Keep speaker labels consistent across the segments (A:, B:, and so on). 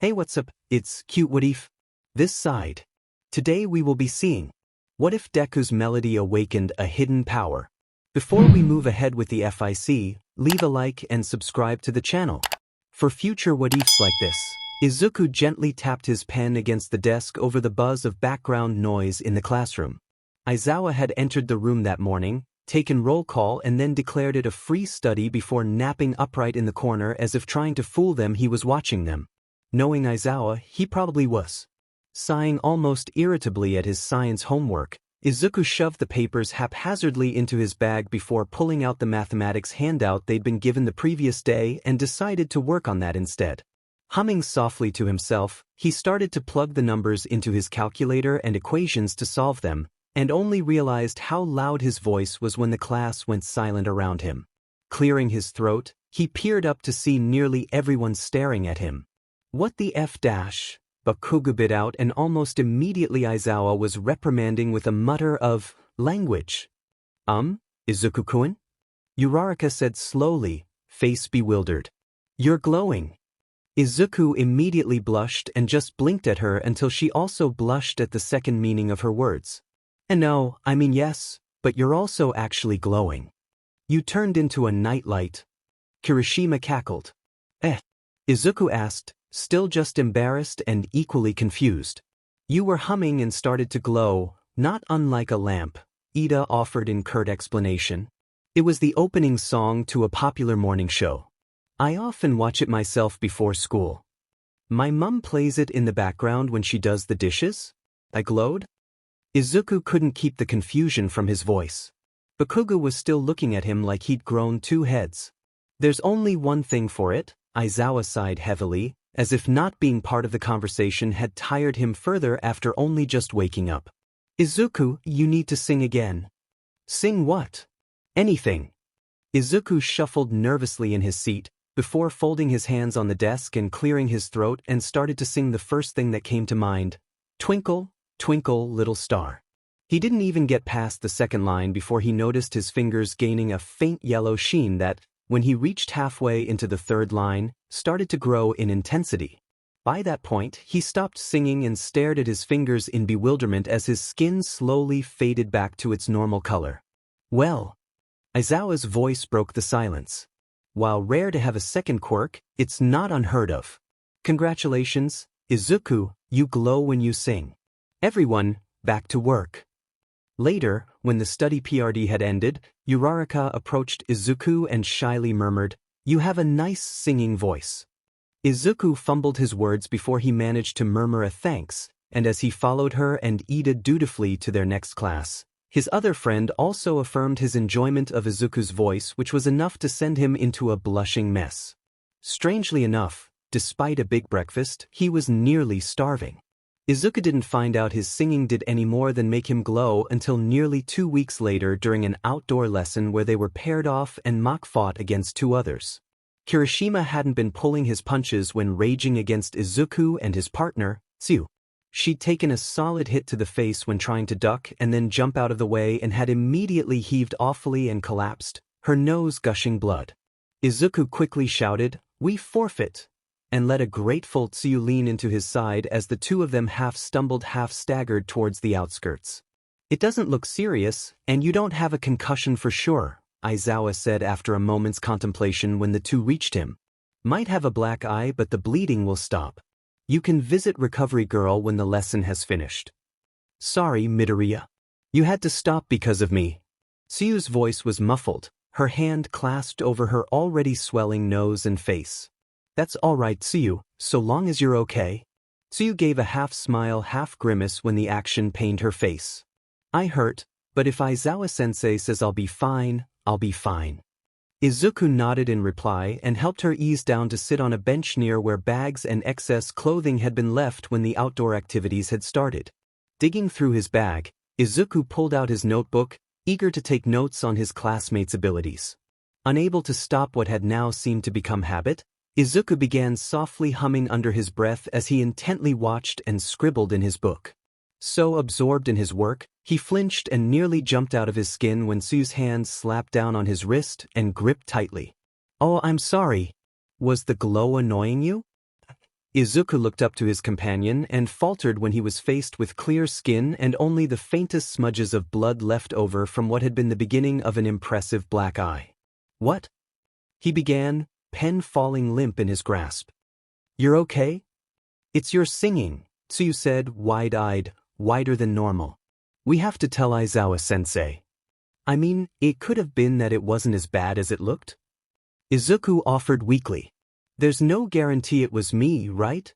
A: Hey, what's up? It's cute. What if? This side. Today we will be seeing what if Deku's melody awakened a hidden power. Before we move ahead with the FIC, leave a like and subscribe to the channel for future what ifs like this. Izuku gently tapped his pen against the desk over the buzz of background noise in the classroom. Aizawa had entered the room that morning, taken roll call and then declared it a free study before napping upright in the corner as if trying to fool them he was watching them. Knowing Aizawa, he probably was. Sighing almost irritably at his science homework, Izuku shoved the papers haphazardly into his bag before pulling out the mathematics handout they'd been given the previous day and decided to work on that instead. Humming softly to himself, he started to plug the numbers into his calculator and equations to solve them, and only realized how loud his voice was when the class went silent around him. Clearing his throat, he peered up to see nearly everyone staring at him. What the F dash? Bakugou bit out, and almost immediately Aizawa was reprimanding with a mutter of language. Izuku-kun? Uraraka said slowly, face bewildered. You're glowing. Izuku immediately blushed and just blinked at her until she also blushed at the second meaning of her words. And no, I mean yes, but you're also actually glowing. You turned into a nightlight. Kirishima cackled. Izuku asked, still just embarrassed and equally confused. You were humming and started to glow, not unlike a lamp, Ida offered in curt explanation. It was the opening song to a popular morning show. I often watch it myself before school. My mum plays it in the background when she does the dishes. I glowed. Izuku couldn't keep the confusion from his voice. Bakugou was still looking at him like he'd grown two heads. There's only one thing for it, Aizawa sighed heavily, as if not being part of the conversation had tired him further after only just waking up. Izuku, you need to sing again. Sing what? Anything. Izuku shuffled nervously in his seat, before folding his hands on the desk and clearing his throat and started to sing the first thing that came to mind. Twinkle, twinkle, little star. He didn't even get past the second line before he noticed his fingers gaining a faint yellow sheen that, when he reached halfway into the third line, started to grow in intensity. By that point, he stopped singing and stared at his fingers in bewilderment as his skin slowly faded back to its normal color. Well, Aizawa's voice broke the silence. While rare to have a second quirk, it's not unheard of. Congratulations, Izuku, you glow when you sing. Everyone, back to work. Later, when the study PRD had ended, Uraraka approached Izuku and shyly murmured, You have a nice singing voice. Izuku fumbled his words before he managed to murmur a thanks, and as he followed her and Ida dutifully to their next class, his other friend also affirmed his enjoyment of Izuku's voice, which was enough to send him into a blushing mess. Strangely enough, despite a big breakfast, he was nearly starving. Izuku didn't find out his singing did any more than make him glow until nearly 2 weeks later during an outdoor lesson where they were paired off and mock fought against two others. Kirishima hadn't been pulling his punches when raging against Izuku and his partner, Tsu. She'd taken a solid hit to the face when trying to duck and then jump out of the way and had immediately heaved awfully and collapsed, her nose gushing blood. Izuku quickly shouted, We forfeit, and let a grateful Tsu lean into his side as the two of them half stumbled half staggered towards the outskirts. It doesn't look serious, and you don't have a concussion for sure, Aizawa said after a moment's contemplation when the two reached him. Might have a black eye but the bleeding will stop. You can visit Recovery Girl when the lesson has finished. Sorry, Midoriya. You had to stop because of me. Tsu's voice was muffled, her hand clasped over her already swelling nose and face. That's all right, Tsu, so long as you're okay. Tsu gave a half-smile, half-grimace when the action pained her face. I hurt, but if Aizawa-sensei says I'll be fine, I'll be fine. Izuku nodded in reply and helped her ease down to sit on a bench near where bags and excess clothing had been left when the outdoor activities had started. Digging through his bag, Izuku pulled out his notebook, eager to take notes on his classmates' abilities. Unable to stop what had now seemed to become habit, Izuku began softly humming under his breath as he intently watched and scribbled in his book. So absorbed in his work, he flinched and nearly jumped out of his skin when Tsu's hand slapped down on his wrist and gripped tightly. Oh, I'm sorry. Was the glow annoying you? Izuku looked up to his companion and faltered when he was faced with clear skin and only the faintest smudges of blood left over from what had been the beginning of an impressive black eye. "What?" he began, pen falling limp in his grasp. "You're okay?" "It's your singing," Tsuyu said, wide-eyed, wider than normal. "We have to tell Aizawa-sensei." "I mean, it could have been that it wasn't as bad as it looked." Izuku offered weakly. "There's no guarantee it was me, right?"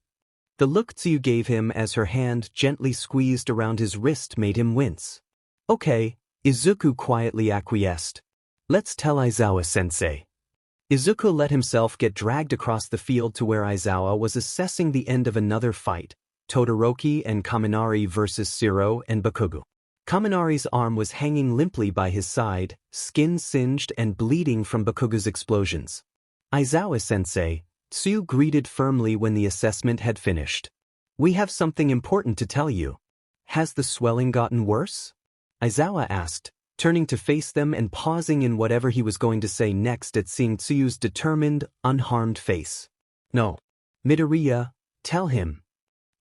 A: The look Tsuyu gave him as her hand gently squeezed around his wrist made him wince. "Okay," Izuku quietly acquiesced. "Let's tell Aizawa-sensei." Izuku let himself get dragged across the field to where Aizawa was assessing the end of another fight, Todoroki and Kaminari versus Shiro and Bakugou. Kaminari's arm was hanging limply by his side, skin singed and bleeding from Bakugou's explosions. "Aizawa-sensei," Tsuyu greeted firmly when the assessment had finished. "We have something important to tell you." "Has the swelling gotten worse?" Aizawa asked, turning to face them and pausing in whatever he was going to say next at seeing Tsuyu's determined, unharmed face. "No." "Midoriya, tell him."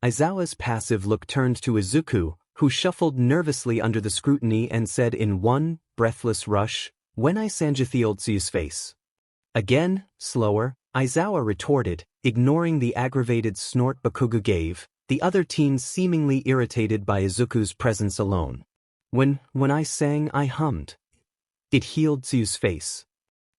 A: Aizawa's passive look turned to Izuku, who shuffled nervously under the scrutiny and said in one breathless rush, "When I sanjuthioled Tsuyu's face." Again, slower, Aizawa retorted, ignoring the aggravated snort Bakugou gave, the other teens seemingly irritated by Izuku's presence alone. When I sang, I hummed. It healed Tsuyu's face."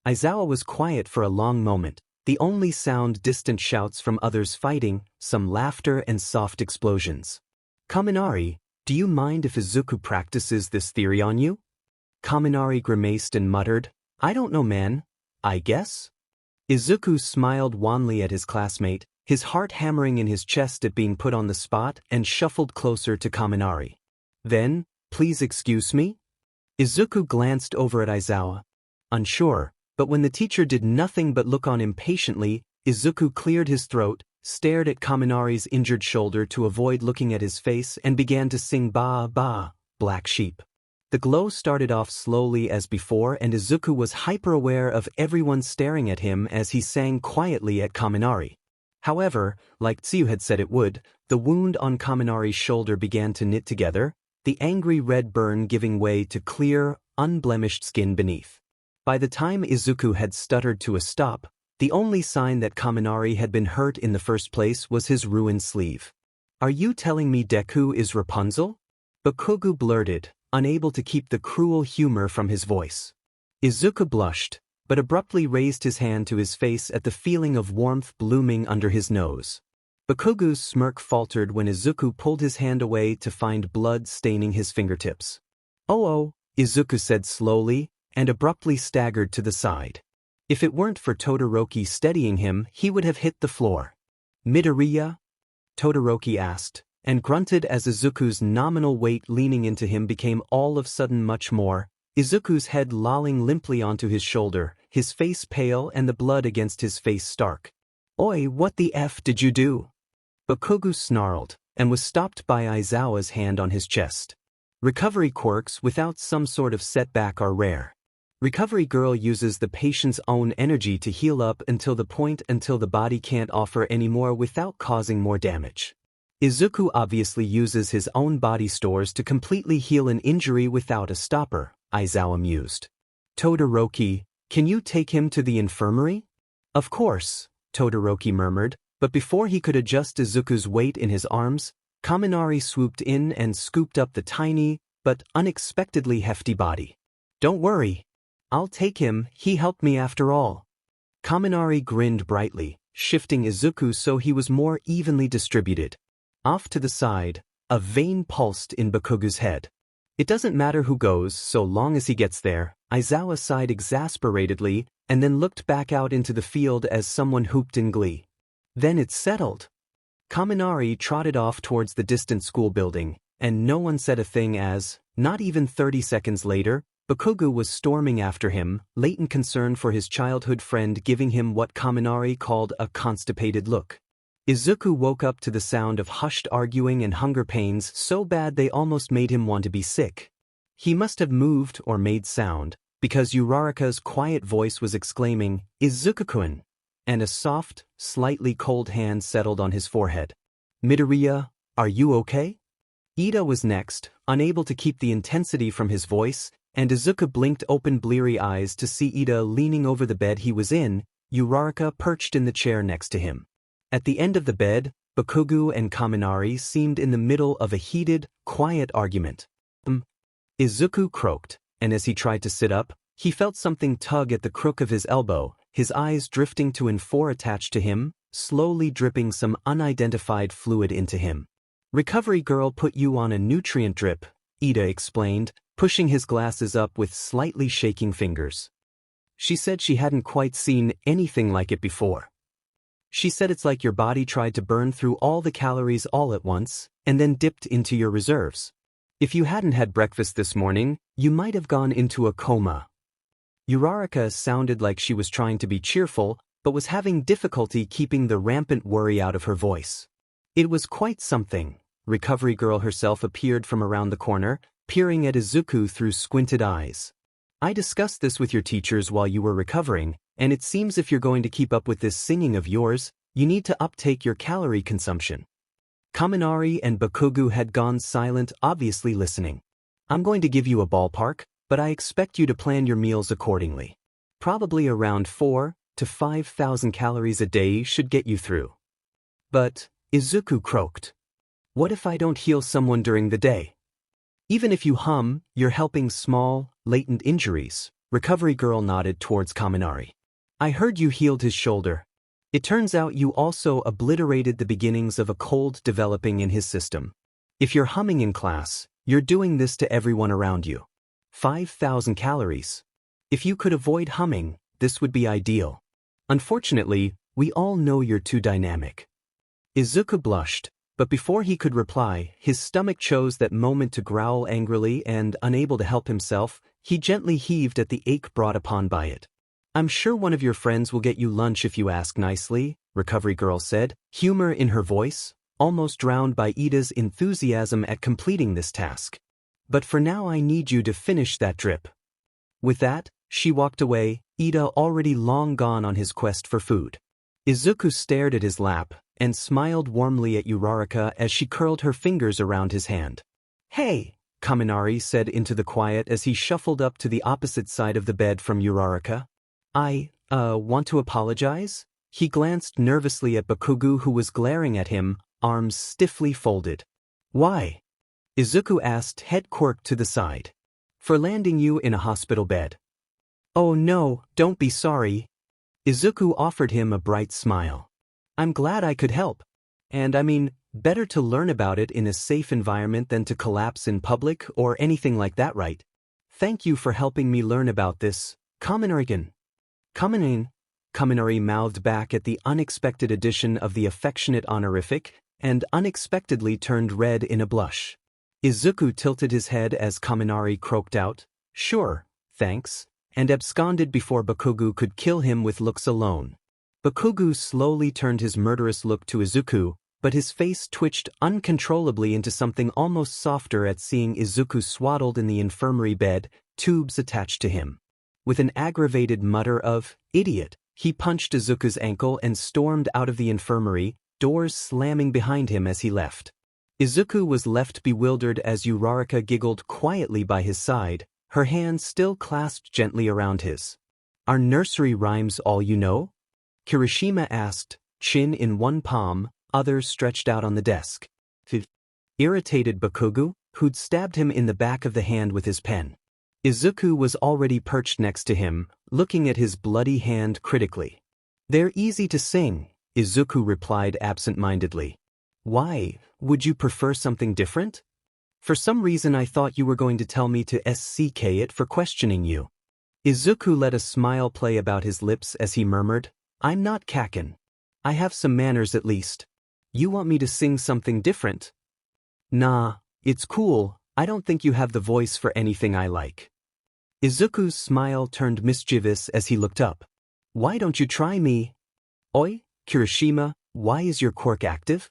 A: Aizawa was quiet for a long moment, the only sound distant shouts from others fighting, some laughter and soft explosions. "Kaminari, do you mind if Izuku practices this theory on you?" Kaminari grimaced and muttered, "I don't know, man. I guess?" Izuku smiled wanly at his classmate, his heart hammering in his chest at being put on the spot, and shuffled closer to Kaminari. "Then, please excuse me?" Izuku glanced over at Aizawa. Unsure, but when the teacher did nothing but look on impatiently, Izuku cleared his throat, stared at Kaminari's injured shoulder to avoid looking at his face and began to sing "Ba Ba, Black Sheep." The glow started off slowly as before and Izuku was hyper-aware of everyone staring at him as he sang quietly at Kaminari. However, like Tsuyu had said it would, the wound on Kaminari's shoulder began to knit together, the angry red burn giving way to clear, unblemished skin beneath. By the time Izuku had stuttered to a stop, the only sign that Kaminari had been hurt in the first place was his ruined sleeve. "Are you telling me Deku is Rapunzel?" Bakugou blurted, unable to keep the cruel humor from his voice. Izuku blushed, but abruptly raised his hand to his face at the feeling of warmth blooming under his nose. Bakugou's smirk faltered when Izuku pulled his hand away to find blood staining his fingertips. "Oh," Izuku said slowly, and abruptly staggered to the side. If it weren't for Todoroki steadying him, he would have hit the floor. "Midoriya?" Todoroki asked, and grunted as Izuku's nominal weight leaning into him became all of a sudden much more, Izuku's head lolling limply onto his shoulder, his face pale and the blood against his face stark. "Oi, what the F did you do?" Bakugou snarled, and was stopped by Aizawa's hand on his chest. Recovery quirks without some sort of setback are rare. Recovery Girl uses the patient's own energy to heal up until the body can't offer any more without causing more damage. Izuku obviously uses his own body stores to completely heal an injury without a stopper, Aizawa mused. "Todoroki, can you take him to the infirmary?" "Of course," Todoroki murmured, but before he could adjust Izuku's weight in his arms, Kaminari swooped in and scooped up the tiny, but unexpectedly hefty body. "Don't worry. I'll take him, he helped me after all." Kaminari grinned brightly, shifting Izuku so he was more evenly distributed. Off to the side, a vein pulsed in Bakugou's head. "It doesn't matter who goes so long as he gets there," Aizawa sighed exasperatedly and then looked back out into the field as someone whooped in glee. "Then it's settled." Kaminari trotted off towards the distant school building, and no one said a thing as, not even 30 seconds later, Bakugou was storming after him, latent concern for his childhood friend giving him what Kaminari called a constipated look. Izuku woke up to the sound of hushed arguing and hunger pains so bad they almost made him want to be sick. He must have moved or made sound, because Uraraka's quiet voice was exclaiming, "Izuku-kun!" and a soft, slightly cold hand settled on his forehead. Midoriya, are you okay? Ida was next, unable to keep the intensity from his voice, and Izuku blinked open bleary eyes to see Ida leaning over the bed he was in, Uraraka perched in the chair next to him. At the end of the bed, Bakugou and Kaminari seemed in the middle of a heated, quiet argument. Izuku croaked, and as he tried to sit up, he felt something tug at the crook of his elbow, his eyes drifting to and fro attached to him, slowly dripping some unidentified fluid into him. Recovery girl put you on a nutrient drip, Ida explained, pushing his glasses up with slightly shaking fingers. She said she hadn't quite seen anything like it before. She said it's like your body tried to burn through all the calories all at once, and then dipped into your reserves. If you hadn't had breakfast this morning, you might have gone into a coma. Uraraka sounded like she was trying to be cheerful, but was having difficulty keeping the rampant worry out of her voice. It was quite something. Recovery girl herself appeared from around the corner, peering at Izuku through squinted eyes. I discussed this with your teachers while you were recovering, and it seems if you're going to keep up with this singing of yours, you need to uptake your calorie consumption. Kaminari and Bakugou had gone silent, obviously listening. I'm going to give you a ballpark, but I expect you to plan your meals accordingly. Probably around 4,000 to 5,000 calories a day should get you through. But, Izuku croaked. What if I don't heal someone during the day? Even if you hum, you're helping small, latent injuries. Recovery girl nodded towards Kaminari. I heard you healed his shoulder. It turns out you also obliterated the beginnings of a cold developing in his system. If you're humming in class, you're doing this to everyone around you. 5,000 calories. If you could avoid humming, this would be ideal. Unfortunately, we all know you're too dynamic. Izuku blushed, but before he could reply, his stomach chose that moment to growl angrily and, unable to help himself, he gently heaved at the ache brought upon by it. I'm sure one of your friends will get you lunch if you ask nicely, Recovery girl said, humor in her voice, almost drowned by Ida's enthusiasm at completing this task. But for now I need you to finish that drip. With that, she walked away, Ida already long gone on his quest for food. Izuku stared at his lap, and smiled warmly at Uraraka as she curled her fingers around his hand. Hey, Kaminari said into the quiet as he shuffled up to the opposite side of the bed from Uraraka. I want to apologize? He glanced nervously at Bakugou who was glaring at him, arms stiffly folded. Why? Izuku asked, head quirked to the side. For landing you in a hospital bed. Oh no, don't be sorry. Izuku offered him a bright smile. I'm glad I could help. And I mean, better to learn about it in a safe environment than to collapse in public or anything like that, right? Thank you for helping me learn about this, Kaminari-kun. Kaminari mouthed back at the unexpected addition of the affectionate honorific, and unexpectedly turned red in a blush. Izuku tilted his head as Kaminari croaked out, sure, thanks, and absconded before Bakugou could kill him with looks alone. Bakugou slowly turned his murderous look to Izuku, but his face twitched uncontrollably into something almost softer at seeing Izuku swaddled in the infirmary bed, tubes attached to him. With an aggravated mutter of, idiot, he punched Izuku's ankle and stormed out of the infirmary, doors slamming behind him as he left. Izuku was left bewildered as Uraraka giggled quietly by his side, her hands still clasped gently around his. Are nursery rhymes all you know? Kirishima asked, chin in one palm, others stretched out on the desk. Irritated Bakugou, who'd stabbed him in the back of the hand with his pen. Izuku was already perched next to him, looking at his bloody hand critically. They're easy to sing, Izuku replied absent-mindedly. Why, would you prefer something different? For some reason I thought you were going to tell me to SCK it for questioning you. Izuku let a smile play about his lips as he murmured, I'm not Kaken. I have some manners at least. You want me to sing something different? Nah, it's cool, I don't think you have the voice for anything I like. Izuku's smile turned mischievous as he looked up. Why don't you try me? Oi, Kirishima, why is your quirk active?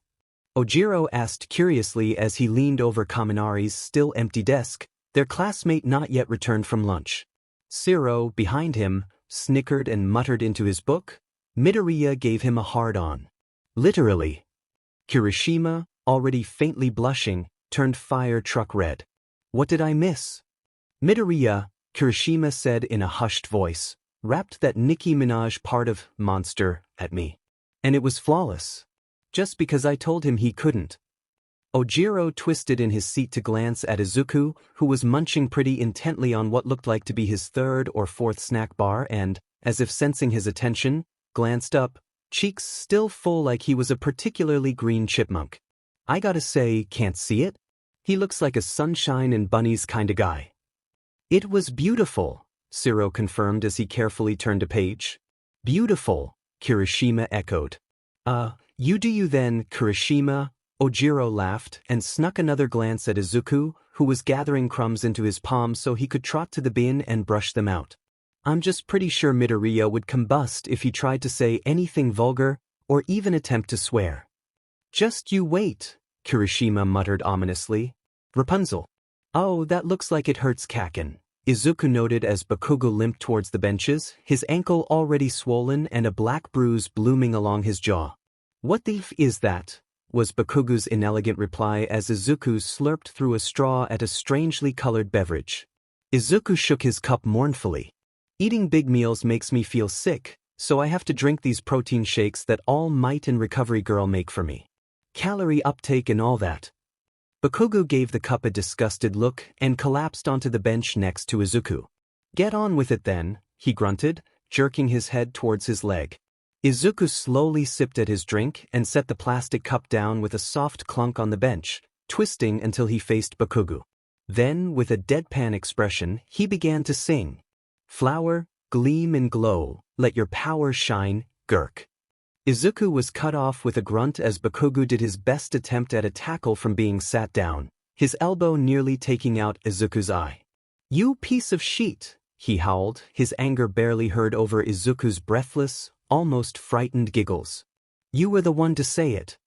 A: Ojiro asked curiously as he leaned over Kaminari's still empty desk, their classmate not yet returned from lunch. Siro, behind him, snickered and muttered into his book. Midoriya gave him a hard-on. Literally. Kirishima, already faintly blushing, turned fire truck red. What did I miss? Midoriya, Kirishima said in a hushed voice, rapped that Nicki Minaj part of Monster at me. And it was flawless. Just because I told him he couldn't. Ojiro twisted in his seat to glance at Izuku, who was munching pretty intently on what looked like to be his third or fourth snack bar and, as if sensing his attention, glanced up, cheeks still full like he was a particularly green chipmunk. I gotta say, can't see it? He looks like a sunshine and bunnies kinda guy. It was beautiful, Siro confirmed as he carefully turned a page. Beautiful, Kirishima echoed. You do you then, Kirishima, Ojiro laughed and snuck another glance at Izuku, who was gathering crumbs into his palm so he could trot to the bin and brush them out. I'm just pretty sure Midoriya would combust if he tried to say anything vulgar or even attempt to swear. Just you wait, Kirishima muttered ominously. Rapunzel. Oh, that looks like it hurts Kaken, Izuku noted as Bakugou limped towards the benches, his ankle already swollen and a black bruise blooming along his jaw. What the f is that? Was Bakugou's inelegant reply as Izuku slurped through a straw at a strangely colored beverage. Izuku shook his cup mournfully. Eating big meals makes me feel sick, so I have to drink these protein shakes that All Might and Recovery Girl make for me. Calorie uptake and all that. Bakugou gave the cup a disgusted look and collapsed onto the bench next to Izuku. Get on with it then, he grunted, jerking his head towards his leg. Izuku slowly sipped at his drink and set the plastic cup down with a soft clunk on the bench, twisting until he faced Bakugou. Then, with a deadpan expression, he began to sing. Flower, gleam and glow, let your power shine, Gurk. Izuku was cut off with a grunt as Bakugou did his best attempt at a tackle from being sat down, his elbow nearly taking out Izuku's eye. You piece of shit, he howled, his anger barely heard over Izuku's breathless, almost frightened giggles. You were the one to say it.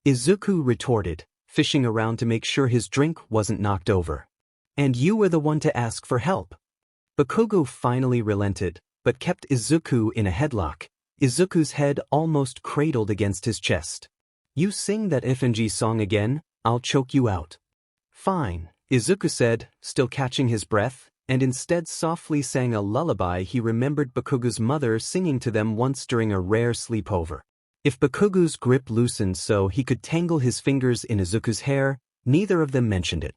A: Izuku retorted, fishing around to make sure his drink wasn't knocked over. And you were the one to ask for help. Bakugou finally relented, but kept Izuku in a headlock, Izuku's head almost cradled against his chest. You sing that FNG song again, I'll choke you out. Fine, Izuku said, still catching his breath, and instead softly sang a lullaby he remembered Bakugou's mother singing to them once during a rare sleepover. If Bakugou's grip loosened so he could tangle his fingers in Izuku's hair, neither of them mentioned it.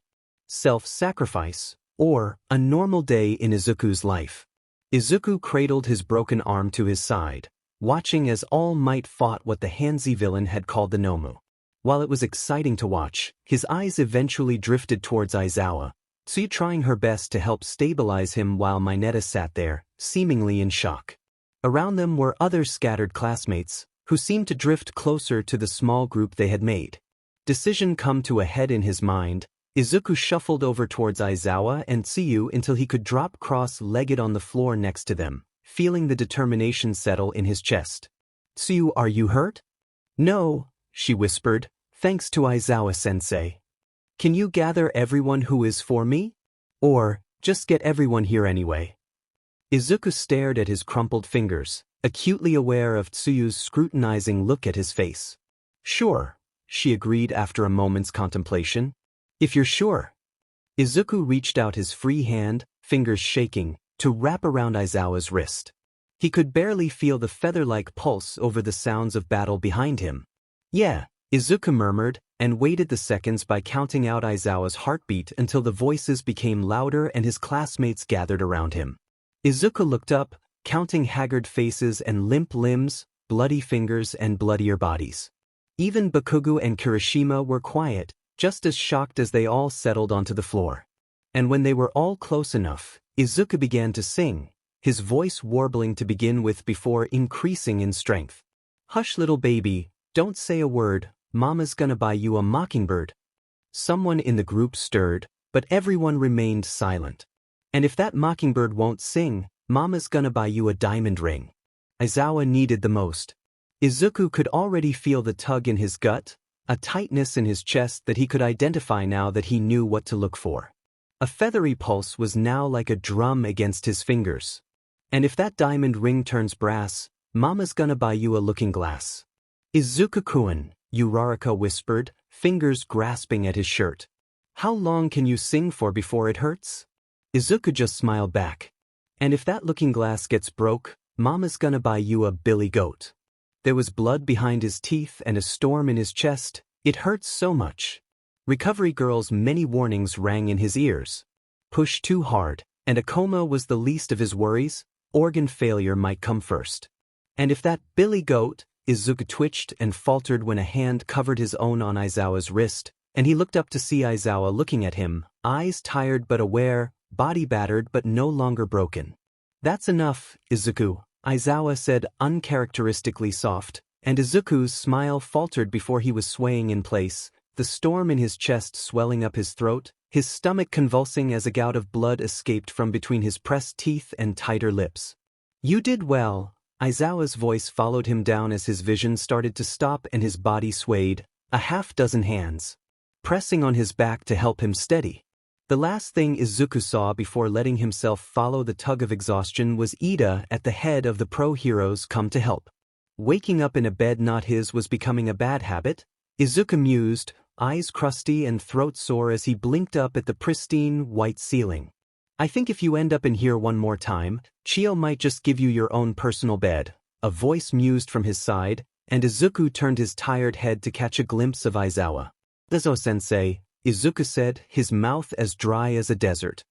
A: Self-sacrifice, or a normal day in Izuku's life. Izuku cradled his broken arm to his side, watching as All Might fought what the handsy villain had called the Nomu. While it was exciting to watch, his eyes eventually drifted towards Aizawa, Tsuyu trying her best to help stabilize him while Mineta sat there, seemingly in shock. Around them were other scattered classmates, who seemed to drift closer to the small group they had made. Decision come to a head in his mind, Izuku shuffled over towards Aizawa and Tsuyu until he could drop cross-legged on the floor next to them, feeling the determination settle in his chest. Tsuyu, are you hurt? No, she whispered, thanks to Aizawa-sensei. Can you gather everyone who is for me? Or, just get everyone here anyway? Izuku stared at his crumpled fingers, acutely aware of Tsuyu's scrutinizing look at his face. Sure, she agreed after a moment's contemplation. If you're sure. Izuku reached out his free hand, fingers shaking, to wrap around Aizawa's wrist. He could barely feel the feather-like pulse over the sounds of battle behind him. Yeah, Izuku murmured, and waited the seconds by counting out Aizawa's heartbeat until the voices became louder and his classmates gathered around him. Izuku looked up, counting haggard faces and limp limbs, bloody fingers and bloodier bodies. Even Bakugou and Kirishima were quiet, just as shocked as they all settled onto the floor. And when they were all close enough, Izuku began to sing, his voice warbling to begin with before increasing in strength. Hush little baby, don't say a word, Mama's gonna buy you a mockingbird. Someone in the group stirred, but everyone remained silent. And if that mockingbird won't sing, Mama's gonna buy you a diamond ring. Aizawa needed the most. Izuku could already feel the tug in his gut, a tightness in his chest that he could identify now that he knew what to look for. A feathery pulse was now like a drum against his fingers. And if that diamond ring turns brass, Mama's gonna buy you a looking glass. Izuku-kun, Uraraka whispered, fingers grasping at his shirt. How long can you sing for before it hurts? Izuku just smiled back. And if that looking glass gets broke, Mama's gonna buy you a billy goat. There was blood behind his teeth and a storm in his chest. It hurts so much. Recovery Girl's many warnings rang in his ears. Push too hard, and a coma was the least of his worries. Organ failure might come first. And if that billy goat, Izuku twitched and faltered when a hand covered his own on Aizawa's wrist, and he looked up to see Aizawa looking at him, eyes tired but aware, body battered but no longer broken. That's enough, Izuku, Aizawa said uncharacteristically soft, and Izuku's smile faltered before he was swaying in place, the storm in his chest swelling up his throat, his stomach convulsing as a gout of blood escaped from between his pressed teeth and tighter lips. You did well. Aizawa's voice followed him down as his vision started to stop and his body swayed, a half-dozen hands pressing on his back to help him steady. The last thing Izuku saw before letting himself follow the tug of exhaustion was Ida at the head of the pro-heroes come to help. Waking up in a bed not his was becoming a bad habit, Izuku mused, eyes crusty and throat sore as he blinked up at the pristine, white ceiling. I think if you end up in here one more time, Chio might just give you your own personal bed, a voice mused from his side, and Izuku turned his tired head to catch a glimpse of Aizawa. Izo-sensei, Izuku said, his mouth as dry as a desert.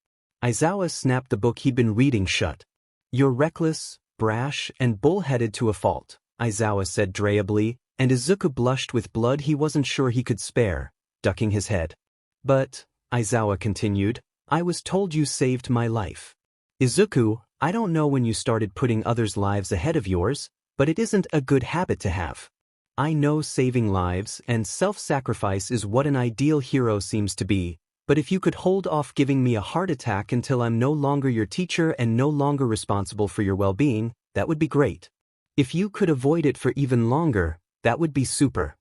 A: Aizawa snapped the book he'd been reading shut. You're reckless, brash, and bullheaded to a fault, Aizawa said drayably, and Izuku blushed with blood he wasn't sure he could spare, ducking his head. But, Aizawa continued, I was told you saved my life. Izuku, I don't know when you started putting others' lives ahead of yours, but it isn't a good habit to have. I know saving lives and self-sacrifice is what an ideal hero seems to be, but if you could hold off giving me a heart attack until I'm no longer your teacher and no longer responsible for your well-being, that would be great. If you could avoid it for even longer, that would be super.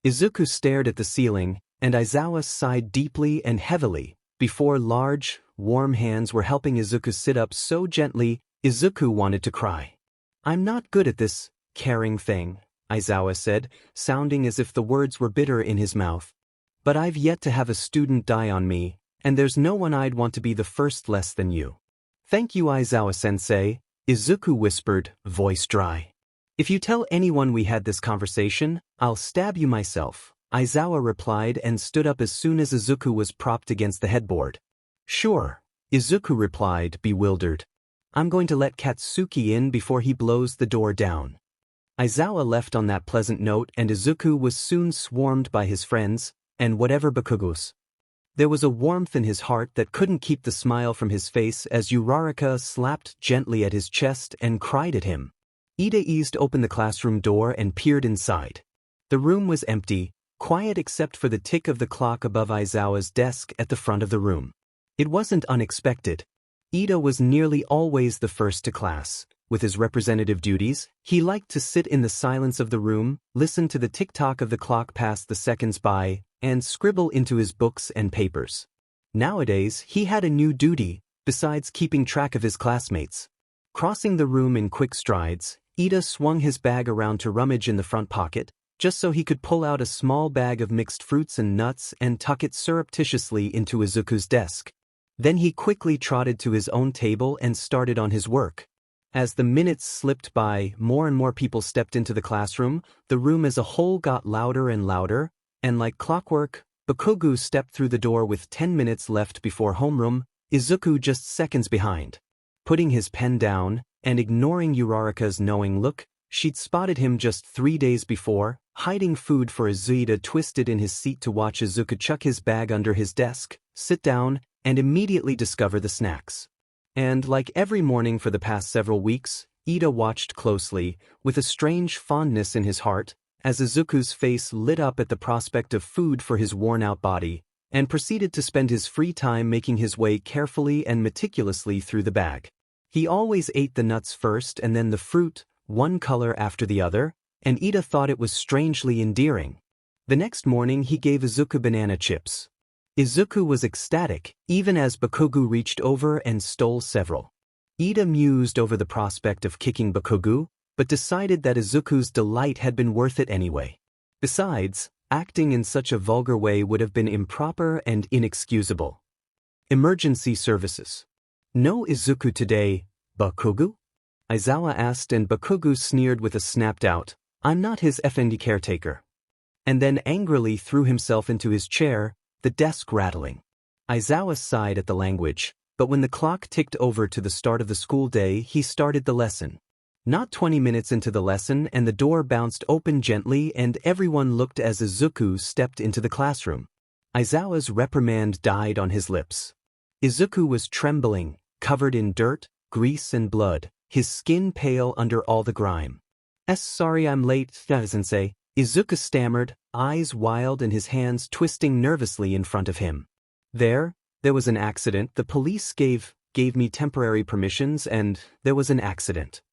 A: Izuku stared at the ceiling, and Aizawa sighed deeply and heavily, before large, warm hands were helping Izuku sit up so gently, Izuku wanted to cry. I'm not good at this caring thing, Aizawa said, sounding as if the words were bitter in his mouth. But I've yet to have a student die on me, and there's no one I'd want to be the first less than you. Thank you, Aizawa-sensei, Izuku whispered, voice dry. If you tell anyone we had this conversation, I'll stab you myself, Aizawa replied and stood up as soon as Izuku was propped against the headboard. Sure, Izuku replied, bewildered. I'm going to let Katsuki in before he blows the door down. Aizawa left on that pleasant note and Izuku was soon swarmed by his friends, and whatever Bakugous. There was a warmth in his heart that couldn't keep the smile from his face as Uraraka slapped gently at his chest and cried at him. Ida eased open the classroom door and peered inside. The room was empty, quiet except for the tick of the clock above Aizawa's desk at the front of the room. It wasn't unexpected. Ida was nearly always the first to class. With his representative duties, he liked to sit in the silence of the room, listen to the tick-tock of the clock pass the seconds by, and scribble into his books and papers. Nowadays, he had a new duty, besides keeping track of his classmates. Crossing the room in quick strides, Ida swung his bag around to rummage in the front pocket, just so he could pull out a small bag of mixed fruits and nuts and tuck it surreptitiously into Izuku's desk. Then he quickly trotted to his own table and started on his work. As the minutes slipped by, more and more people stepped into the classroom, the room as a whole got louder and louder, and like clockwork, Bakugou stepped through the door with 10 minutes left before homeroom, Izuku just seconds behind. Putting his pen down, and ignoring Uraraka's knowing look, she'd spotted him just 3 days before, hiding food for Izuida twisted in his seat to watch Izuku chuck his bag under his desk, sit down, and immediately discover the snacks. And like every morning for the past several weeks, Ida watched closely, with a strange fondness in his heart, as Izuku's face lit up at the prospect of food for his worn-out body, and proceeded to spend his free time making his way carefully and meticulously through the bag. He always ate the nuts first and then the fruit, one color after the other, and Ida thought it was strangely endearing. The next morning he gave Izuku banana chips. Izuku was ecstatic, even as Bakugou reached over and stole several. Ida mused over the prospect of kicking Bakugou, but decided that Izuku's delight had been worth it anyway. Besides, acting in such a vulgar way would have been improper and inexcusable. Emergency services. No Izuku today, Bakugou? Aizawa asked, and Bakugou sneered with a snapped out, "I'm not his effendi caretaker." And then angrily threw himself into his chair, the desk rattling. Aizawa sighed at the language, but when the clock ticked over to the start of the school day, he started the lesson. Not 20 minutes into the lesson, and the door bounced open gently and everyone looked as Izuku stepped into the classroom. Aizawa's reprimand died on his lips. Izuku was trembling, covered in dirt, grease and blood, his skin pale under all the grime. Sorry I'm late, sensei," Izuku stammered, eyes wild and his hands twisting nervously in front of him. There was an accident. The police gave me temporary permissions and there was an accident."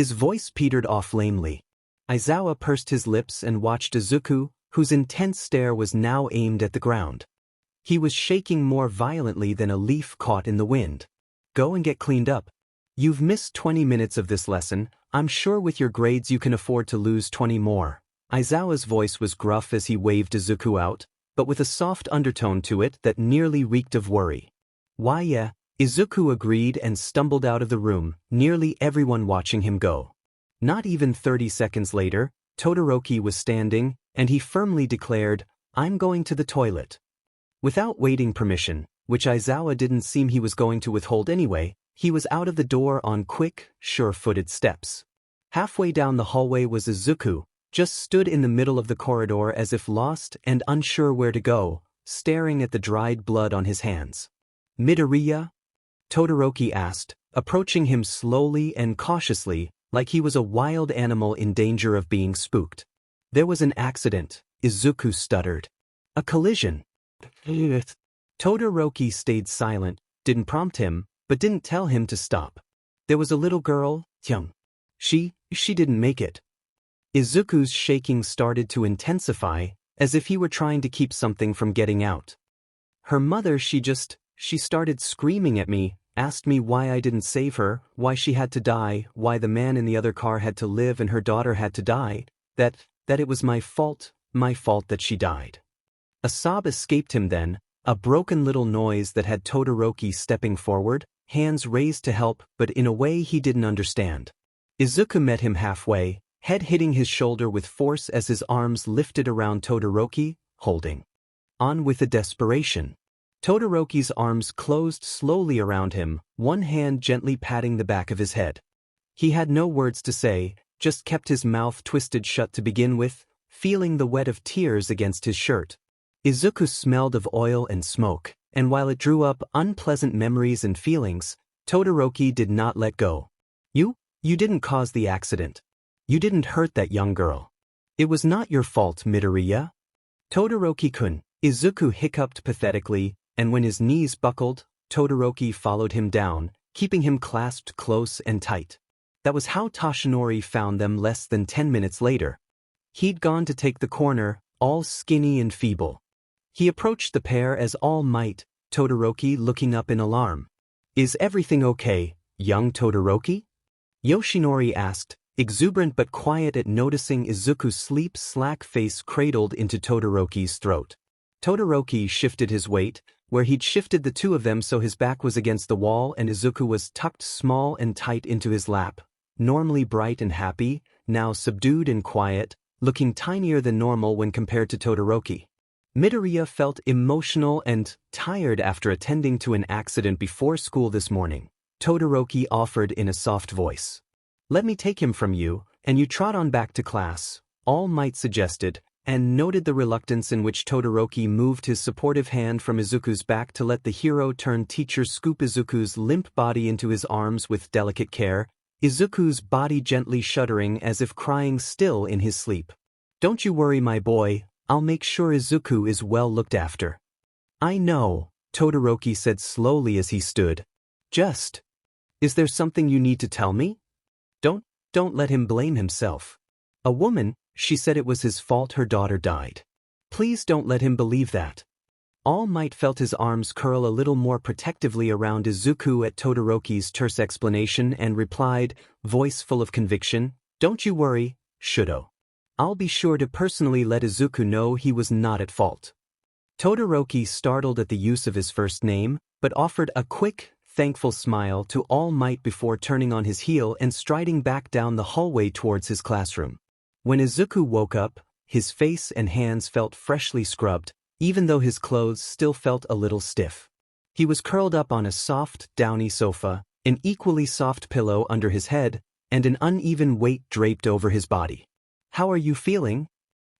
A: His voice petered off lamely. Aizawa pursed his lips and watched Izuku, whose intense stare was now aimed at the ground. He was shaking more violently than a leaf caught in the wind. "Go and get cleaned up. You've missed 20 minutes of this lesson. I'm sure with your grades you can afford to lose 20 more. Aizawa's voice was gruff as he waved Izuku out, but with a soft undertone to it that nearly reeked of worry. "Why yeah," Izuku agreed and stumbled out of the room, nearly everyone watching him go. Not even 30 seconds later, Todoroki was standing, and he firmly declared, "I'm going to the toilet." Without waiting permission, which Aizawa didn't seem he was going to withhold anyway, he was out of the door on quick, sure-footed steps. Halfway down the hallway was Izuku, just stood in the middle of the corridor as if lost and unsure where to go, staring at the dried blood on his hands. "Midoriya?" Todoroki asked, approaching him slowly and cautiously, like he was a wild animal in danger of being spooked. "There was an accident," Izuku stuttered. "A collision." Todoroki stayed silent, didn't prompt him, but didn't tell him to stop. "There was a little girl, young. She didn't make it." Izuku's shaking started to intensify, as if he were trying to keep something from getting out. "Her mother, she started screaming at me, asked me why I didn't save her, why she had to die, why the man in the other car had to live and her daughter had to die, that it was my fault that she died." A sob escaped him then, a broken little noise that had Todoroki stepping forward, hands raised to help, but in a way he didn't understand. Izuku met him halfway, head hitting his shoulder with force as his arms lifted around Todoroki, holding on with a desperation. Todoroki's arms closed slowly around him, one hand gently patting the back of his head. He had no words to say, just kept his mouth twisted shut to begin with, feeling the wet of tears against his shirt. Izuku smelled of oil and smoke, and while it drew up unpleasant memories and feelings, Todoroki did not let go. You didn't cause the accident. You didn't hurt that young girl. It was not your fault, Midoriya." "Todoroki-kun," Izuku hiccuped pathetically, and when his knees buckled, Todoroki followed him down, keeping him clasped close and tight. That was how Toshinori found them less than 10 minutes later. He'd gone to take the corner, all skinny and feeble. He approached the pair as all might, Todoroki looking up in alarm. "Is everything okay, young Todoroki?" Yoshinori asked, exuberant but quiet at noticing Izuku's sleep slack face cradled into Todoroki's throat. Todoroki shifted his weight, where he'd shifted the two of them so his back was against the wall and Izuku was tucked small and tight into his lap, normally bright and happy, now subdued and quiet, looking tinier than normal when compared to Todoroki. Midoriya felt emotional and tired after attending to an accident before school this morning. Todoroki offered in a soft voice. "Let me take him from you, and you trot on back to class," All Might suggested, and noted the reluctance in which Todoroki moved his supportive hand from Izuku's back to let the hero-turned-teacher scoop Izuku's limp body into his arms with delicate care, Izuku's body gently shuddering as if crying still in his sleep. "Don't you worry, my boy, I'll make sure Izuku is well looked after." "I know," Todoroki said slowly as he stood. Is there something you need to tell me?" Don't let him blame himself. A woman, she said it was his fault her daughter died. Please don't let him believe that." All Might felt his arms curl a little more protectively around Izuku at Todoroki's terse explanation and replied, voice full of conviction, Don't you worry, Shudo. I'll be sure to personally let Izuku know he was not at fault. Todoroki startled at the use of his first name, but offered a quick, thankful smile to All Might before turning on his heel and striding back down the hallway towards his classroom. When Izuku woke up, his face and hands felt freshly scrubbed, even though his clothes still felt a little stiff. He was curled up on a soft, downy sofa, an equally soft pillow under his head, and an uneven weight draped over his body. "How are you feeling?"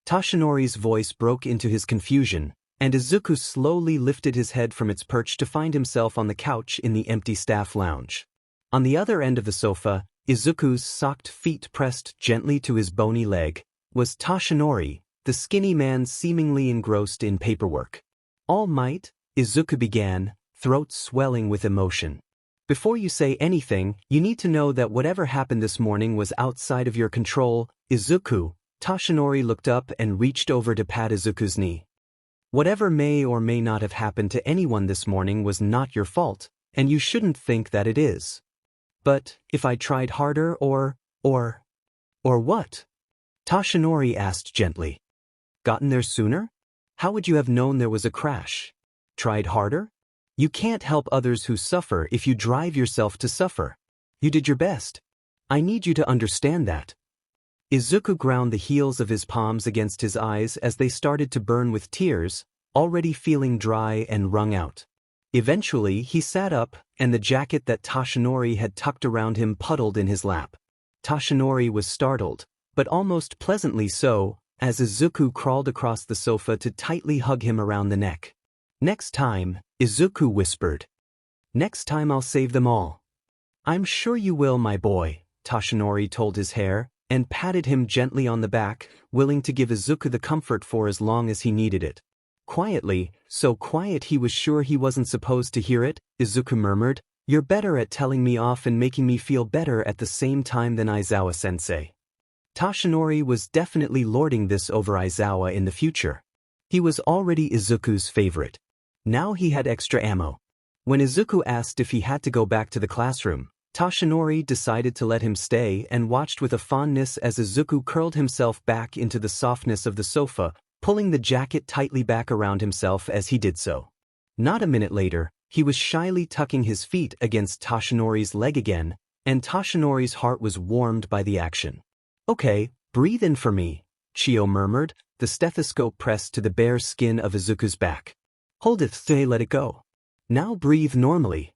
A: Tashinori's voice broke into his confusion, and Izuku slowly lifted his head from its perch to find himself on the couch in the empty staff lounge. On the other end of the sofa, Izuku's socked feet pressed gently to his bony leg, was Tashinori, the skinny man seemingly engrossed in paperwork. "All Might," Izuku began, throat swelling with emotion. "Before you say anything, you need to know that whatever happened this morning was outside of your control, Izuku." Tashinori looked up and reached over to pat Izuku's knee. "Whatever may or may not have happened to anyone this morning was not your fault, and you shouldn't think that it is. But if I tried harder or what?" Tashinori asked gently. "Gotten there sooner? How would you have known there was a crash? Tried harder? You can't help others who suffer if you drive yourself to suffer. You did your best. I need you to understand that." Izuku ground the heels of his palms against his eyes as they started to burn with tears, already feeling dry and wrung out. Eventually, he sat up, and the jacket that Tashinori had tucked around him puddled in his lap. Tashinori was startled, but almost pleasantly so, as Izuku crawled across the sofa to tightly hug him around the neck. "Next time," Izuku whispered. "Next time I'll save them all." "I'm sure you will, my boy," Tashinori told his hair, and patted him gently on the back, willing to give Izuku the comfort for as long as he needed it. Quietly, so quiet he was sure he wasn't supposed to hear it, Izuku murmured, "You're better at telling me off and making me feel better at the same time than Aizawa-sensei." Tashinori was definitely lording this over Aizawa in the future. He was already Izuku's favorite. Now he had extra ammo. When Izuku asked if he had to go back to the classroom, Tashinori decided to let him stay and watched with a fondness as Izuku curled himself back into the softness of the sofa, pulling the jacket tightly back around himself as he did so. Not a minute later, he was shyly tucking his feet against Tashinori's leg again, and Tashinori's heart was warmed by the action. "Okay, breathe in for me," Chio murmured, the stethoscope pressed to the bare skin of Izuku's back. "Hold it, let it go. Now breathe normally."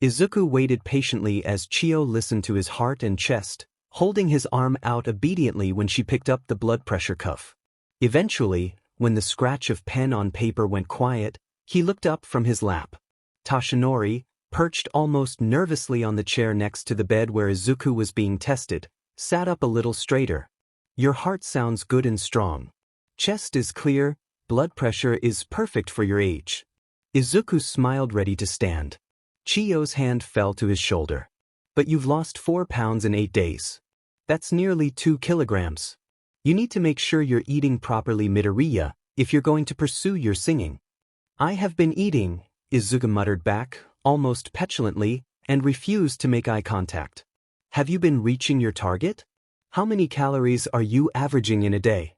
A: Izuku waited patiently as Chio listened to his heart and chest, holding his arm out obediently when she picked up the blood pressure cuff. Eventually, when the scratch of pen on paper went quiet, he looked up from his lap. Tashinori, perched almost nervously on the chair next to the bed where Izuku was being tested, sat up a little straighter. "Your heart sounds good and strong. Chest is clear, blood pressure is perfect for your age." Izuku smiled, ready to stand. Chio's hand fell to his shoulder. "But you've lost 4 pounds in 8 days. That's nearly 2 kilograms. You need to make sure you're eating properly, Midoriya, if you're going to pursue your singing." "I have been eating," Izuku muttered back, almost petulantly, and refused to make eye contact. "Have you been reaching your target? How many calories are you averaging in a day?"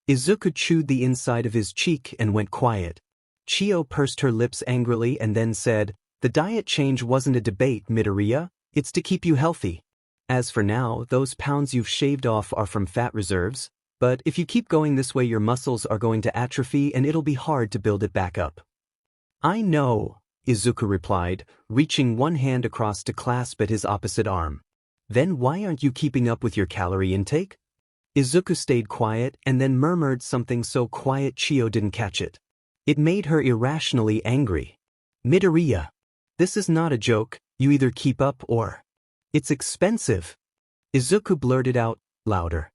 A: Izuku chewed the inside of his cheek and went quiet. Chio pursed her lips angrily and then said, "The diet change wasn't a debate, Midoriya, it's to keep you healthy. As for now, those pounds you've shaved off are from fat reserves, but if you keep going this way your muscles are going to atrophy and it'll be hard to build it back up." "I know," Izuku replied, reaching one hand across to clasp at his opposite arm. "Then why aren't you keeping up with your calorie intake?" Izuku stayed quiet and then murmured something so quiet Chio didn't catch it. It made her irrationally angry. "Midoriya, this is not a joke, you either keep up or... It's expensive." Izuku blurted out, louder.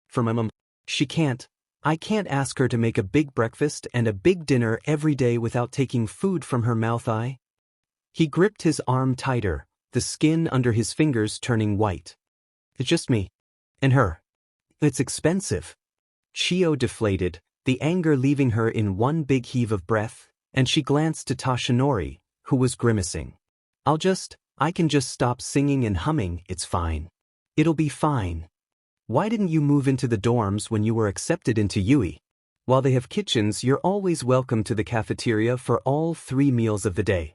A: "For my mom, she can't. I can't ask her to make a big breakfast and a big dinner every day without taking food from her mouth." He gripped his arm tighter, the skin under his fingers turning white. "It's just me. And her. It's expensive." Chio deflated, the anger leaving her in one big heave of breath, and she glanced to Tashinori, who was grimacing. I can just stop singing and humming, it's fine. It'll be fine." Why didn't you move into the dorms when you were accepted into Yuuei? While they have kitchens, you're always welcome to the cafeteria for all 3 meals of the day.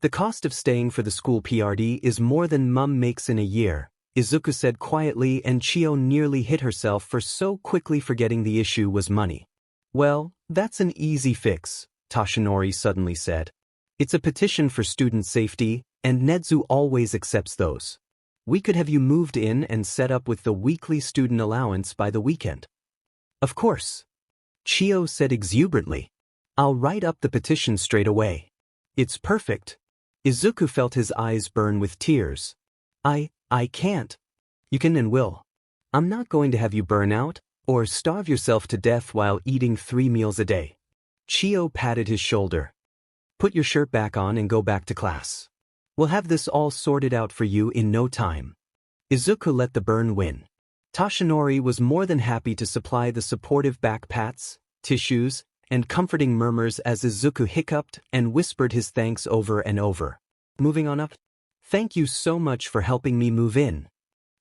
A: The cost of staying for the school PRD is more than Mum makes in a year, Izuku said quietly, and Chio nearly hit herself for so quickly forgetting the issue was money. Well, that's an easy fix, Toshinori suddenly said. It's a petition for student safety, and Nedzu always accepts those. We could have you moved in and set up with the weekly student allowance by the weekend. Of course. Chio said exuberantly. I'll write up the petition straight away. It's perfect. Izuku felt his eyes burn with tears. I can't. You can and will. I'm not going to have you burn out, or starve yourself to death while eating 3 meals a day. Chio patted his shoulder. Put your shirt back on and go back to class. We'll have this all sorted out for you in no time. Izuku let the burn win. Toshinori was more than happy to supply the supportive back pats, tissues, and comforting murmurs as Izuku hiccuped and whispered his thanks over and over. Moving on up. Thank you so much for helping me move in,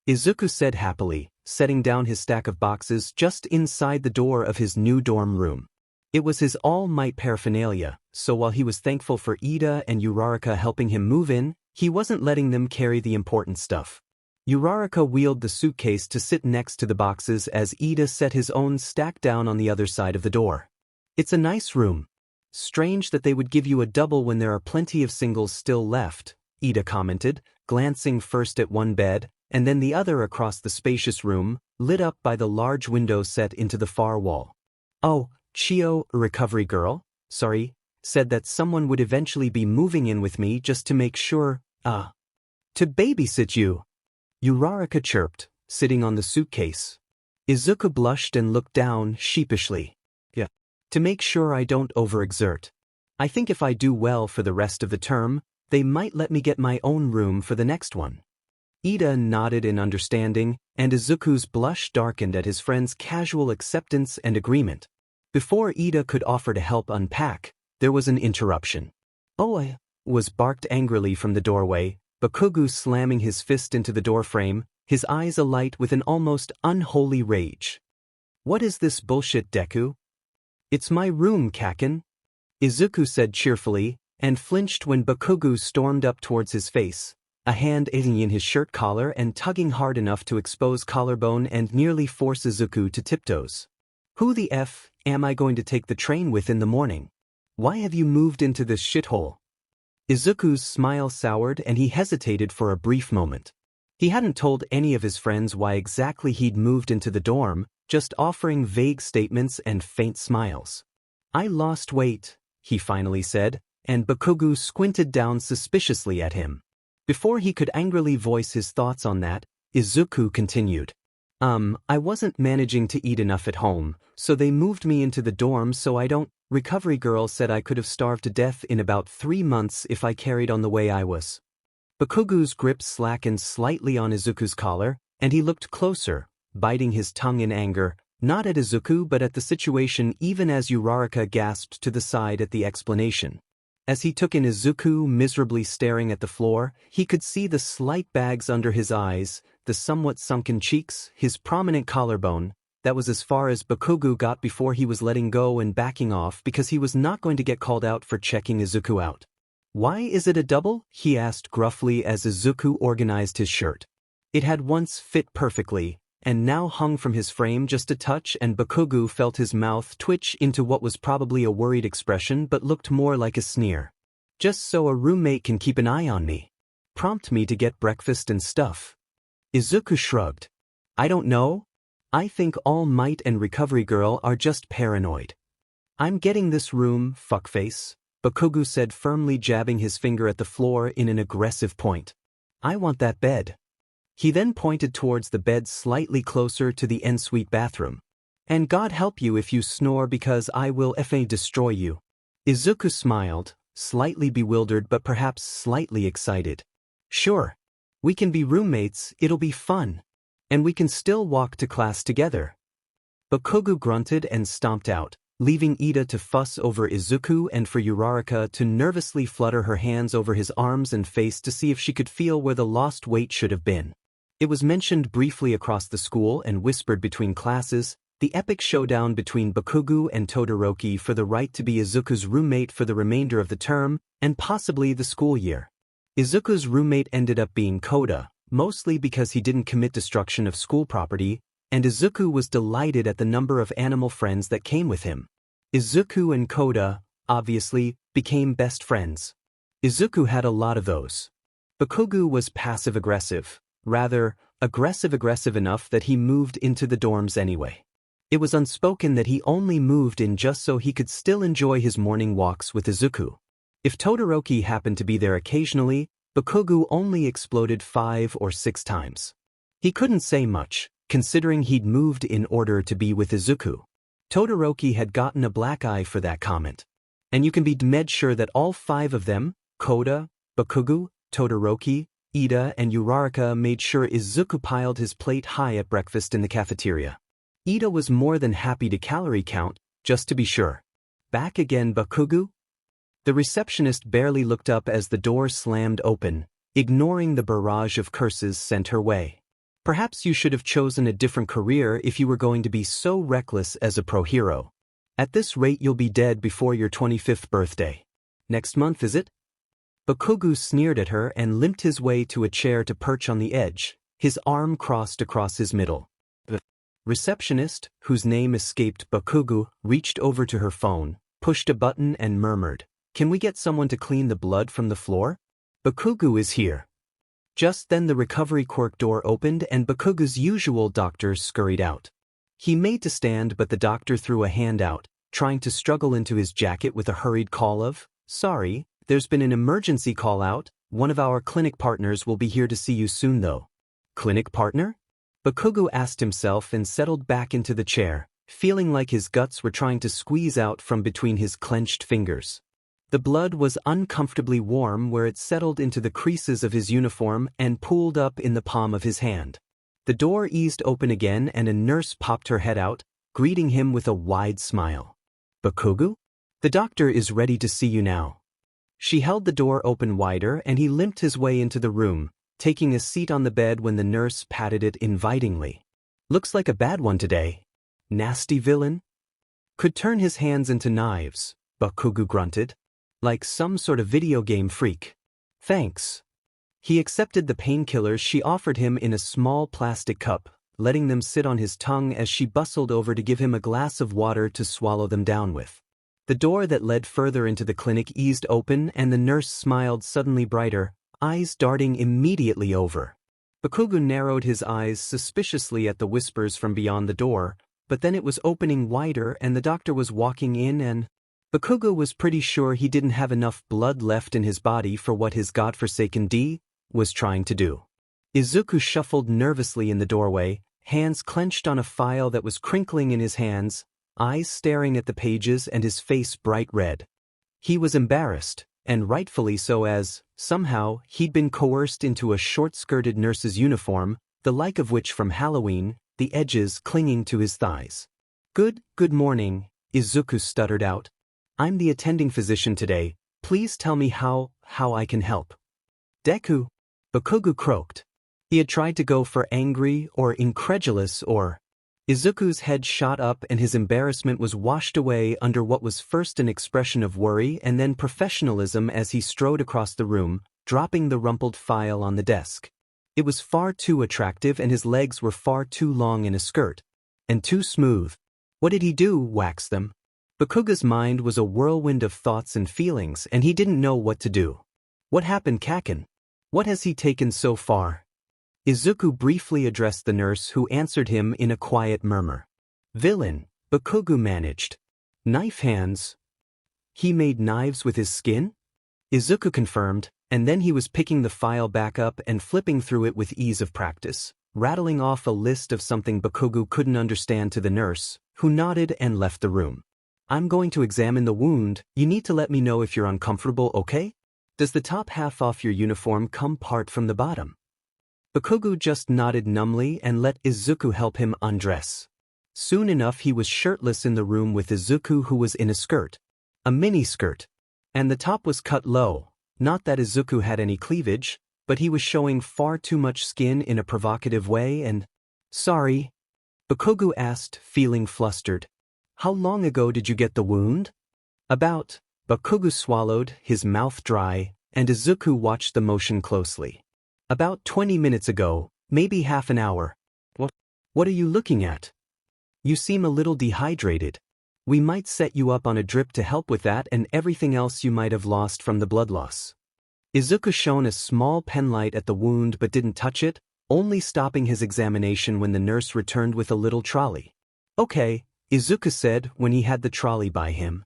A: Izuku said happily, setting down his stack of boxes just inside the door of his new dorm room. It was his all-might paraphernalia, so while he was thankful for Ida and Uraraka helping him move in, he wasn't letting them carry the important stuff. Uraraka wheeled the suitcase to sit next to the boxes as Ida set his own stack down on the other side of the door. It's a nice room. Strange that they would give you a double when there are plenty of singles still left, Ida commented, glancing first at one bed, and then the other across the spacious room, lit up by the large window set into the far wall. Oh, Chio, a recovery girl, said that someone would eventually be moving in with me just to make sure, to babysit you. Uraraka chirped, sitting on the suitcase. Izuku blushed and looked down sheepishly. Yeah. To make sure I don't overexert. I think if I do well for the rest of the term, they might let me get my own room for the next one. Ida nodded in understanding, and Izuku's blush darkened at his friend's casual acceptance and agreement. Before Ida could offer to help unpack, there was an interruption. Oh, was barked angrily from the doorway, Bakugou slamming his fist into the doorframe, his eyes alight with an almost unholy rage. What is this bullshit, Deku? It's my room, Kaken, Izuku said cheerfully, and flinched when Bakugou stormed up towards his face, a hand aiding in his shirt collar and tugging hard enough to expose collarbone and nearly force Izuku to tiptoes. Who the F am I going to take the train with in the morning? Why have you moved into this shithole? Izuku's smile soured and he hesitated for a brief moment. He hadn't told any of his friends why exactly he'd moved into the dorm, just offering vague statements and faint smiles. I lost weight, he finally said, and Bakugou squinted down suspiciously at him. Before he could angrily voice his thoughts on that, Izuku continued. I wasn't managing to eat enough at home, so they moved me into the dorm so I don't. Recovery girl said I could have starved to death in about 3 months if I carried on the way I was. Bakugou's grip slackened slightly on Izuku's collar, and he looked closer, biting his tongue in anger, not at Izuku but at the situation, even as Uraraka gasped to the side at the explanation. As he took in Izuku miserably staring at the floor, he could see the slight bags under his eyes, the somewhat sunken cheeks, his prominent collarbone. That was as far as Bakugou got before he was letting go and backing off because he was not going to get called out for checking Izuku out. Why is it a double? He asked gruffly as Izuku organized his shirt. It had once fit perfectly, and now hung from his frame just a touch, and Bakugou felt his mouth twitch into what was probably a worried expression but looked more like a sneer. Just so a roommate can keep an eye on me. Prompt me to get breakfast and stuff. Izuku shrugged. I don't know. I think All Might and Recovery Girl are just paranoid. I'm getting this room, fuckface, Bakugou said, firmly jabbing his finger at the floor in an aggressive point. I want that bed. He then pointed towards the bed slightly closer to the ensuite bathroom. And God help you if you snore because I will destroy you. Izuku smiled, slightly bewildered but perhaps slightly excited. Sure. We can be roommates, it'll be fun. And we can still walk to class together. Bakugou grunted and stomped out, leaving Ida to fuss over Izuku and for Uraraka to nervously flutter her hands over his arms and face to see if she could feel where the lost weight should have been. It was mentioned briefly across the school and whispered between classes, the epic showdown between Bakugou and Todoroki for the right to be Izuku's roommate for the remainder of the term, and possibly the school year. Izuku's roommate ended up being Koda, mostly because he didn't commit destruction of school property, and Izuku was delighted at the number of animal friends that came with him. Izuku and Koda, obviously, became best friends. Izuku had a lot of those. Bakugou was passive-aggressive, rather, aggressive enough that he moved into the dorms anyway. It was unspoken that he only moved in just so he could still enjoy his morning walks with Izuku. If Todoroki happened to be there occasionally, Bakugou only exploded 5 or 6 times. He couldn't say much, considering he'd moved in order to be with Izuku. Todoroki had gotten a black eye for that comment. And you can be dead sure that all 5 of them, Koda, Bakugou, Todoroki, Ida and Uraraka, made sure Izuku piled his plate high at breakfast in the cafeteria. Ida was more than happy to calorie count, just to be sure. Back again, Bakugou? The receptionist barely looked up as the door slammed open, ignoring the barrage of curses sent her way. Perhaps you should have chosen a different career if you were going to be so reckless as a pro hero. At this rate you'll be dead before your 25th birthday. Next month, is it? Bakugou sneered at her and limped his way to a chair to perch on the edge, his arm crossed across his middle. The receptionist, whose name escaped Bakugou, reached over to her phone, pushed a button and murmured, "Can we get someone to clean the blood from the floor? Bakugou is here." Just then the recovery quirk door opened and Bakugou's usual doctor scurried out. He made to stand, but the doctor threw a hand out, trying to struggle into his jacket with a hurried call of, "Sorry, there's been an emergency call out. One of our clinic partners will be here to see you soon though." Clinic partner? Bakugou asked himself and settled back into the chair, feeling like his guts were trying to squeeze out from between his clenched fingers. The blood was uncomfortably warm where it settled into the creases of his uniform and pooled up in the palm of his hand. The door eased open again and a nurse popped her head out, greeting him with a wide smile. "Bakugou? The doctor is ready to see you now." She held the door open wider and he limped his way into the room, taking a seat on the bed when the nurse patted it invitingly. "Looks like a bad one today. Nasty villain?" "Could turn his hands into knives," Bakugou grunted. "Like some sort of video game freak." "Thanks." He accepted the painkillers she offered him in a small plastic cup, letting them sit on his tongue as she bustled over to give him a glass of water to swallow them down with. The door that led further into the clinic eased open and the nurse smiled suddenly brighter, eyes darting immediately over. Bakugou narrowed his eyes suspiciously at the whispers from beyond the door, but then it was opening wider and the doctor was walking in and Bakugou was pretty sure he didn't have enough blood left in his body for what his godforsaken D was trying to do. Izuku shuffled nervously in the doorway, hands clenched on a file that was crinkling in his hands, eyes staring at the pages and his face bright red. He was embarrassed, and rightfully so, as, somehow, he'd been coerced into a short-skirted nurse's uniform, the like of which from Halloween, the edges clinging to his thighs. Good morning," Izuku stuttered out. "I'm the attending physician today. Please tell me how I can help." "Deku," Bakugou croaked. He had tried to go for angry or incredulous or... Izuku's head shot up and his embarrassment was washed away under what was first an expression of worry and then professionalism as he strode across the room, dropping the rumpled file on the desk. It was far too attractive and his legs were far too long in a skirt. And too smooth. What did he do, wax them? Bakugou's mind was a whirlwind of thoughts and feelings and he didn't know what to do. What happened, Kaken? What has he taken so far? Izuku briefly addressed the nurse who answered him in a quiet murmur. "Villain," Bakugou managed. "Knife hands." "He made knives with his skin?" Izuku confirmed, and then he was picking the file back up and flipping through it with ease of practice, rattling off a list of something Bakugou couldn't understand to the nurse, who nodded and left the room. "I'm going to examine the wound. You need to let me know if you're uncomfortable, okay? Does the top half off your uniform come part from the bottom?" Bakugou just nodded numbly and let Izuku help him undress. Soon enough he was shirtless in the room with Izuku, who was in a skirt. A mini skirt. And the top was cut low, not that Izuku had any cleavage, but he was showing far too much skin in a provocative way and… Sorry? Bakugou asked, feeling flustered. How long ago did you get the wound? About. Bakugou swallowed, his mouth dry, and Izuku watched the motion closely. About 20 minutes ago, maybe half an hour. What are you looking at? You seem a little dehydrated. We might set you up on a drip to help with that and everything else you might have lost from the blood loss. Izuku shone a small penlight at the wound but didn't touch it, only stopping his examination when the nurse returned with a little trolley. Okay, Izuku said when he had the trolley by him.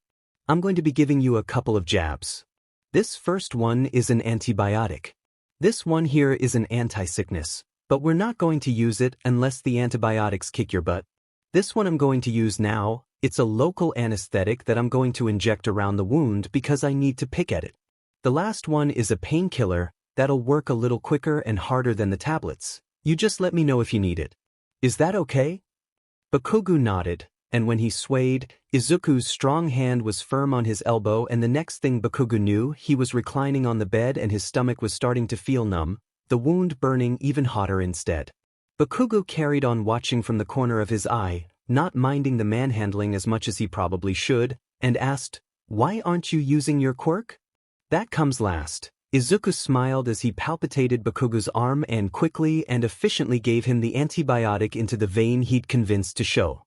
A: I'm going to be giving you a couple of jabs. This first one is an antibiotic. This one here is an anti-sickness, but we're not going to use it unless the antibiotics kick your butt. This one I'm going to use now, it's a local anesthetic that I'm going to inject around the wound because I need to pick at it. The last one is a painkiller that'll work a little quicker and harder than the tablets. You just let me know if you need it. Is that okay? Bakugou nodded, and when he swayed, Izuku's strong hand was firm on his elbow and the next thing Bakugou knew, he was reclining on the bed and his stomach was starting to feel numb, the wound burning even hotter instead. Bakugou carried on watching from the corner of his eye, not minding the manhandling as much as he probably should, and asked, Why aren't you using your quirk? That comes last. Izuku smiled as he palpitated Bakugou's arm and quickly and efficiently gave him the antibiotic into the vein he'd convinced to show.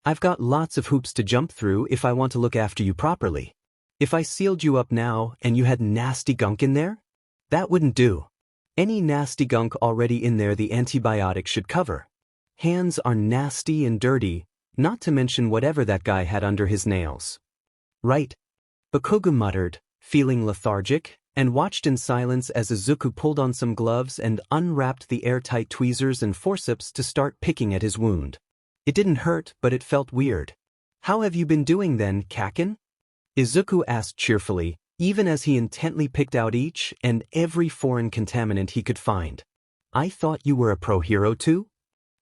A: I've got lots of hoops to jump through if I want to look after you properly. If I sealed you up now and you had nasty gunk in there? That wouldn't do. Any nasty gunk already in there the antibiotic should cover. Hands are nasty and dirty, not to mention whatever that guy had under his nails. Right. Bakugou muttered, feeling lethargic, and watched in silence as Izuku pulled on some gloves and unwrapped the airtight tweezers and forceps to start picking at his wound. It didn't hurt, but it felt weird. How have you been doing then, Kaken? Izuku asked cheerfully, even as he intently picked out each and every foreign contaminant he could find. I thought you were a pro hero too?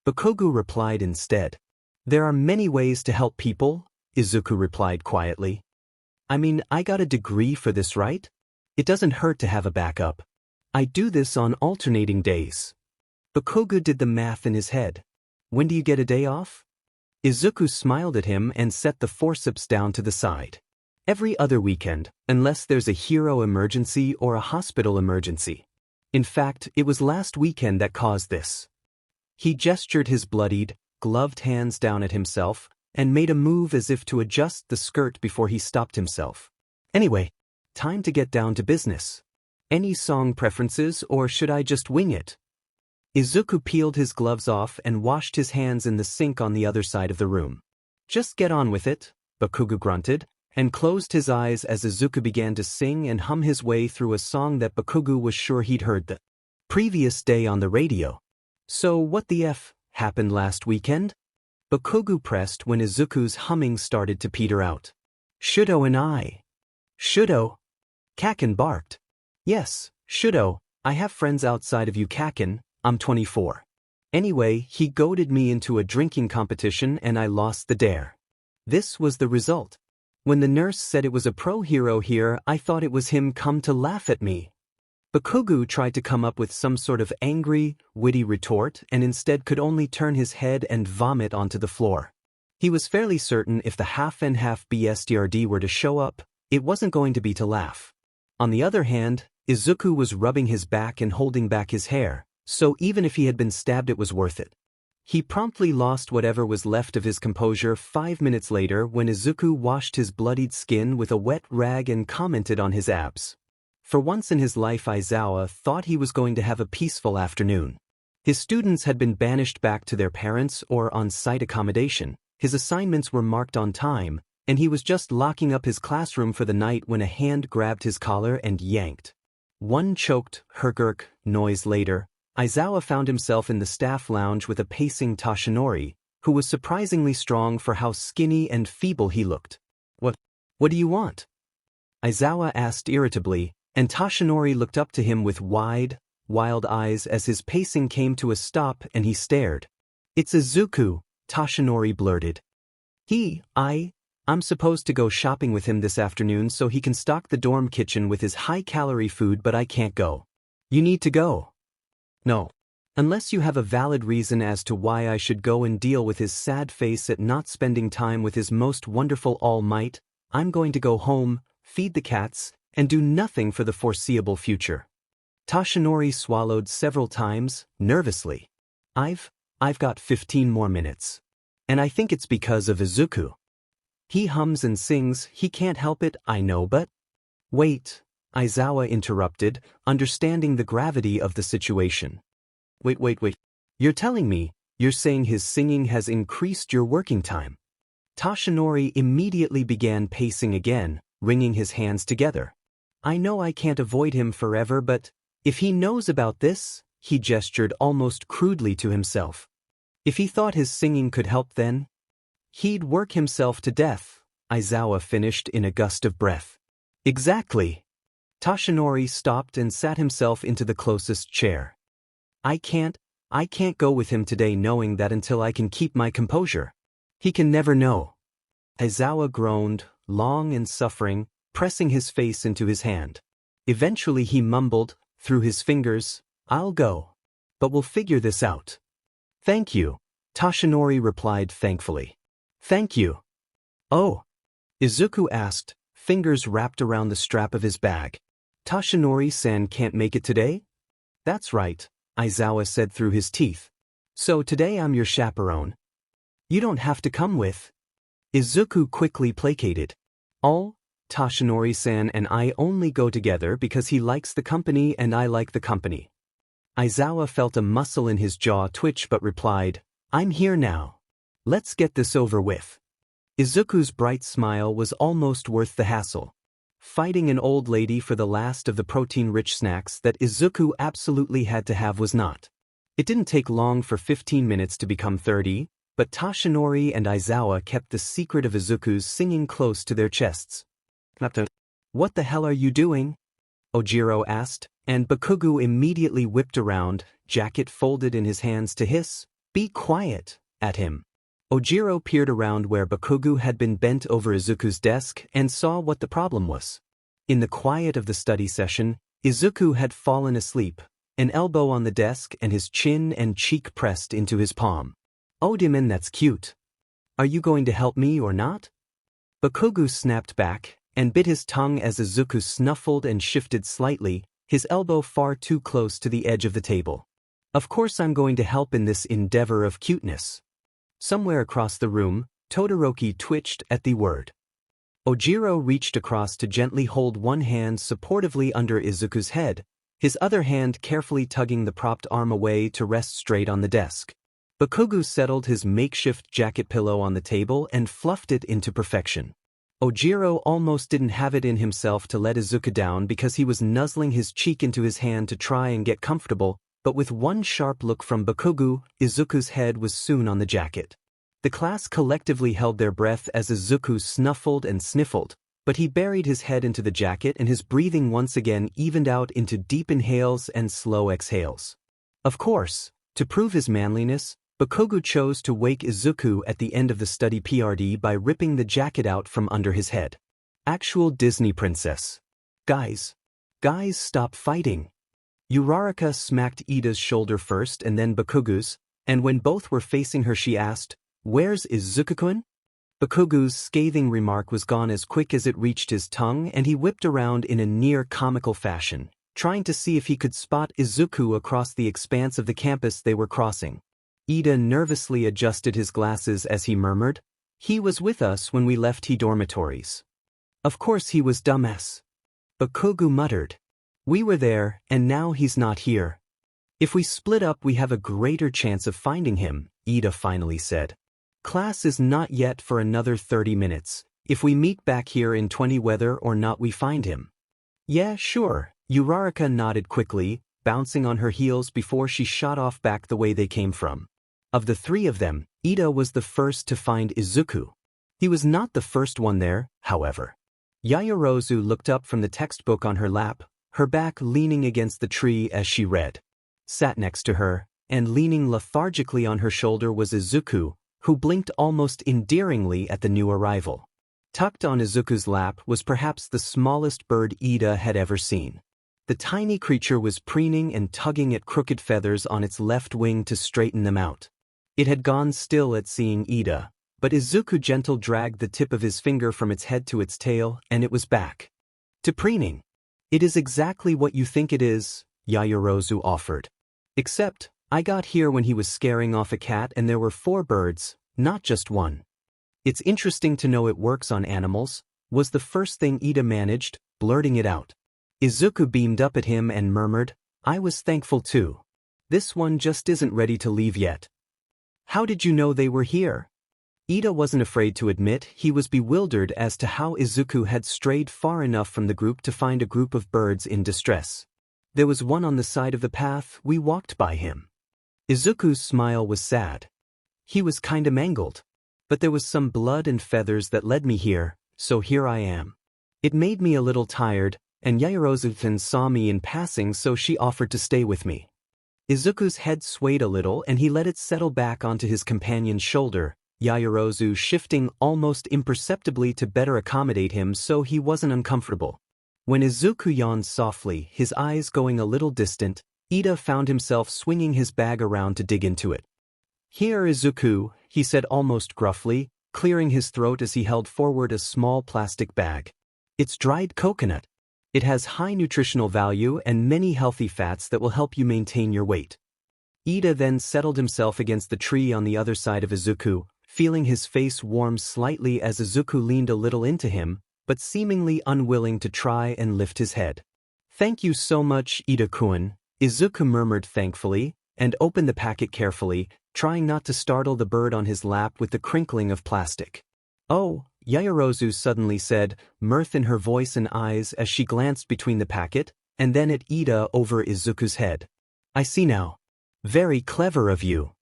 A: Bakugou replied instead. There are many ways to help people, Izuku replied quietly. I mean, I got a degree for this, right? It doesn't hurt to have a backup. I do this on alternating days. Bakugou did the math in his head. When do you get a day off? Izuku smiled at him and set the forceps down to the side. Every other weekend, unless there's a hero emergency or a hospital emergency. In fact, it was last weekend that caused this. He gestured his bloodied, gloved hands down at himself and made a move as if to adjust the skirt before he stopped himself. Anyway, time to get down to business. Any song preferences or should I just wing it? Izuku peeled his gloves off and washed his hands in the sink on the other side of the room. Just get on with it, Bakugou grunted, and closed his eyes as Izuku began to sing and hum his way through a song that Bakugou was sure he'd heard the previous day on the radio. So what the F happened last weekend? Bakugou pressed when Izuku's humming started to peter out. Shudo and I. Shudo? Kaken barked. Yes, Shudo, I have friends outside of you Kaken, I'm 24. Anyway, he goaded me into a drinking competition and I lost the dare. This was the result. When the nurse said it was a pro hero here, I thought it was him come to laugh at me. Bakugou tried to come up with some sort of angry, witty retort and instead could only turn his head and vomit onto the floor. He was fairly certain if the half and half BSTRD were to show up, it wasn't going to be to laugh. On the other hand, Izuku was rubbing his back and holding back his hair, so even if he had been stabbed it was worth it. He promptly lost whatever was left of his composure 5 minutes later when Izuku washed his bloodied skin with a wet rag and commented on his abs. For once in his life Aizawa thought he was going to have a peaceful afternoon. His students had been banished back to their parents or on-site accommodation, his assignments were marked on time, and he was just locking up his classroom for the night when a hand grabbed his collar and yanked. One choked, hergurk noise later, Aizawa found himself in the staff lounge with a pacing Tashinori, who was surprisingly strong for how skinny and feeble he looked. What do you want? Aizawa asked irritably, and Tashinori looked up to him with wide, wild eyes as his pacing came to a stop and he stared. It's Izuku, Tashinori blurted. I'm supposed to go shopping with him this afternoon so he can stock the dorm kitchen with his high-calorie food but I can't go. You need to go. No. Unless you have a valid reason as to why I should go and deal with his sad face at not spending time with his most wonderful All Might, I'm going to go home, feed the cats, and do nothing for the foreseeable future. Toshinori swallowed several times, nervously. I've got 15 more minutes. And I think it's because of Izuku. He hums and sings, he can't help it, I know, but… Wait, Aizawa interrupted, understanding the gravity of the situation. Wait. You're telling me, you're saying his singing has increased your working time? Toshinori immediately began pacing again, wringing his hands together. I know I can't avoid him forever, but if he knows about this, he gestured almost crudely to himself. If he thought his singing could help then, he'd work himself to death, Aizawa finished in a gust of breath. Exactly. Toshinori stopped and sat himself into the closest chair. I can't go with him today knowing that until I can keep my composure. He can never know. Aizawa groaned, long and suffering, pressing his face into his hand. Eventually he mumbled, through his fingers, I'll go. But we'll figure this out. Thank you, Toshinori replied thankfully. Thank you. Oh. Izuku asked, fingers wrapped around the strap of his bag. Toshinori-san can't make it today? That's right, Aizawa said through his teeth. So today I'm your chaperone. You don't have to come with. Izuku quickly placated. All, Toshinori-san and I only go together because he likes the company and I like the company. Aizawa felt a muscle in his jaw twitch but replied, I'm here now. Let's get this over with. Izuku's bright smile was almost worth the hassle. Fighting an old lady for the last of the protein-rich snacks that Izuku absolutely had to have was not. It didn't take long for 15 minutes to become 30, but Toshinori and Aizawa kept the secret of Izuku's singing close to their chests. What the hell are you doing? Ojiro asked, and Bakugou immediately whipped around, jacket folded in his hands to hiss, Be quiet, at him. Ojiro peered around where Bakugou had been bent over Izuku's desk and saw what the problem was. In the quiet of the study session, Izuku had fallen asleep, an elbow on the desk and his chin and cheek pressed into his palm. Oh Dimin, that's cute. Are you going to help me or not? Bakugou snapped back and bit his tongue as Izuku snuffled and shifted slightly, his elbow far too close to the edge of the table. Of course I'm going to help in this endeavor of cuteness. Somewhere across the room, Todoroki twitched at the word. Ojiro reached across to gently hold one hand supportively under Izuku's head, his other hand carefully tugging the propped arm away to rest straight on the desk. Bakugou settled his makeshift jacket pillow on the table and fluffed it into perfection. Ojiro almost didn't have it in himself to let Izuku down because he was nuzzling his cheek into his hand to try and get comfortable, but with one sharp look from Bakugou, Izuku's head was soon on the jacket. The class collectively held their breath as Izuku snuffled and sniffled, but he buried his head into the jacket and his breathing once again evened out into deep inhales and slow exhales. Of course, to prove his manliness, Bakugou chose to wake Izuku at the end of the study PRD by ripping the jacket out from under his head. Actual Disney princess. Guys, stop fighting. Uraraka smacked Ida's shoulder first and then Bakugou's, and when both were facing her she asked, Where's Izuku-kun? Bakugou's scathing remark was gone as quick as it reached his tongue and he whipped around in a near-comical fashion, trying to see if he could spot Izuku across the expanse of the campus they were crossing. Ida nervously adjusted his glasses as he murmured, He was with us when we left T dormitories. Of course he was dumbass. Bakugou muttered. We were there, and now he's not here. If we split up we have a greater chance of finding him, Ida finally said. Class is not yet for another 30 minutes. If we meet back here in 20 whether or not we find him. Yeah, sure, Uraraka nodded quickly, bouncing on her heels before she shot off back the way they came from. Of the three of them, Ida was the first to find Izuku. He was not the first one there, however. Yaoyorozu looked up from the textbook on her lap, her back leaning against the tree as she read. Sat next to her, and leaning lethargically on her shoulder was Izuku, who blinked almost endearingly at the new arrival. Tucked on Izuku's lap was perhaps the smallest bird Ida had ever seen. The tiny creature was preening and tugging at crooked feathers on its left wing to straighten them out. It had gone still at seeing Ida, but Izuku gentle dragged the tip of his finger from its head to its tail, and it was back to preening. It is exactly what you think it is, Yaoyorozu offered. Except, I got here when he was scaring off a cat and there were 4 birds, not just one. It's interesting to know it works on animals, was the first thing Ida managed, blurting it out. Izuku beamed up at him and murmured, I was thankful too. This one just isn't ready to leave yet. How did you know they were here? Ida wasn't afraid to admit he was bewildered as to how Izuku had strayed far enough from the group to find a group of birds in distress. There was one on the side of the path we walked by him. Izuku's smile was sad. He was kinda mangled. But there was some blood and feathers that led me here, so here I am. It made me a little tired, and Yaoyorozu saw me in passing so she offered to stay with me. Izuku's head swayed a little and he let it settle back onto his companion's shoulder, Yaoyorozu shifting almost imperceptibly to better accommodate him so he wasn't uncomfortable. When Izuku yawned softly, his eyes going a little distant, Ida found himself swinging his bag around to dig into it. Here, Izuku, he said almost gruffly, clearing his throat as he held forward a small plastic bag. It's dried coconut. It has high nutritional value and many healthy fats that will help you maintain your weight. Ida then settled himself against the tree on the other side of Izuku, feeling his face warm slightly as Izuku leaned a little into him, but seemingly unwilling to try and lift his head. Thank you so much, Ida-kun, Izuku murmured thankfully, and opened the packet carefully, trying not to startle the bird on his lap with the crinkling of plastic. Oh, Yaoyorozu suddenly said, mirth in her voice and eyes as she glanced between the packet, and then at Ida over Izuku's head. I see now. Very clever of you.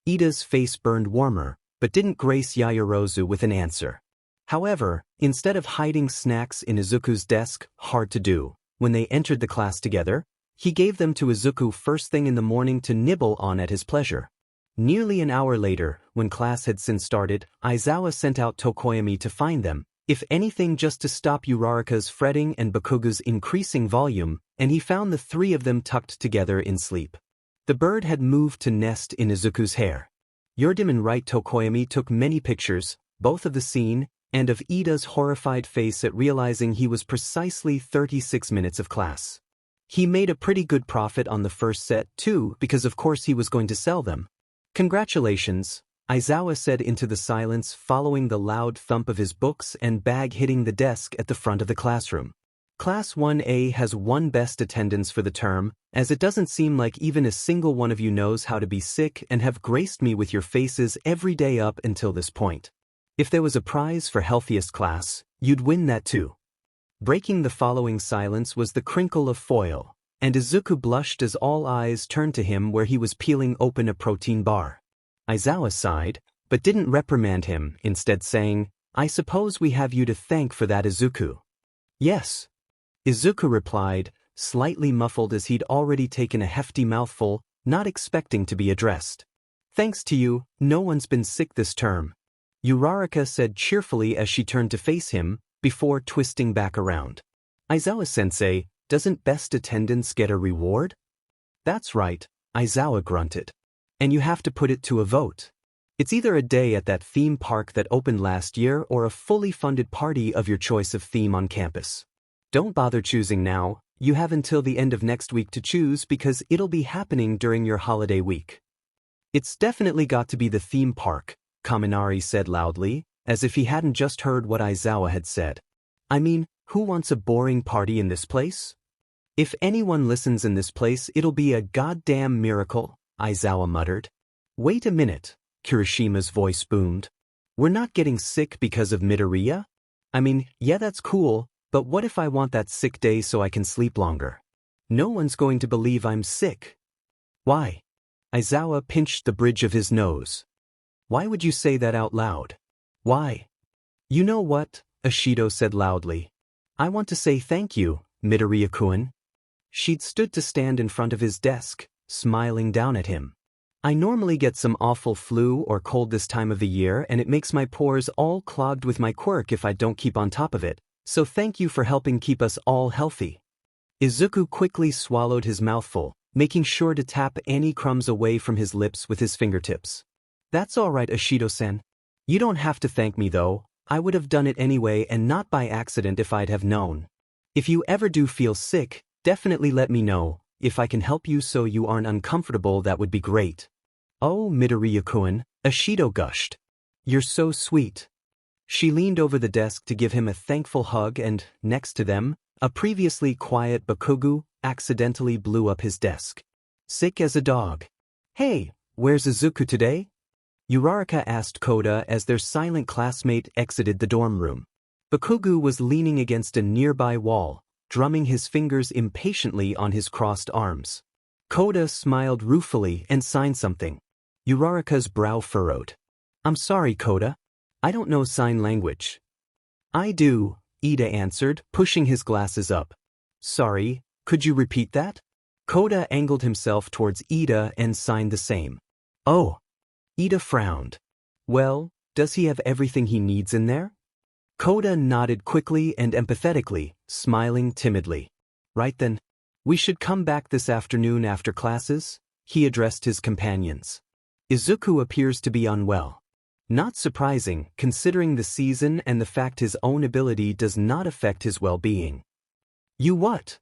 A: Ida's face burned warmer, but didn't grace Yaoyorozu with an answer. However, instead of hiding snacks in Izuku's desk, hard to do, when they entered the class together, he gave them to Izuku first thing in the morning to nibble on at his pleasure. Nearly an hour later, when class had since started, Aizawa sent out Tokoyami to find them, if anything just to stop Uraraka's fretting and Bakugou's increasing volume, and he found the 3 of them tucked together in sleep. The bird had moved to nest in Izuku's hair. Yurdim right Tokoyami took many pictures, both of the scene, and of Ida's horrified face at realizing he was precisely 36 minutes of class. He made a pretty good profit on the first set too, because of course he was going to sell them. Congratulations, Aizawa said into the silence following the loud thump of his books and bag hitting the desk at the front of the classroom. Class 1A has won best attendance for the term, as it doesn't seem like even a single one of you knows how to be sick and have graced me with your faces every day up until this point. If there was a prize for healthiest class, you'd win that too. Breaking the following silence was the crinkle of foil, and Izuku blushed as all eyes turned to him where he was peeling open a protein bar. Aizawa sighed, but didn't reprimand him, instead saying, I suppose we have you to thank for that, Izuku. Yes. Izuku replied, slightly muffled as he'd already taken a hefty mouthful, not expecting to be addressed. Thanks to you, no one's been sick this term. Uraraka said cheerfully as she turned to face him, before twisting back around. Aizawa-sensei, doesn't best attendance get a reward? That's right, Aizawa grunted. And you have to put it to a vote. It's either a day at that theme park that opened last year or a fully funded party of your choice of theme on campus. Don't bother choosing now, you have until the end of next week to choose because it'll be happening during your holiday week. It's definitely got to be the theme park, Kaminari said loudly, as if he hadn't just heard what Aizawa had said. I mean, who wants a boring party in this place? If anyone listens in this place it'll be a goddamn miracle, Aizawa muttered. Wait a minute, Kirishima's voice boomed. We're not getting sick because of Midoriya? I mean, yeah that's cool, but what if I want that sick day so I can sleep longer? No one's going to believe I'm sick. Why? Aizawa pinched the bridge of his nose. Why would you say that out loud? Why? You know what? Ashido said loudly. I want to say thank you, Midoriya-kun. She'd stood to stand in front of his desk, smiling down at him. I normally get some awful flu or cold this time of the year and it makes my pores all clogged with my quirk if I don't keep on top of it, so thank you for helping keep us all healthy. Izuku quickly swallowed his mouthful, making sure to tap any crumbs away from his lips with his fingertips. That's alright, Ashido-san. You don't have to thank me though, I would have done it anyway and not by accident if I'd have known. If you ever do feel sick, definitely let me know. If I can help you so you aren't uncomfortable, that would be great. Oh, Midoriya-kun, Ashido gushed. You're so sweet. She leaned over the desk to give him a thankful hug and, next to them, a previously quiet Bakugou accidentally blew up his desk. Sick as a dog. Hey, where's Izuku today? Uraraka asked Koda as their silent classmate exited the dorm room. Bakugou was leaning against a nearby wall, drumming his fingers impatiently on his crossed arms. Koda smiled ruefully and signed something. Uraraka's brow furrowed. I'm sorry, Koda. I don't know sign language. I do, Ida answered, pushing his glasses up. Sorry, could you repeat that? Koda angled himself towards Ida and signed the same. Oh. Ida frowned. Well, does he have everything he needs in there? Koda nodded quickly and empathetically, smiling timidly. Right then. We should come back this afternoon after classes, he addressed his companions. Izuku appears to be unwell. Not surprising, considering the season and the fact his own ability does not affect his well-being. You what?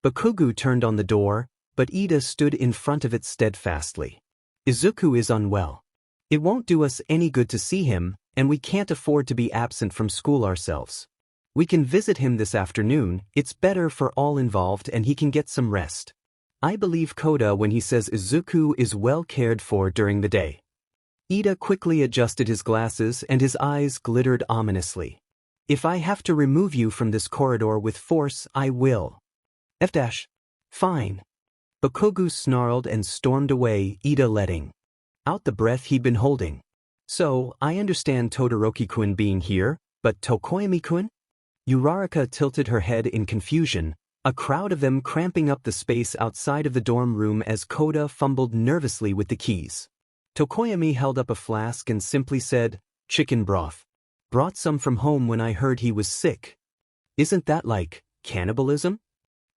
A: Bakugou turned on the door, but Ida stood in front of it steadfastly. Izuku is unwell. It won't do us any good to see him, and we can't afford to be absent from school ourselves. We can visit him this afternoon, it's better for all involved and he can get some rest. I believe Koda when he says Izuku is well cared for during the day. Ida quickly adjusted his glasses and his eyes glittered ominously. If I have to remove you from this corridor with force, I will. Fine. Bakugou snarled and stormed away, Ida letting out the breath he'd been holding. So, I understand Todoroki-kun being here, but Tokoyami-kun? Uraraka tilted her head in confusion, a crowd of them cramping up the space outside of the dorm room as Koda fumbled nervously with the keys. Tokoyami held up a flask and simply said, chicken broth. Brought some from home when I heard he was sick. Isn't that like cannibalism?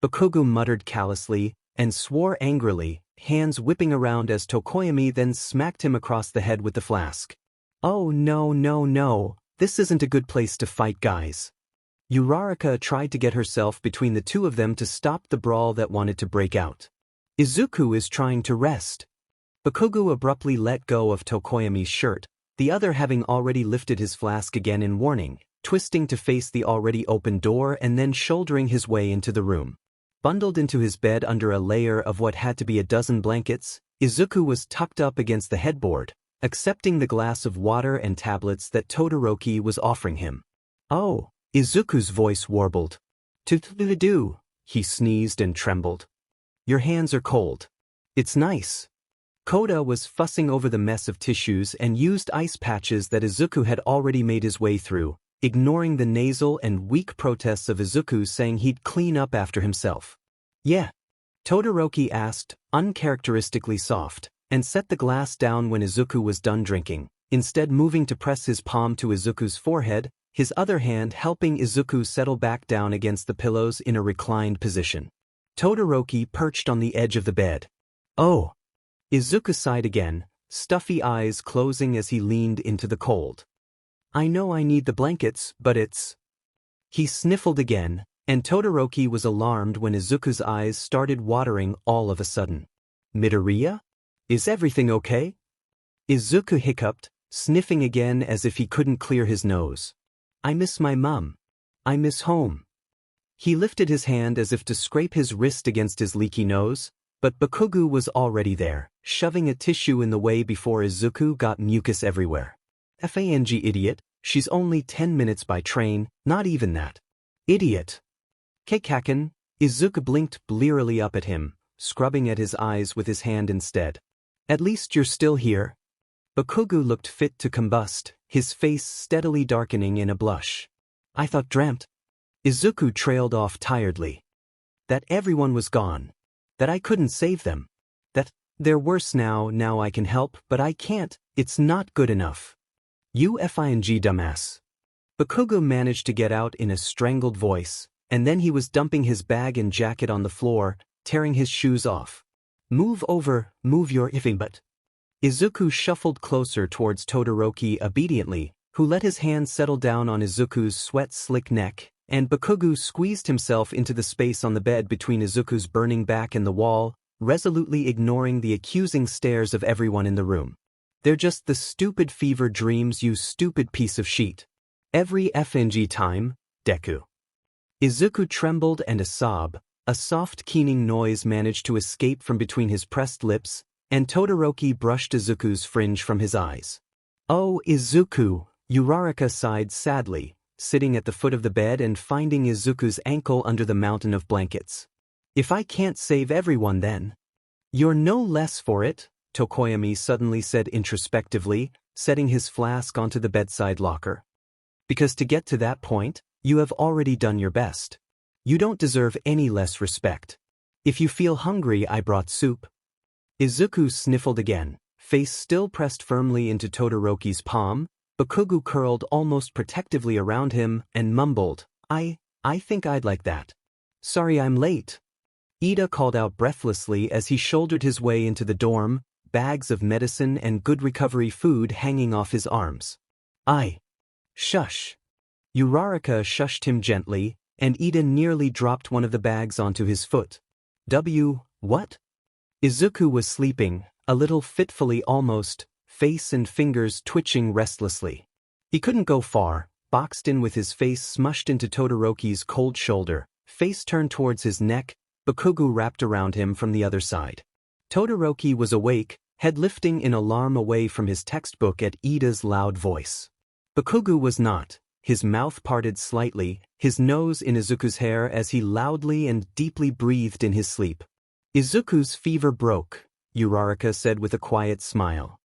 A: Bakugou muttered callously and swore angrily, hands whipping around as Tokoyami then smacked him across the head with the flask. Oh no, this isn't a good place to fight, guys. Uraraka tried to get herself between the two of them to stop the brawl that wanted to break out. Izuku is trying to rest. Bakugou abruptly let go of Tokoyami's shirt, the other having already lifted his flask again in warning, twisting to face the already open door and then shouldering his way into the room. Bundled into his bed under a layer of what had to be a dozen blankets, Izuku was tucked up against the headboard, accepting the glass of water and tablets that Todoroki was offering him. Oh, Izuku's voice warbled. To-do-do, he sneezed and trembled. Your hands are cold. It's nice. Koda was fussing over the mess of tissues and used ice patches that Izuku had already made his way through, ignoring the nasal and weak protests of Izuku saying he'd clean up after himself. Yeah. Todoroki asked, uncharacteristically soft, and set the glass down when Izuku was done drinking, instead moving to press his palm to Izuku's forehead, his other hand helping Izuku settle back down against the pillows in a reclined position. Todoroki perched on the edge of the bed. Oh. Izuku sighed again, stuffy eyes closing as he leaned into the cold. I know I need the blankets, but it's... He sniffled again, and Todoroki was alarmed when Izuku's eyes started watering all of a sudden. Midoriya? Is everything okay? Izuku hiccuped, sniffing again as if he couldn't clear his nose. I miss my mum. I miss home. He lifted his hand as if to scrape his wrist against his leaky nose, but Bakugou was already there, shoving a tissue in the way before Izuku got mucus everywhere. Fang idiot, she's only 10 minutes by train, not even that. Idiot. Keikaken, Izuku blinked blearily up at him, scrubbing at his eyes with his hand instead. At least you're still here. Bakugou looked fit to combust, his face steadily darkening in a blush. I thought dreamt. Izuku trailed off tiredly. That everyone was gone. That I couldn't save them. That they're worse now I can help, but I can't, it's not good enough. You fing dumbass. Bakugou managed to get out in a strangled voice, and then he was dumping his bag and jacket on the floor, tearing his shoes off. Move over, move your iffing butt. Izuku shuffled closer towards Todoroki obediently, who let his hand settle down on Izuku's sweat-slick neck, and Bakugou squeezed himself into the space on the bed between Izuku's burning back and the wall, resolutely ignoring the accusing stares of everyone in the room. They're just the stupid fever dreams, you stupid piece of shit. Every FNG time, Deku. Izuku trembled, and a soft keening noise managed to escape from between his pressed lips, and Todoroki brushed Izuku's fringe from his eyes. Oh, Izuku, Uraraka sighed sadly, sitting at the foot of the bed and finding Izuku's ankle under the mountain of blankets. If I can't save everyone then. You're no less for it, Tokoyami suddenly said introspectively, setting his flask onto the bedside locker. Because to get to that point, you have already done your best. You don't deserve any less respect. If you feel hungry, I brought soup. Izuku sniffled again, face still pressed firmly into Todoroki's palm. Bakugou curled almost protectively around him and mumbled, I think I'd like that. Sorry I'm late. Ida called out breathlessly as he shouldered his way into the dorm, bags of medicine and good recovery food hanging off his arms. Shush. Uraraka shushed him gently, and Ida nearly dropped one of the bags onto his foot. What? Izuku was sleeping, a little fitfully almost, face and fingers twitching restlessly. He couldn't go far, boxed in with his face smushed into Todoroki's cold shoulder, face turned towards his neck, Bakugou wrapped around him from the other side. Todoroki was awake, head lifting in alarm away from his textbook at Ida's loud voice. Bakugou was not, his mouth parted slightly, his nose in Izuku's hair as he loudly and deeply breathed in his sleep. Izuku's fever broke, Uraraka said with a quiet smile.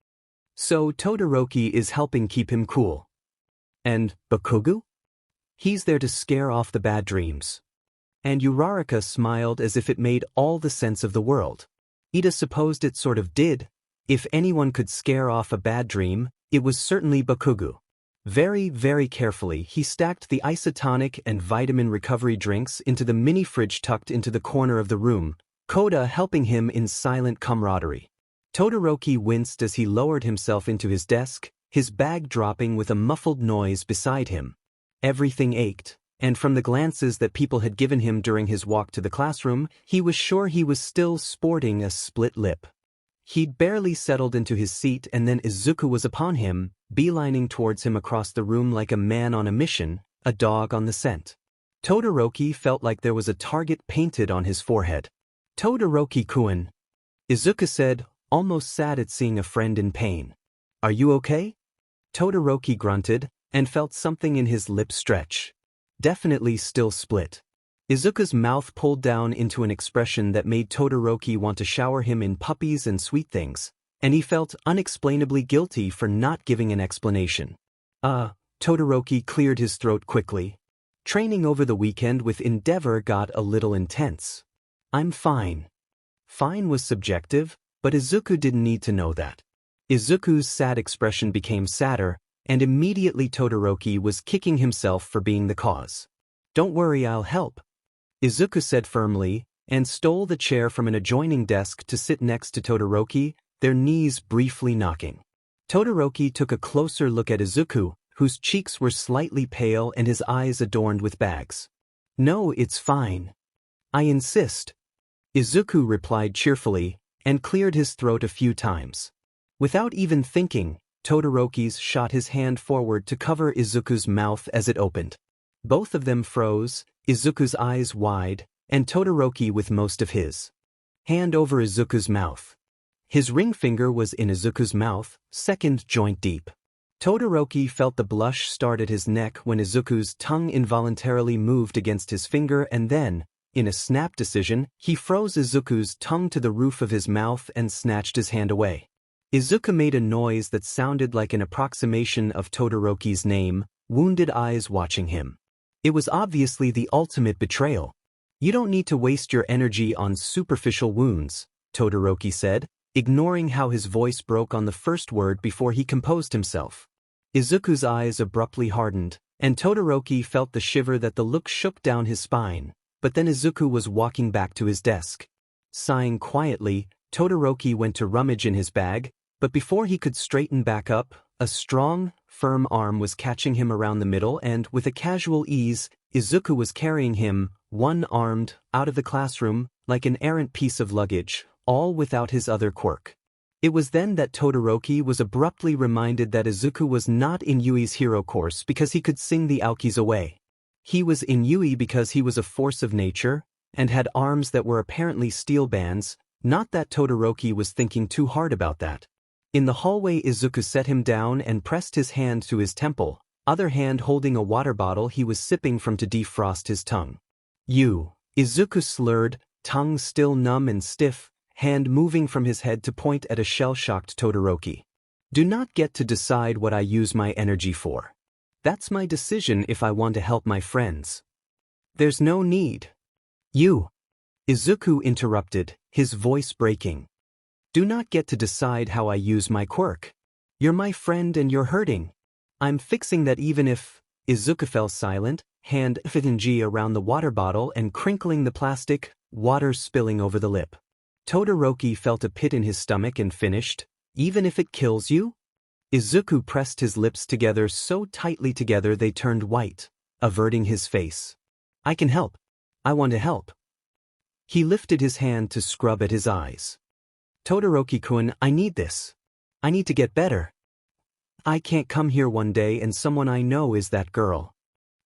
A: So Todoroki is helping keep him cool. And Bakugou? He's there to scare off the bad dreams. And Uraraka smiled as if it made all the sense of the world. Ida supposed it sort of did. If anyone could scare off a bad dream, it was certainly Bakugou. Very, very carefully he stacked the isotonic and vitamin recovery drinks into the mini fridge tucked into the corner of the room, Koda helping him in silent camaraderie. Todoroki winced as he lowered himself into his desk, his bag dropping with a muffled noise beside him. Everything ached, and from the glances that people had given him during his walk to the classroom, he was sure he was still sporting a split lip. He'd barely settled into his seat, and then Izuku was upon him, beelining towards him across the room like a man on a mission, a dog on the scent. Todoroki felt like there was a target painted on his forehead. Todoroki-kun, Izuku said, almost sad at seeing a friend in pain. Are you okay? Todoroki grunted, and felt something in his lip stretch. Definitely still split. Izuku's mouth pulled down into an expression that made Todoroki want to shower him in puppies and sweet things, and he felt unexplainably guilty for not giving an explanation. Todoroki cleared his throat quickly. Training over the weekend with Endeavor got a little intense. I'm fine. Fine was subjective, but Izuku didn't need to know that. Izuku's sad expression became sadder, and immediately Todoroki was kicking himself for being the cause. Don't worry, I'll help, Izuku said firmly, and stole the chair from an adjoining desk to sit next to Todoroki, their knees briefly knocking. Todoroki took a closer look at Izuku, whose cheeks were slightly pale and his eyes adorned with bags. No, it's fine. I insist, Izuku replied cheerfully, and cleared his throat a few times. Without even thinking, Todoroki shot his hand forward to cover Izuku's mouth as it opened. Both of them froze, Izuku's eyes wide, and Todoroki with most of his hand over Izuku's mouth. His ring finger was in Izuku's mouth, second joint deep. Todoroki felt the blush start at his neck when Izuku's tongue involuntarily moved against his finger, and then, in a snap decision, he froze Izuku's tongue to the roof of his mouth and snatched his hand away. Izuku made a noise that sounded like an approximation of Todoroki's name, wounded eyes watching him. It was obviously the ultimate betrayal. You don't need to waste your energy on superficial wounds, Todoroki said, ignoring how his voice broke on the first word before he composed himself. Izuku's eyes abruptly hardened, And Todoroki felt the shiver that the look shook down his spine, but then Izuku was walking back to his desk. Sighing quietly, Todoroki went to rummage in his bag, but before he could straighten back up, a strong, firm arm was catching him around the middle and, with a casual ease, Izuku was carrying him, one-armed, out of the classroom, like an errant piece of luggage, all without his other quirk. It was then that Todoroki was abruptly reminded that Izuku was not in Yuui's hero course because he could sing the Aokis away. He was in Yuuei because he was a force of nature, and had arms that were apparently steel bands, not that Todoroki was thinking too hard about that. In the hallway Izuku set him down and pressed his hand to his temple, other hand holding a water bottle he was sipping from to defrost his tongue. Izuku slurred, tongue still numb and stiff, hand moving from his head to point at a shell-shocked Todoroki. Do not get to decide what I use my energy for. That's my decision if I want to help my friends. There's no need. Izuku interrupted, his voice breaking. Do not get to decide how I use my quirk. You're my friend and you're hurting. I'm fixing that even if... Izuku fell silent, hand fitting around the water bottle and crinkling the plastic, water spilling over the lip. Todoroki felt a pit in his stomach and finished, even if it kills you? Izuku pressed his lips together so tightly together they turned white, averting his face. I can help. I want to help. He lifted his hand to scrub at his eyes. Todoroki-kun, I need this. I need to get better. I can't come here one day and someone I know is that girl.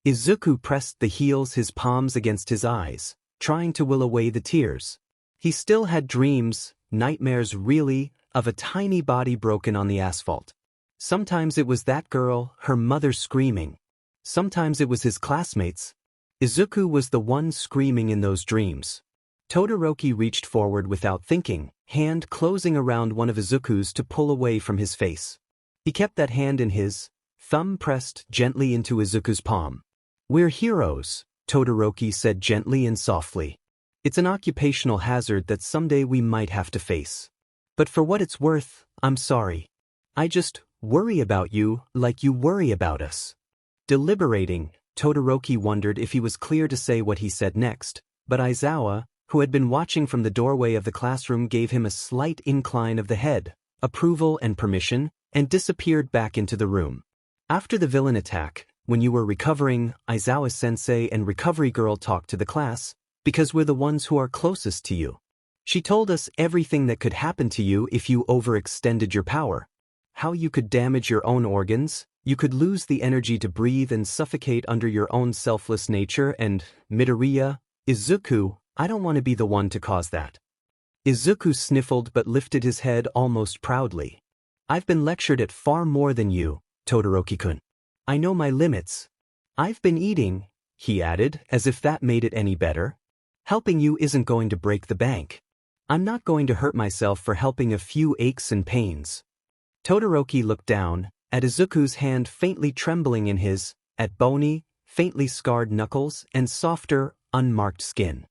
A: Izuku pressed the heels his palms against his eyes, trying to will away the tears. He still had dreams, nightmares really, of a tiny body broken on the asphalt. Sometimes it was that girl, her mother screaming. Sometimes it was his classmates. Izuku was the one screaming in those dreams. Todoroki reached forward without thinking, hand closing around one of Izuku's to pull away from his face. He kept that hand in his, thumb pressed gently into Izuku's palm. We're heroes, Todoroki said gently and softly. It's an occupational hazard that someday we might have to face. But for what it's worth, I'm sorry. I just worry about you like you worry about us. Deliberating, Todoroki wondered if he was clear to say what he said next, but Aizawa, who had been watching from the doorway of the classroom, gave him a slight incline of the head, approval and permission, and disappeared back into the room. After the villain attack, when you were recovering, Aizawa-sensei and Recovery Girl talked to the class, because we're the ones who are closest to you. She told us everything that could happen to you if you overextended your power. How you could damage your own organs, you could lose the energy to breathe and suffocate under your own selfless nature and, Midoriya, Izuku, I don't want to be the one to cause that. Izuku sniffled but lifted his head almost proudly. I've been lectured at far more than you, Todoroki-kun. I know my limits. I've been eating, he added, as if that made it any better. Helping you isn't going to break the bank. I'm not going to hurt myself for helping a few aches and pains. Todoroki looked down, at Izuku's hand faintly trembling in his, at bony, faintly scarred knuckles and softer, unmarked skin.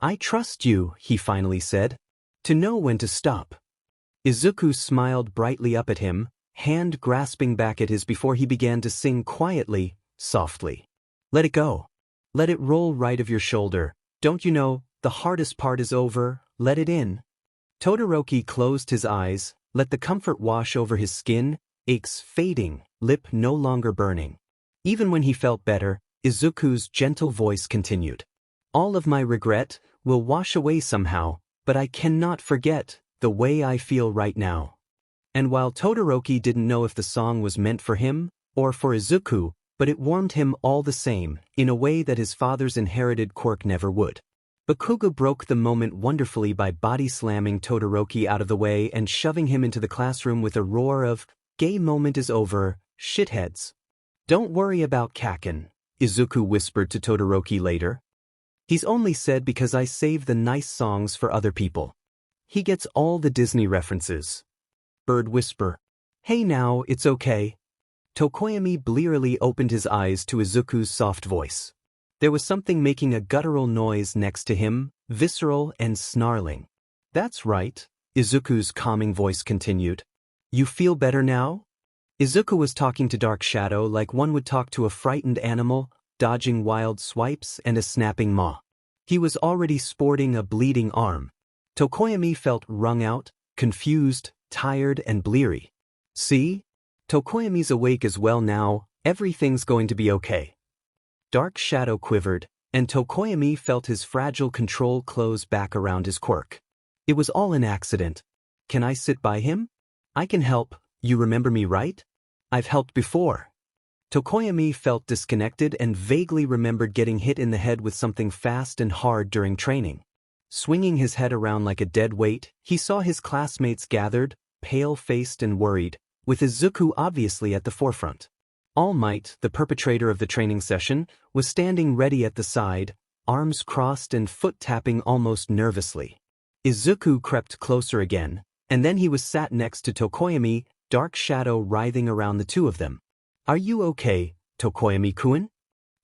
A: I trust you, he finally said, to know when to stop. Izuku smiled brightly up at him, hand grasping back at his before he began to sing quietly, softly. Let it go. Let it roll right of your shoulder. Don't you know, the hardest part is over, let it in. Todoroki closed his eyes, let the comfort wash over his skin, aches fading, lip no longer burning. Even when he felt better, Izuku's gentle voice continued. All of my regret will wash away somehow, but I cannot forget the way I feel right now. And while Todoroki didn't know if the song was meant for him, or for Izuku, but it warmed him all the same, in a way that his father's inherited quirk never would. Bakugou broke the moment wonderfully by body-slamming Todoroki out of the way and shoving him into the classroom with a roar of, "Gay moment is over, shitheads." Don't worry about Kaken, Izuku whispered to Todoroki later. He's only said because I save the nice songs for other people. He gets all the Disney references. Bird whisper. Hey now, it's okay. Tokoyami blearily opened his eyes to Izuku's soft voice. There was something making a guttural noise next to him, visceral and snarling. That's right, Izuku's calming voice continued. You feel better now? Izuku was talking to Dark Shadow like one would talk to a frightened animal, dodging wild swipes and a snapping maw. He was already sporting a bleeding arm. Tokoyami felt wrung out, confused, tired and bleary. See? Tokoyami's awake as well now, everything's going to be okay. Dark Shadow quivered, and Tokoyami felt his fragile control close back around his quirk. It was all an accident. Can I sit by him? I can help, you remember me right? I've helped before. Tokoyami felt disconnected and vaguely remembered getting hit in the head with something fast and hard during training. Swinging his head around like a dead weight, he saw his classmates gathered, pale-faced and worried, with Izuku obviously at the forefront. All Might, the perpetrator of the training session, was standing ready at the side, arms crossed and foot-tapping almost nervously. Izuku crept closer again, and then he was sat next to Tokoyami, Dark Shadow writhing around the two of them. Are you okay, Tokoyami-kun?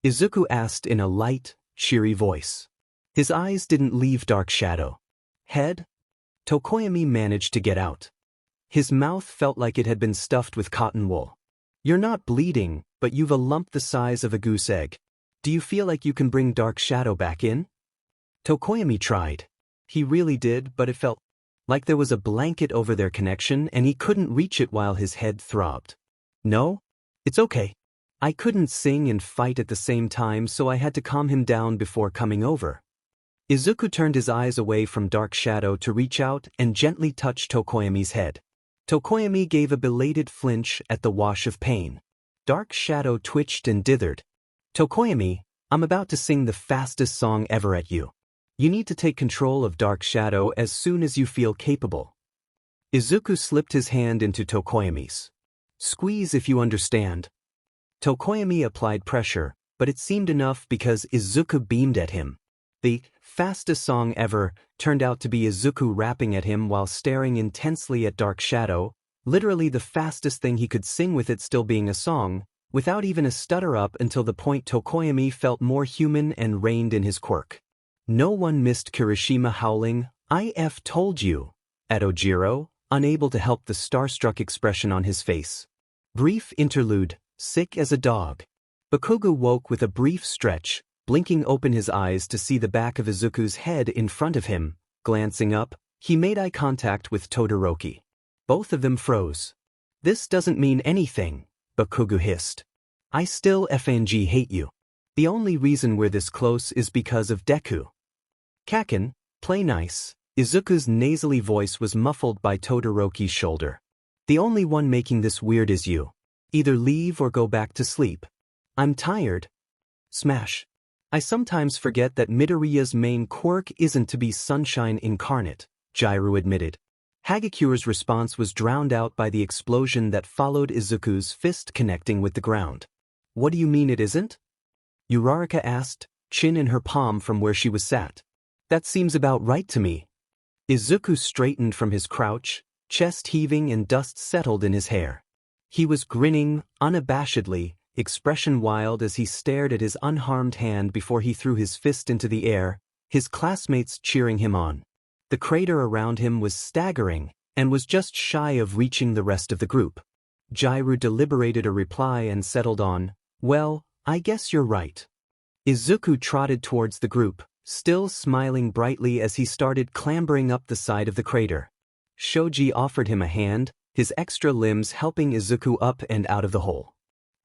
A: Izuku asked in a light, cheery voice. His eyes didn't leave Dark Shadow. Head? Tokoyami managed to get out. His mouth felt like it had been stuffed with cotton wool. You're not bleeding, but you've a lump the size of a goose egg. Do you feel like you can bring Dark Shadow back in? Tokoyami tried. He really did, but it felt like there was a blanket over their connection and he couldn't reach it while his head throbbed. No? It's okay. I couldn't sing and fight at the same time, so I had to calm him down before coming over. Izuku turned his eyes away from Dark Shadow to reach out and gently touch Tokoyami's head. Tokoyami gave a belated flinch at the wash of pain. Dark Shadow twitched and dithered. Tokoyami, I'm about to sing the fastest song ever at you. You need to take control of Dark Shadow as soon as you feel capable. Izuku slipped his hand into Tokoyami's. Squeeze if you understand. Tokoyami applied pressure, but it seemed enough because Izuku beamed at him. The fastest song ever turned out to be Izuku rapping at him while staring intensely at Dark Shadow, literally the fastest thing he could sing with it still being a song, without even a stutter up until the point Tokoyami felt more human and reined in his quirk. No one missed Kirishima howling, "I've told you," at Ojiro, unable to help the starstruck expression on his face. Brief interlude, sick as a dog. Bakugou woke with a brief stretch, blinking open his eyes to see the back of Izuku's head in front of him. Glancing up, he made eye contact with Todoroki. Both of them froze. This doesn't mean anything, Bakugou hissed. I still FNG hate you. The only reason we're this close is because of Deku. Kaken, play nice. Izuku's nasally voice was muffled by Todoroki's shoulder. The only one making this weird is you. Either leave or go back to sleep. I'm tired. Smash. I sometimes forget that Midoriya's main quirk isn't to be sunshine incarnate, Jiraiya admitted. Hagakure's response was drowned out by the explosion that followed Izuku's fist connecting with the ground. What do you mean it isn't? Uraraka asked, chin in her palm from where she was sat. That seems about right to me. Izuku straightened from his crouch, chest heaving and dust settled in his hair. He was grinning, unabashedly, expression wild as he stared at his unharmed hand before he threw his fist into the air, his classmates cheering him on. The crater around him was staggering, and was just shy of reaching the rest of the group. Jiraiya deliberated a reply and settled on, well, I guess you're right. Izuku trotted towards the group, still smiling brightly as he started clambering up the side of the crater. Shoji offered him a hand, his extra limbs helping Izuku up and out of the hole.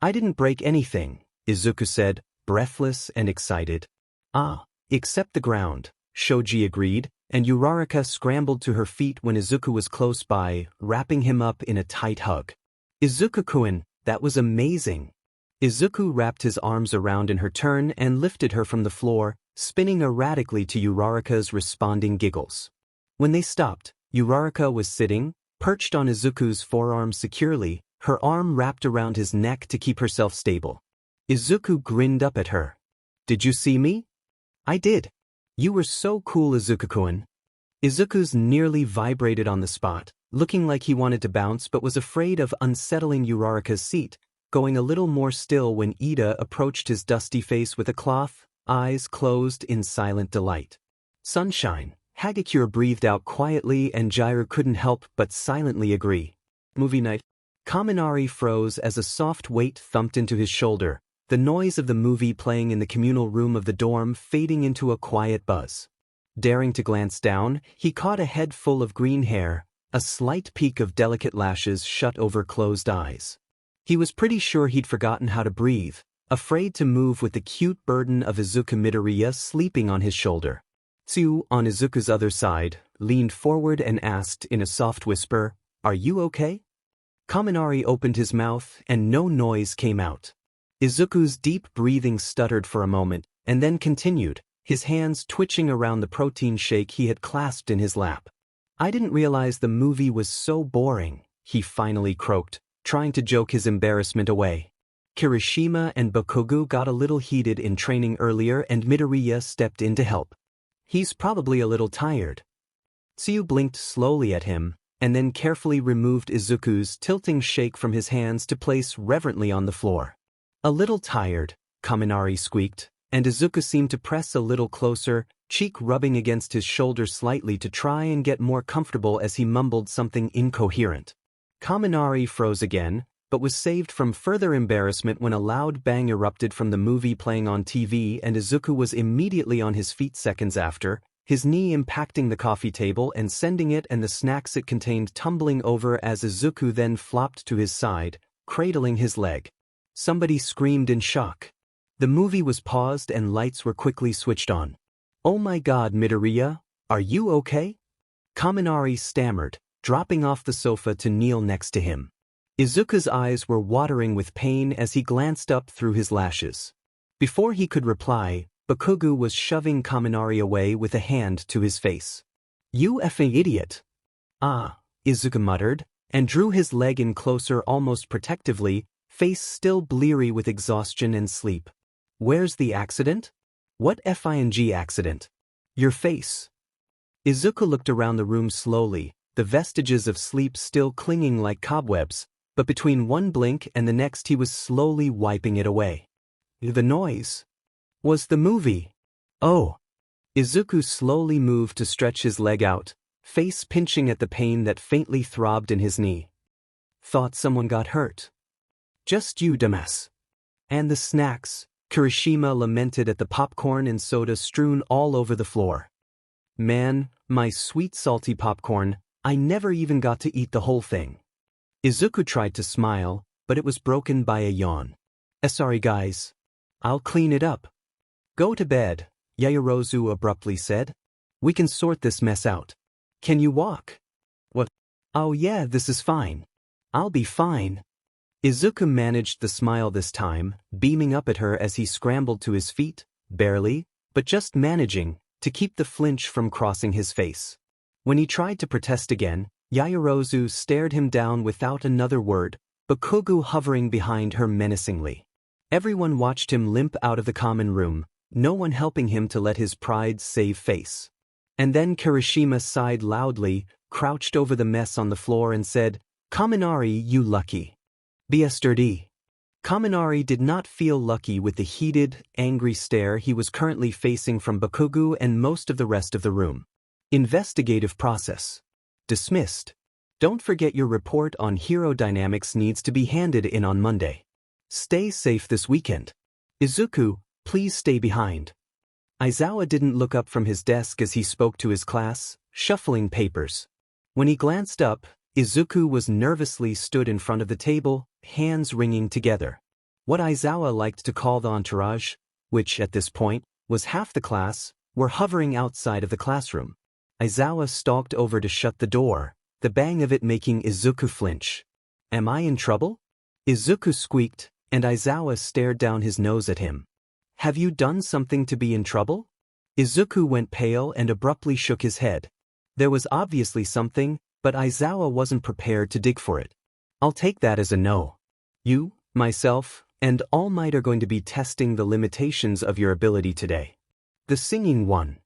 A: I didn't break anything, Izuku said, breathless and excited. Ah, except the ground, Shoji agreed, and Uraraka scrambled to her feet when Izuku was close by, wrapping him up in a tight hug. Izuku-kun, that was amazing. Izuku wrapped his arms around in her turn and lifted her from the floor, spinning erratically to Uraraka's responding giggles. When they stopped, Uraraka was sitting, perched on Izuku's forearm securely, her arm wrapped around his neck to keep herself stable. Izuku grinned up at her. Did you see me? I did. You were so cool, Izuku-kun. Izuku's nearly vibrated on the spot, looking like he wanted to bounce but was afraid of unsettling Uraraka's seat, going a little more still when Ida approached his dusty face with a cloth, eyes closed in silent delight. Sunshine, Hagakure breathed out quietly and Jiraiya couldn't help but silently agree. Movie night. Kaminari froze as a soft weight thumped into his shoulder, the noise of the movie playing in the communal room of the dorm fading into a quiet buzz. Daring to glance down, he caught a head full of green hair, a slight peak of delicate lashes shut over closed eyes. He was pretty sure he'd forgotten how to breathe, afraid to move with the cute burden of Izuku Midoriya sleeping on his shoulder. Tsu, on Izuku's other side, leaned forward and asked in a soft whisper, "Are you okay?" Kaminari opened his mouth and no noise came out. Izuku's deep breathing stuttered for a moment, and then continued, his hands twitching around the protein shake he had clasped in his lap. "I didn't realize the movie was so boring," he finally croaked, trying to joke his embarrassment away. Kirishima and Bakugou got a little heated in training earlier and Midoriya stepped in to help. "He's probably a little tired." Tsuyu blinked slowly at him, and then carefully removed Izuku's tilting shake from his hands to place reverently on the floor. "A little tired," Kaminari squeaked, and Izuku seemed to press a little closer, cheek rubbing against his shoulder slightly to try and get more comfortable as he mumbled something incoherent. Kaminari froze again, but was saved from further embarrassment when a loud bang erupted from the movie playing on TV and Izuku was immediately on his feet seconds after, his knee impacting the coffee table and sending it and the snacks it contained tumbling over as Izuku then flopped to his side, cradling his leg. Somebody screamed in shock. The movie was paused and lights were quickly switched on. "Oh my God, Midoriya, are you okay?" Kaminari stammered, dropping off the sofa to kneel next to him. Izuku's eyes were watering with pain as he glanced up through his lashes. Before he could reply, Bakugou was shoving Kaminari away with a hand to his face. "You effing idiot!" "Ah," Izuku muttered, and drew his leg in closer almost protectively, face still bleary with exhaustion and sleep. "Where's the accident?" "What FING accident?" "Your face." Izuku looked around the room slowly, the vestiges of sleep still clinging like cobwebs, but between one blink and the next he was slowly wiping it away. "The noise was the movie." "Oh." Izuku slowly moved to stretch his leg out, face pinching at the pain that faintly throbbed in his knee. "Thought someone got hurt." "Just you, dumbass." "And the snacks," Kirishima lamented at the popcorn and soda strewn all over the floor. "Man, my sweet salty popcorn, I never even got to eat the whole thing." Izuku tried to smile, but it was broken by a yawn. Sorry guys. I'll clean it up." "Go to bed," Yaoyorozu abruptly said. "We can sort this mess out." "Can you walk?" "What?" "Oh yeah, this is fine. I'll be fine." Izuku managed the smile this time, beaming up at her as he scrambled to his feet, barely, but just managing, to keep the flinch from crossing his face. When he tried to protest again, Yaoyorozu stared him down without another word, Bakugou hovering behind her menacingly. Everyone watched him limp out of the common room, no one helping him to let his pride save face. And then Kirishima sighed loudly, crouched over the mess on the floor and said, "Kaminari, you lucky. Be sturdy." Kaminari did not feel lucky with the heated, angry stare he was currently facing from Bakugou and most of the rest of the room. Investigative process. Dismissed. Don't forget your report on hero dynamics needs to be handed in on Monday. Stay safe this weekend. Izuku, please stay behind. Aizawa didn't look up from his desk as he spoke to his class, shuffling papers. When he glanced up, Izuku was nervously stood in front of the table, hands wringing together. What Aizawa liked to call the entourage, which at this point was half the class, were hovering outside of the classroom. Aizawa stalked over to shut the door, the bang of it making Izuku flinch. "Am I in trouble?" Izuku squeaked, and Aizawa stared down his nose at him. "Have you done something to be in trouble?" Izuku went pale and abruptly shook his head. There was obviously something, but Aizawa wasn't prepared to dig for it. "I'll take that as a no. You, myself, and All Might are going to be testing the limitations of your ability today." The singing one.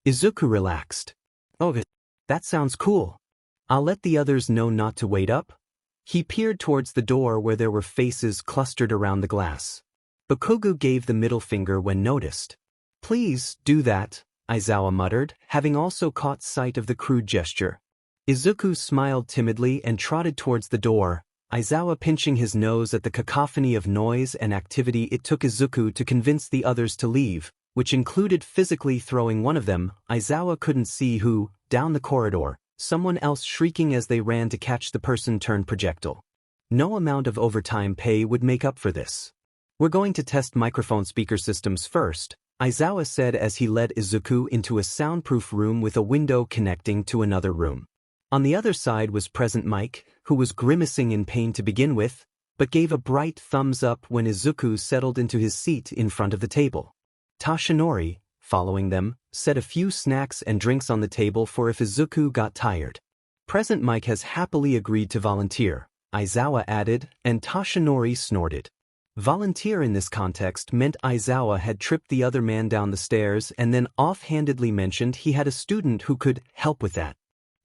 A: Izuku relaxed. "Oh, that sounds cool. I'll let the others know not to wait up." He peered towards the door where there were faces clustered around the glass. Bakugou gave the middle finger when noticed. "Please, do that," Aizawa muttered, having also caught sight of the crude gesture. Izuku smiled timidly and trotted towards the door, Aizawa pinching his nose at the cacophony of noise and activity. It took Izuku to convince the others to leave, which included physically throwing one of them. Aizawa couldn't see who, down the corridor, someone else shrieking as they ran to catch the person turned projectile. No amount of overtime pay would make up for this. We're going to test microphone speaker systems first, Aizawa said as he led Izuku into a soundproof room with a window connecting to another room. On the other side was Present Mike, who was grimacing in pain to begin with, but gave a bright thumbs up when Izuku settled into his seat in front of the table. Tashinori, following them, set a few snacks and drinks on the table for if Izuku got tired. Present Mike has happily agreed to volunteer, Aizawa added, and Tashinori snorted. Volunteer in this context meant Aizawa had tripped the other man down the stairs and then offhandedly mentioned he had a student who could help with that.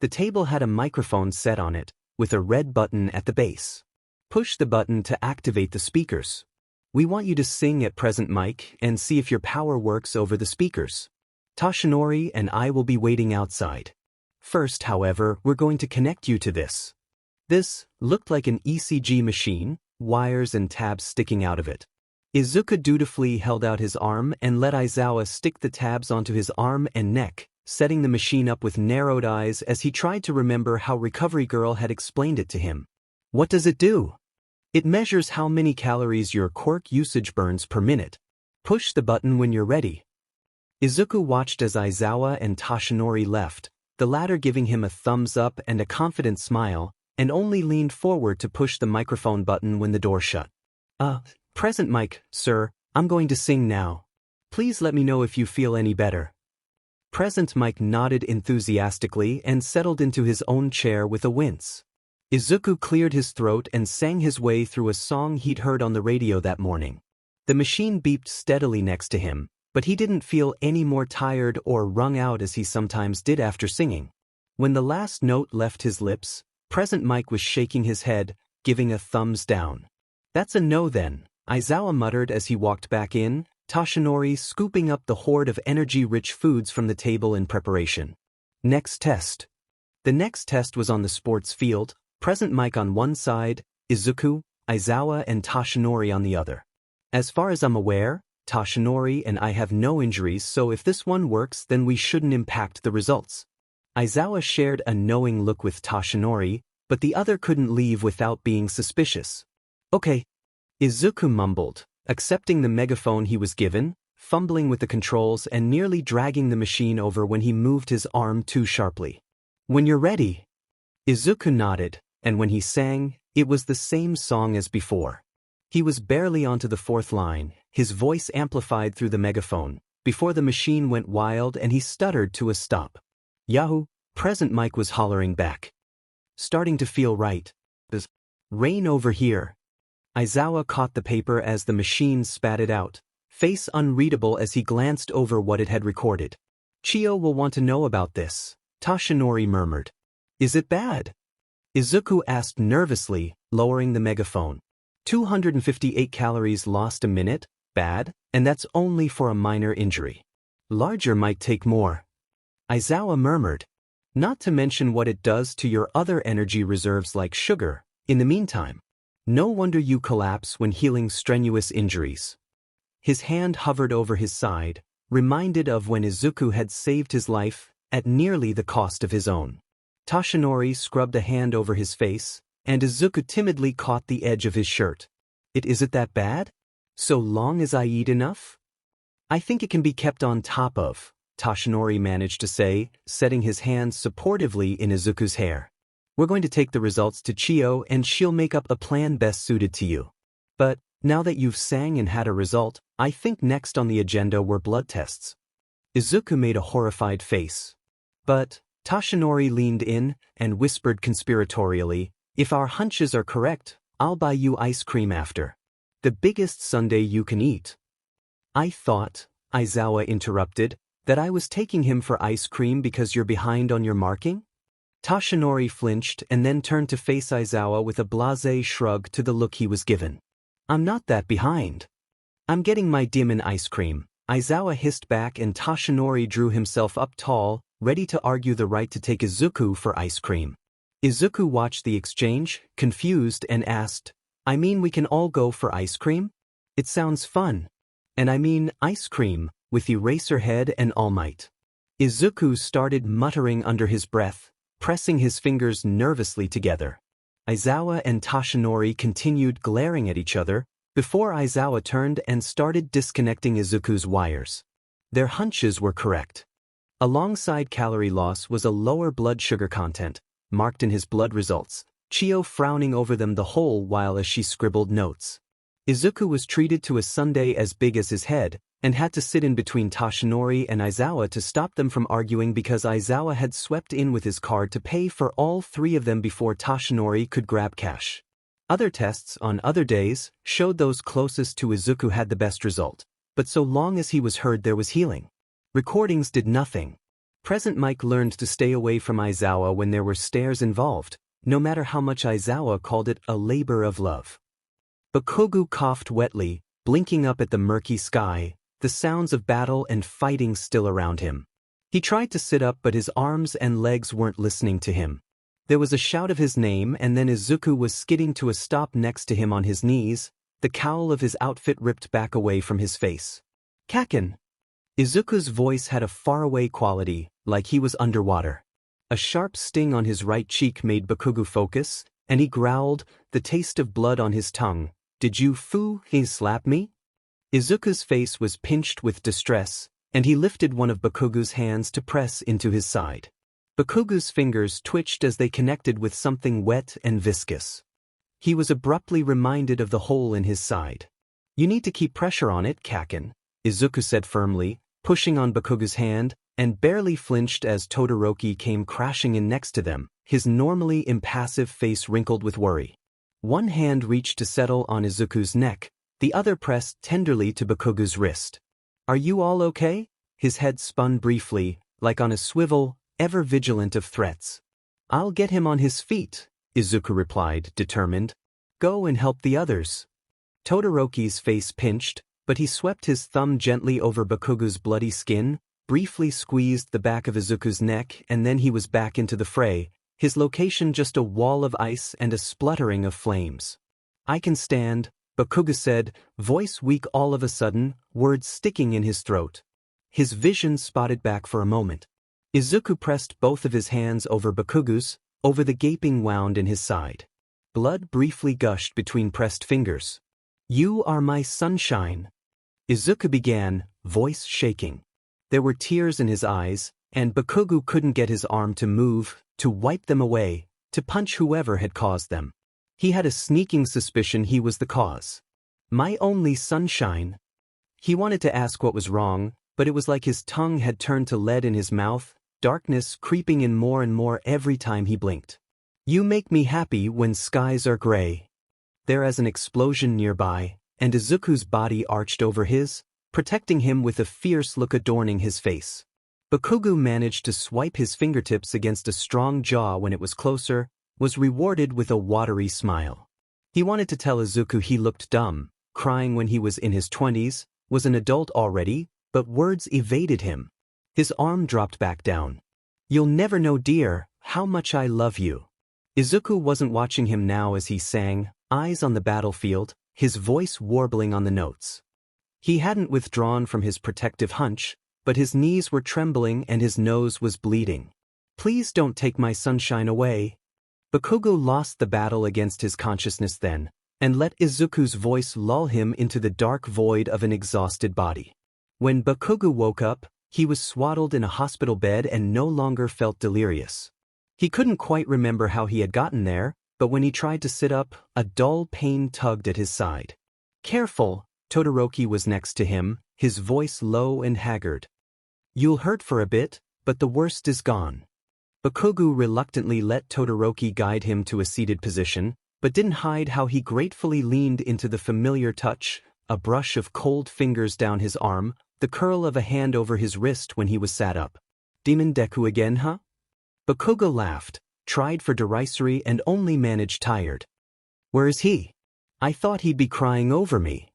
A: The table had a microphone set on it, with a red button at the base. Push the button to activate the speakers. We want you to sing at Present Mike and see if your power works over the speakers. Tashinori and I will be waiting outside. First, however, we're going to connect you to this. This looked like an ECG machine, wires and tabs sticking out of it. Izuku dutifully held out his arm and let Aizawa stick the tabs onto his arm and neck, setting the machine up with narrowed eyes as he tried to remember how Recovery Girl had explained it to him. What does it do? It measures how many calories your quirk usage burns per minute. Push the button when you're ready. Izuku watched as Aizawa and Tashinori left, the latter giving him a thumbs up and a confident smile, and only leaned forward to push the microphone button when the door shut. Present Mike, sir, I'm going to sing now. Please let me know if you feel any better. Present Mike nodded enthusiastically and settled into his own chair with a wince. Izuku cleared his throat and sang his way through a song he'd heard on the radio that morning. The machine beeped steadily next to him, but he didn't feel any more tired or wrung out as he sometimes did after singing. When the last note left his lips, Present Mike was shaking his head, giving a thumbs down. That's a no then, Aizawa muttered as he walked back in, Tashinori scooping up the hoard of energy-rich foods from the table in preparation. Next test. The next test was on the sports field, Present Mike on one side, Izuku, Aizawa and Tashinori on the other. As far as I'm aware, Tashinori and I have no injuries, so if this one works then we shouldn't impact the results. Aizawa shared a knowing look with Tashinori, but the other couldn't leave without being suspicious. Okay. Izuku mumbled, accepting the megaphone he was given, fumbling with the controls and nearly dragging the machine over when he moved his arm too sharply. When you're ready. Izuku nodded, and when he sang, it was the same song as before. He was barely onto the fourth line, his voice amplified through the megaphone, before the machine went wild and he stuttered to a stop. Yahoo! Present Mike was hollering back. Starting to feel right. Rain over here. Aizawa caught the paper as the machine spat it out, face unreadable as he glanced over what it had recorded. Chio will want to know about this, Tashinori murmured. Is it bad? Izuku asked nervously, lowering the megaphone. 258 calories lost a minute, bad, and that's only for a minor injury. Larger might take more. Aizawa murmured. Not to mention what it does to your other energy reserves like sugar, in the meantime. No wonder you collapse when healing strenuous injuries. His hand hovered over his side, reminded of when Izuku had saved his life, at nearly the cost of his own. Tashinori scrubbed a hand over his face, and Izuku timidly caught the edge of his shirt. Isn't that bad? So long as I eat enough? I think it can be kept on top of, Tashinori managed to say, setting his hands supportively in Izuku's hair. We're going to take the results to Chio and she'll make up a plan best suited to you. But, now that you've sang and had a result, I think next on the agenda were blood tests. Izuku made a horrified face. But, Tashinori leaned in and whispered conspiratorially, if our hunches are correct, I'll buy you ice cream after. The biggest sundae you can eat. I thought, Aizawa interrupted, that I was taking him for ice cream because you're behind on your marking? Tashinori flinched and then turned to face Aizawa with a blasé shrug to the look he was given. I'm not that behind. I'm getting my demon ice cream, Aizawa hissed back and Tashinori drew himself up tall, ready to argue the right to take Izuku for ice cream. Izuku watched the exchange, confused, and asked, I mean we can all go for ice cream? It sounds fun. And I mean ice cream, with Eraserhead and All Might. Izuku started muttering under his breath, pressing his fingers nervously together. Aizawa and Toshinori continued glaring at each other, before Aizawa turned and started disconnecting Izuku's wires. Their hunches were correct. Alongside calorie loss was a lower blood sugar content, marked in his blood results, Chio frowning over them the whole while as she scribbled notes. Izuku was treated to a sundae as big as his head, and had to sit in between Toshinori and Aizawa to stop them from arguing because Aizawa had swept in with his card to pay for all three of them before Toshinori could grab cash. Other tests on other days showed those closest to Izuku had the best result, but so long as he was heard there was healing. Recordings did nothing. Present Mike learned to stay away from Aizawa when there were stares involved, no matter how much Aizawa called it a labor of love. Bakugou coughed wetly, blinking up at the murky sky, the sounds of battle and fighting still around him. He tried to sit up but his arms and legs weren't listening to him. There was a shout of his name and then Izuku was skidding to a stop next to him on his knees, the cowl of his outfit ripped back away from his face. Kaken! Izuku's voice had a faraway quality, like he was underwater. A sharp sting on his right cheek made Bakugou focus, and he growled, the taste of blood on his tongue. Did you slap me? Izuku's face was pinched with distress, and he lifted one of Bakugou's hands to press into his side. Bakugou's fingers twitched as they connected with something wet and viscous. He was abruptly reminded of the hole in his side. You need to keep pressure on it, Kaken, Izuku said firmly, pushing on Bakugou's hand, and barely flinched as Todoroki came crashing in next to them, his normally impassive face wrinkled with worry. One hand reached to settle on Izuku's neck, the other pressed tenderly to Bakugou's wrist. Are you all okay? His head spun briefly, like on a swivel, ever vigilant of threats. I'll get him on his feet, Izuku replied, determined. Go and help the others. Todoroki's face pinched, but he swept his thumb gently over Bakugou's bloody skin, briefly squeezed the back of Izuku's neck and then he was back into the fray, his location just a wall of ice and a spluttering of flames. I can stand, Bakugou said, voice weak all of a sudden, words sticking in his throat. His vision spotted back for a moment. Izuku pressed both of his hands over Bakugou's, over the gaping wound in his side. Blood briefly gushed between pressed fingers. You are my sunshine. Izuku began, voice shaking. There were tears in his eyes, and Bakugou couldn't get his arm to move, to wipe them away, to punch whoever had caused them. He had a sneaking suspicion he was the cause. My only sunshine. He wanted to ask what was wrong, but it was like his tongue had turned to lead in his mouth, darkness creeping in more and more every time he blinked. You make me happy when skies are gray. There was an explosion nearby, and Izuku's body arched over his, protecting him with a fierce look adorning his face. Bakugou managed to swipe his fingertips against a strong jaw when it was closer, was rewarded with a watery smile. He wanted to tell Izuku he looked dumb, crying when he was in his 20s, was an adult already, but words evaded him. His arm dropped back down. You'll never know, dear, how much I love you. Izuku wasn't watching him now as he sang, eyes on the battlefield, his voice warbling on the notes. He hadn't withdrawn from his protective hunch, but his knees were trembling and his nose was bleeding. Please don't take my sunshine away. Bakugou lost the battle against his consciousness then, and let Izuku's voice lull him into the dark void of an exhausted body. When Bakugou woke up, he was swaddled in a hospital bed and no longer felt delirious. He couldn't quite remember how he had gotten there, but when he tried to sit up, a dull pain tugged at his side. Careful, Todoroki was next to him, his voice low and haggard. You'll hurt for a bit, but the worst is gone. Bakugou reluctantly let Todoroki guide him to a seated position, but didn't hide how he gratefully leaned into the familiar touch, a brush of cold fingers down his arm, the curl of a hand over his wrist when he was sat up. Demon Deku again, huh? Bakugou laughed, tried for derisory and only managed tired. Where is he? I thought he'd be crying over me.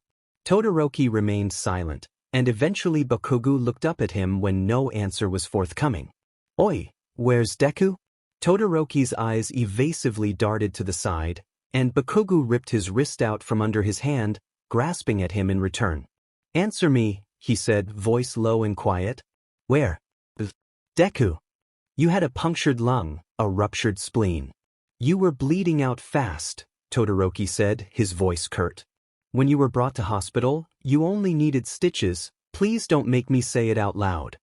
A: Todoroki remained silent, and eventually Bakugou looked up at him when no answer was forthcoming. Oi, where's Deku? Todoroki's eyes evasively darted to the side, and Bakugou ripped his wrist out from under his hand, grasping at him in return. "Answer me," he said, voice low and quiet. "Where?" "Deku. You had a punctured lung, a ruptured spleen. You were bleeding out fast," Todoroki said, his voice curt. "When you were brought to hospital, you only needed stitches. Please don't make me say it out loud."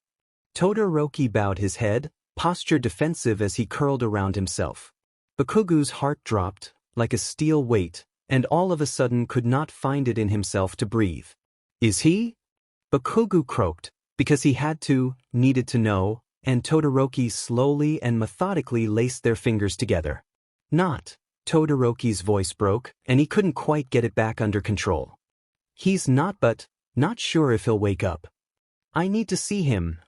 A: Todoroki bowed his head, posture defensive as he curled around himself. Bakugou's heart dropped, like a steel weight, and all of a sudden could not find it in himself to breathe. "Is he?" Bakugou croaked, because he had to, needed to know, and Todoroki slowly and methodically laced their fingers together. "Not." Todoroki's voice broke, and he couldn't quite get it back under control. "He's not, but not sure if he'll wake up. I need to see him,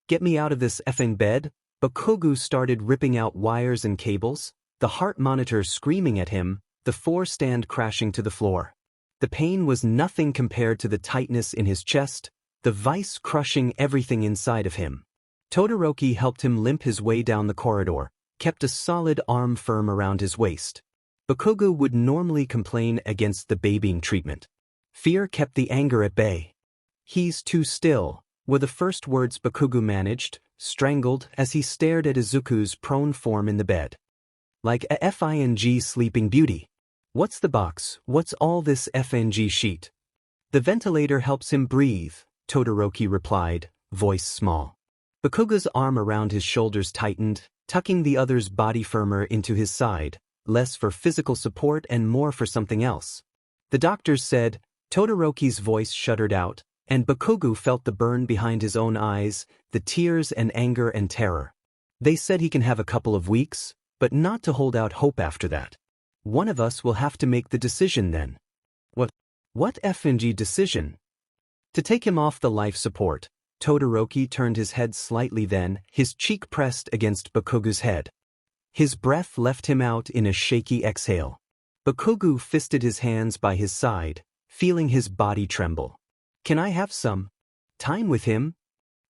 A: get me out of this effing bed." Bakugou started ripping out wires and cables, the heart monitor screaming at him, the four-stand crashing to the floor. The pain was nothing compared to the tightness in his chest, the vice crushing everything inside of him. Todoroki helped him limp his way down the corridor, kept a solid arm firm around his waist. Bakugou would normally complain against the babying treatment. Fear kept the anger at bay. "He's too still," were the first words Bakugou managed, strangled as he stared at Izuku's prone form in the bed. "Like a FING sleeping beauty. What's the box? What's all this FNG sheet?" "The ventilator helps him breathe," Todoroki replied, voice small. Bakugou's arm around his shoulders tightened, tucking the other's body firmer into his side, less for physical support and more for something else. "The doctors said," Todoroki's voice shuddered out, and Bakugou felt the burn behind his own eyes, the tears and anger and terror. "They said he can have a couple of weeks, but not to hold out hope after that. One of us will have to make the decision then." What FNG decision?" "To take him off the life support." Todoroki turned his head slightly then, his cheek pressed against Bakugou's head. His breath left him out in a shaky exhale. Bakugou fisted his hands by his side, feeling his body tremble. "Can I have some time with him?"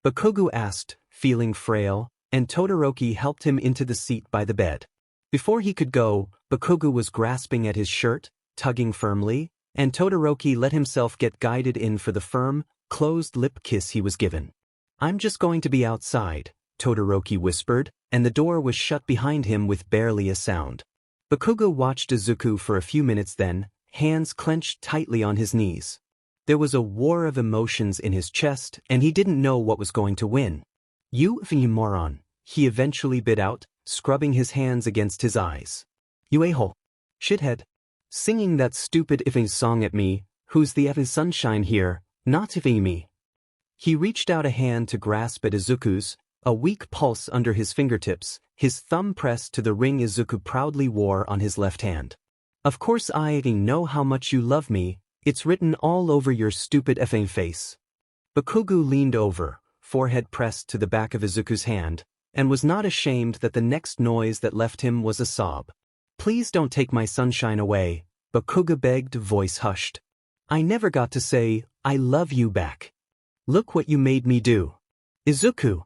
A: Bakugou asked, feeling frail, and Todoroki helped him into the seat by the bed. Before he could go, Bakugou was grasping at his shirt, tugging firmly, and Todoroki let himself get guided in for the firm, closed lip kiss he was given. "I'm just going to be outside," Todoroki whispered, and the door was shut behind him with barely a sound. Bakugou watched Izuku for a few minutes then, hands clenched tightly on his knees. There was a war of emotions in his chest, and he didn't know what was going to win. "You moron," he eventually bit out, scrubbing his hands against his eyes. "Yuuei shithead. Singing that stupid effing song at me, who's the effing sunshine here, not effing me." He reached out a hand to grasp at Izuku's, a weak pulse under his fingertips, his thumb pressed to the ring Izuku proudly wore on his left hand. "Of course I know how much you love me, it's written all over your stupid effing face." Bakugou leaned over, forehead pressed to the back of Izuku's hand, and was not ashamed that the next noise that left him was a sob. "Please don't take my sunshine away," Bakugou begged, voice hushed. "I never got to say, I love you back. Look what you made me do. Izuku."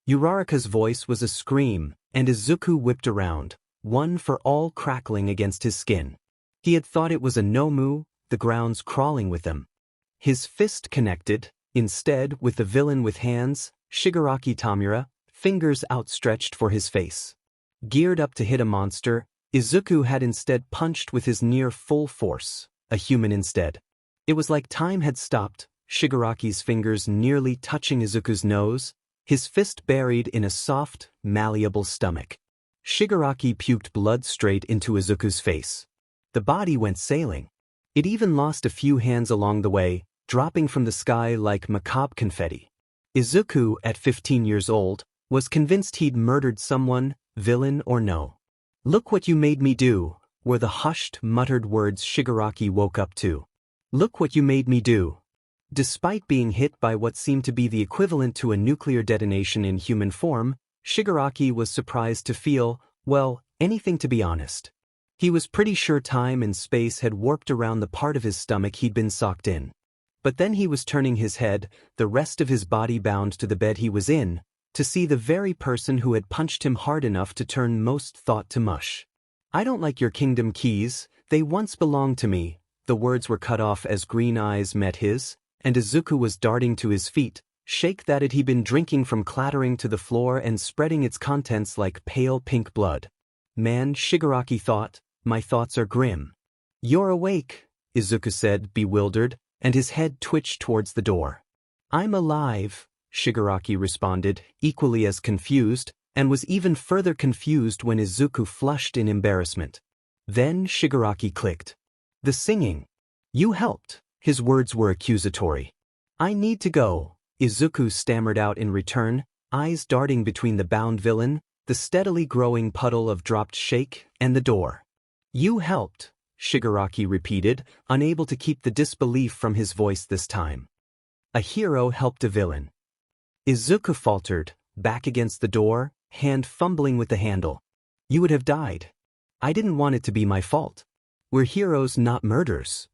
A: Uraraka's voice was a scream, and Izuku whipped around, one for all crackling against his skin. He had thought it was a Nomu, the grounds crawling with them. His fist connected, instead, with the villain with hands, Shigaraki Tamura, fingers outstretched for his face. Geared up to hit a monster, Izuku had instead punched with his near full force, a human instead. It was like time had stopped, Shigaraki's fingers nearly touching Izuku's nose, his fist buried in a soft, malleable stomach. Shigaraki puked blood straight into Izuku's face. The body went sailing. It even lost a few hands along the way, dropping from the sky like macabre confetti. Izuku, at 15 years old, was convinced he'd murdered someone, villain or no. "Look what you made me do," were the hushed, muttered words Shigaraki woke up to. "Look what you made me do." Despite being hit by what seemed to be the equivalent to a nuclear detonation in human form, Shigaraki was surprised to feel, well, anything to be honest. He was pretty sure time and space had warped around the part of his stomach he'd been socked in. But then he was turning his head, the rest of his body bound to the bed he was in, to see the very person who had punched him hard enough to turn most thought to mush. "I don't like your kingdom keys, they once belonged to me." The words were cut off as green eyes met his, and Izuku was darting to his feet, shake that it he'd been drinking from clattering to the floor and spreading its contents like pale pink blood. "Man," Shigaraki thought, "my thoughts are grim." "You're awake," Izuku said, bewildered, and his head twitched towards the door. "I'm alive," Shigaraki responded, equally as confused, and was even further confused when Izuku flushed in embarrassment. Then Shigaraki clicked. "The singing. You helped." His words were accusatory. "I need to go," Izuku stammered out in return, eyes darting between the bound villain, the steadily growing puddle of dropped shake, and the door. "You helped," Shigaraki repeated, unable to keep the disbelief from his voice this time. "A hero helped a villain." Izuku faltered, back against the door, hand fumbling with the handle. "You would have died. I didn't want it to be my fault. We're heroes, not murderers."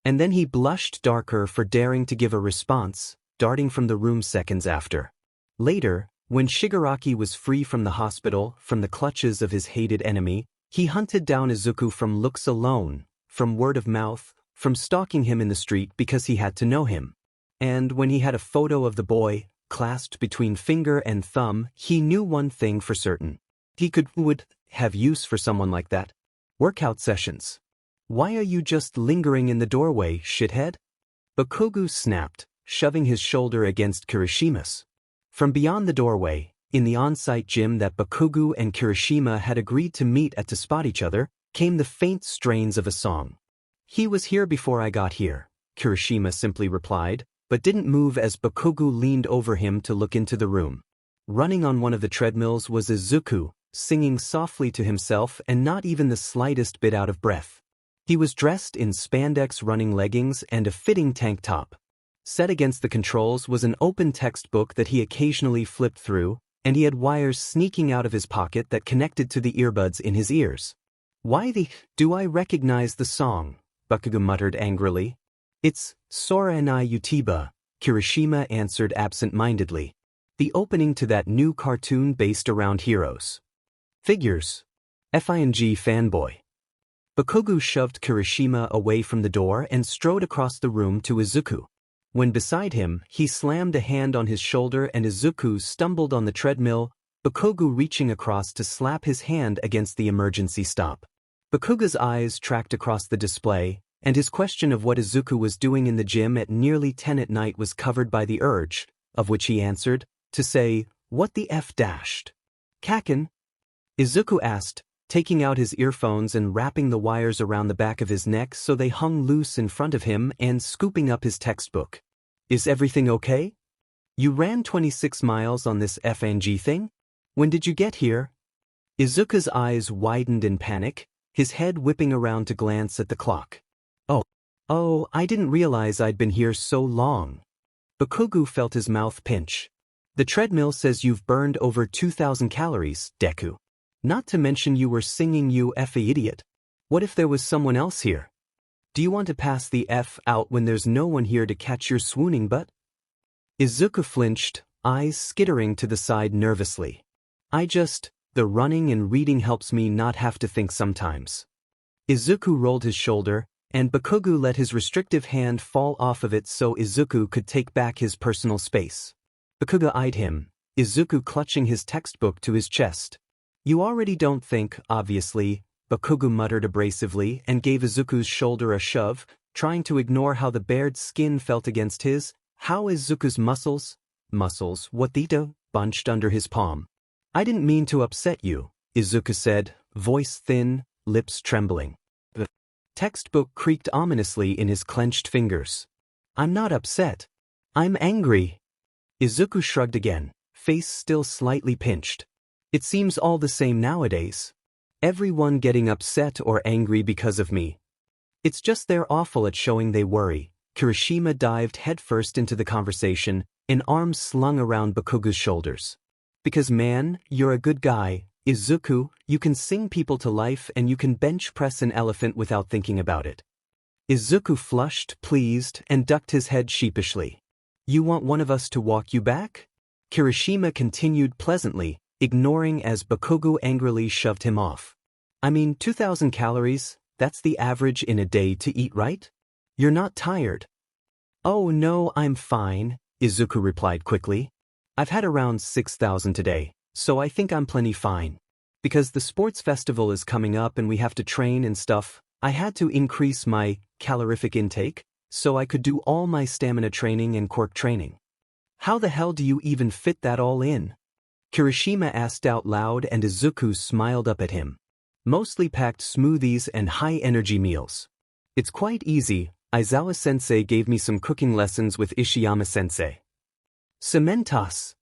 A: And then he blushed darker for daring to give a response, darting from the room seconds after. Later, when Shigaraki was free from the hospital, from the clutches of his hated enemy, he hunted down Izuku from looks alone, from word of mouth, from stalking him in the street because he had to know him. And when he had a photo of the boy, clasped between finger and thumb, he knew one thing for certain. He would have use for someone like that. Workout sessions. "Why are you just lingering in the doorway, shithead?" Bakugou snapped, shoving his shoulder against Kirishima's. From beyond the doorway, in the on-site gym that Bakugou and Kirishima had agreed to meet at to spot each other, came the faint strains of a song. "He was here before I got here," Kirishima simply replied, but didn't move as Bakugou leaned over him to look into the room. Running on one of the treadmills was Izuku, singing softly to himself and not even the slightest bit out of breath. He was dressed in spandex running leggings and a fitting tank top. Set against the controls was an open textbook that he occasionally flipped through, and he had wires sneaking out of his pocket that connected to the earbuds in his ears. "Why do I recognize the song?" Bakugou muttered angrily. "It's Sora and I Utiba," Kirishima answered absent-mindedly. "The opening to that new cartoon based around heroes. Figures. FING fanboy." Bakugou shoved Kirishima away from the door and strode across the room to Izuku. When beside him, he slammed a hand on his shoulder and Izuku stumbled on the treadmill, Bakugou reaching across to slap his hand against the emergency stop. Bakugou's eyes tracked across the display, and his question of what Izuku was doing in the gym at nearly 10 at night was covered by the urge, of which he answered, to say, "What the F dashed?" "Kakin?" Izuku asked, taking out his earphones and wrapping the wires around the back of his neck so they hung loose in front of him and scooping up his textbook. "Is everything okay? You ran 26 miles on this FNG thing? When did you get here?" Izuku's eyes widened in panic, his head whipping around to glance at the clock. Oh, I didn't realize I'd been here so long." Bakugou felt his mouth pinch. "The treadmill says you've burned over 2,000 calories, Deku. Not to mention you were singing you effing idiot. What if there was someone else here? Do you want to pass the F out when there's no one here to catch your swooning butt?" Izuku flinched, eyes skittering to the side nervously. The running and reading helps me not have to think sometimes." Izuku rolled his shoulder, and Bakugou let his restrictive hand fall off of it so Izuku could take back his personal space. Bakugou eyed him, Izuku clutching his textbook to his chest. "You already don't think, obviously," Bakugou muttered abrasively and gave Izuku's shoulder a shove, trying to ignore how the bared skin felt against his, how Izuku's muscles, what the bunched under his palm. "I didn't mean to upset you," Izuku said, voice thin, lips trembling. The textbook creaked ominously in his clenched fingers. "I'm not upset. I'm angry." Izuku shrugged again, face still slightly pinched. "It seems all the same nowadays. Everyone getting upset or angry because of me. It's just they're awful at showing they worry." Kirishima dived headfirst into the conversation, an arm slung around Bakugou's shoulders. "Because man, you're a good guy, Izuku, you can sing people to life and you can bench press an elephant without thinking about it." Izuku flushed, pleased, and ducked his head sheepishly. "You want one of us to walk you back?" Kirishima continued pleasantly, ignoring as Bakugou angrily shoved him off. I mean, 2,000 calories, that's the average in a day to eat, right? You're not tired. Oh no, I'm fine, Izuku replied quickly. I've had around 6,000 today, so I think I'm plenty fine. Because the sports festival is coming up and we have to train and stuff, I had to increase my calorific intake, so I could do all my stamina training and quirk training. How the hell do you even fit that all in? Kirishima asked out loud and Izuku smiled up at him. Mostly packed smoothies and high-energy meals. It's quite easy, Aizawa-sensei gave me some cooking lessons with Ishiyama-sensei. Cementos.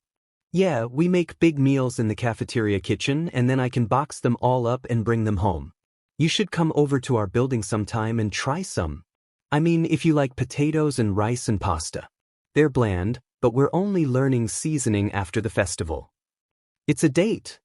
A: Yeah, we make big meals in the cafeteria kitchen and then I can box them all up and bring them home. You should come over to our building sometime and try some. I mean, if you like potatoes and rice and pasta. They're bland, but we're only learning seasoning after the festival. It's a date,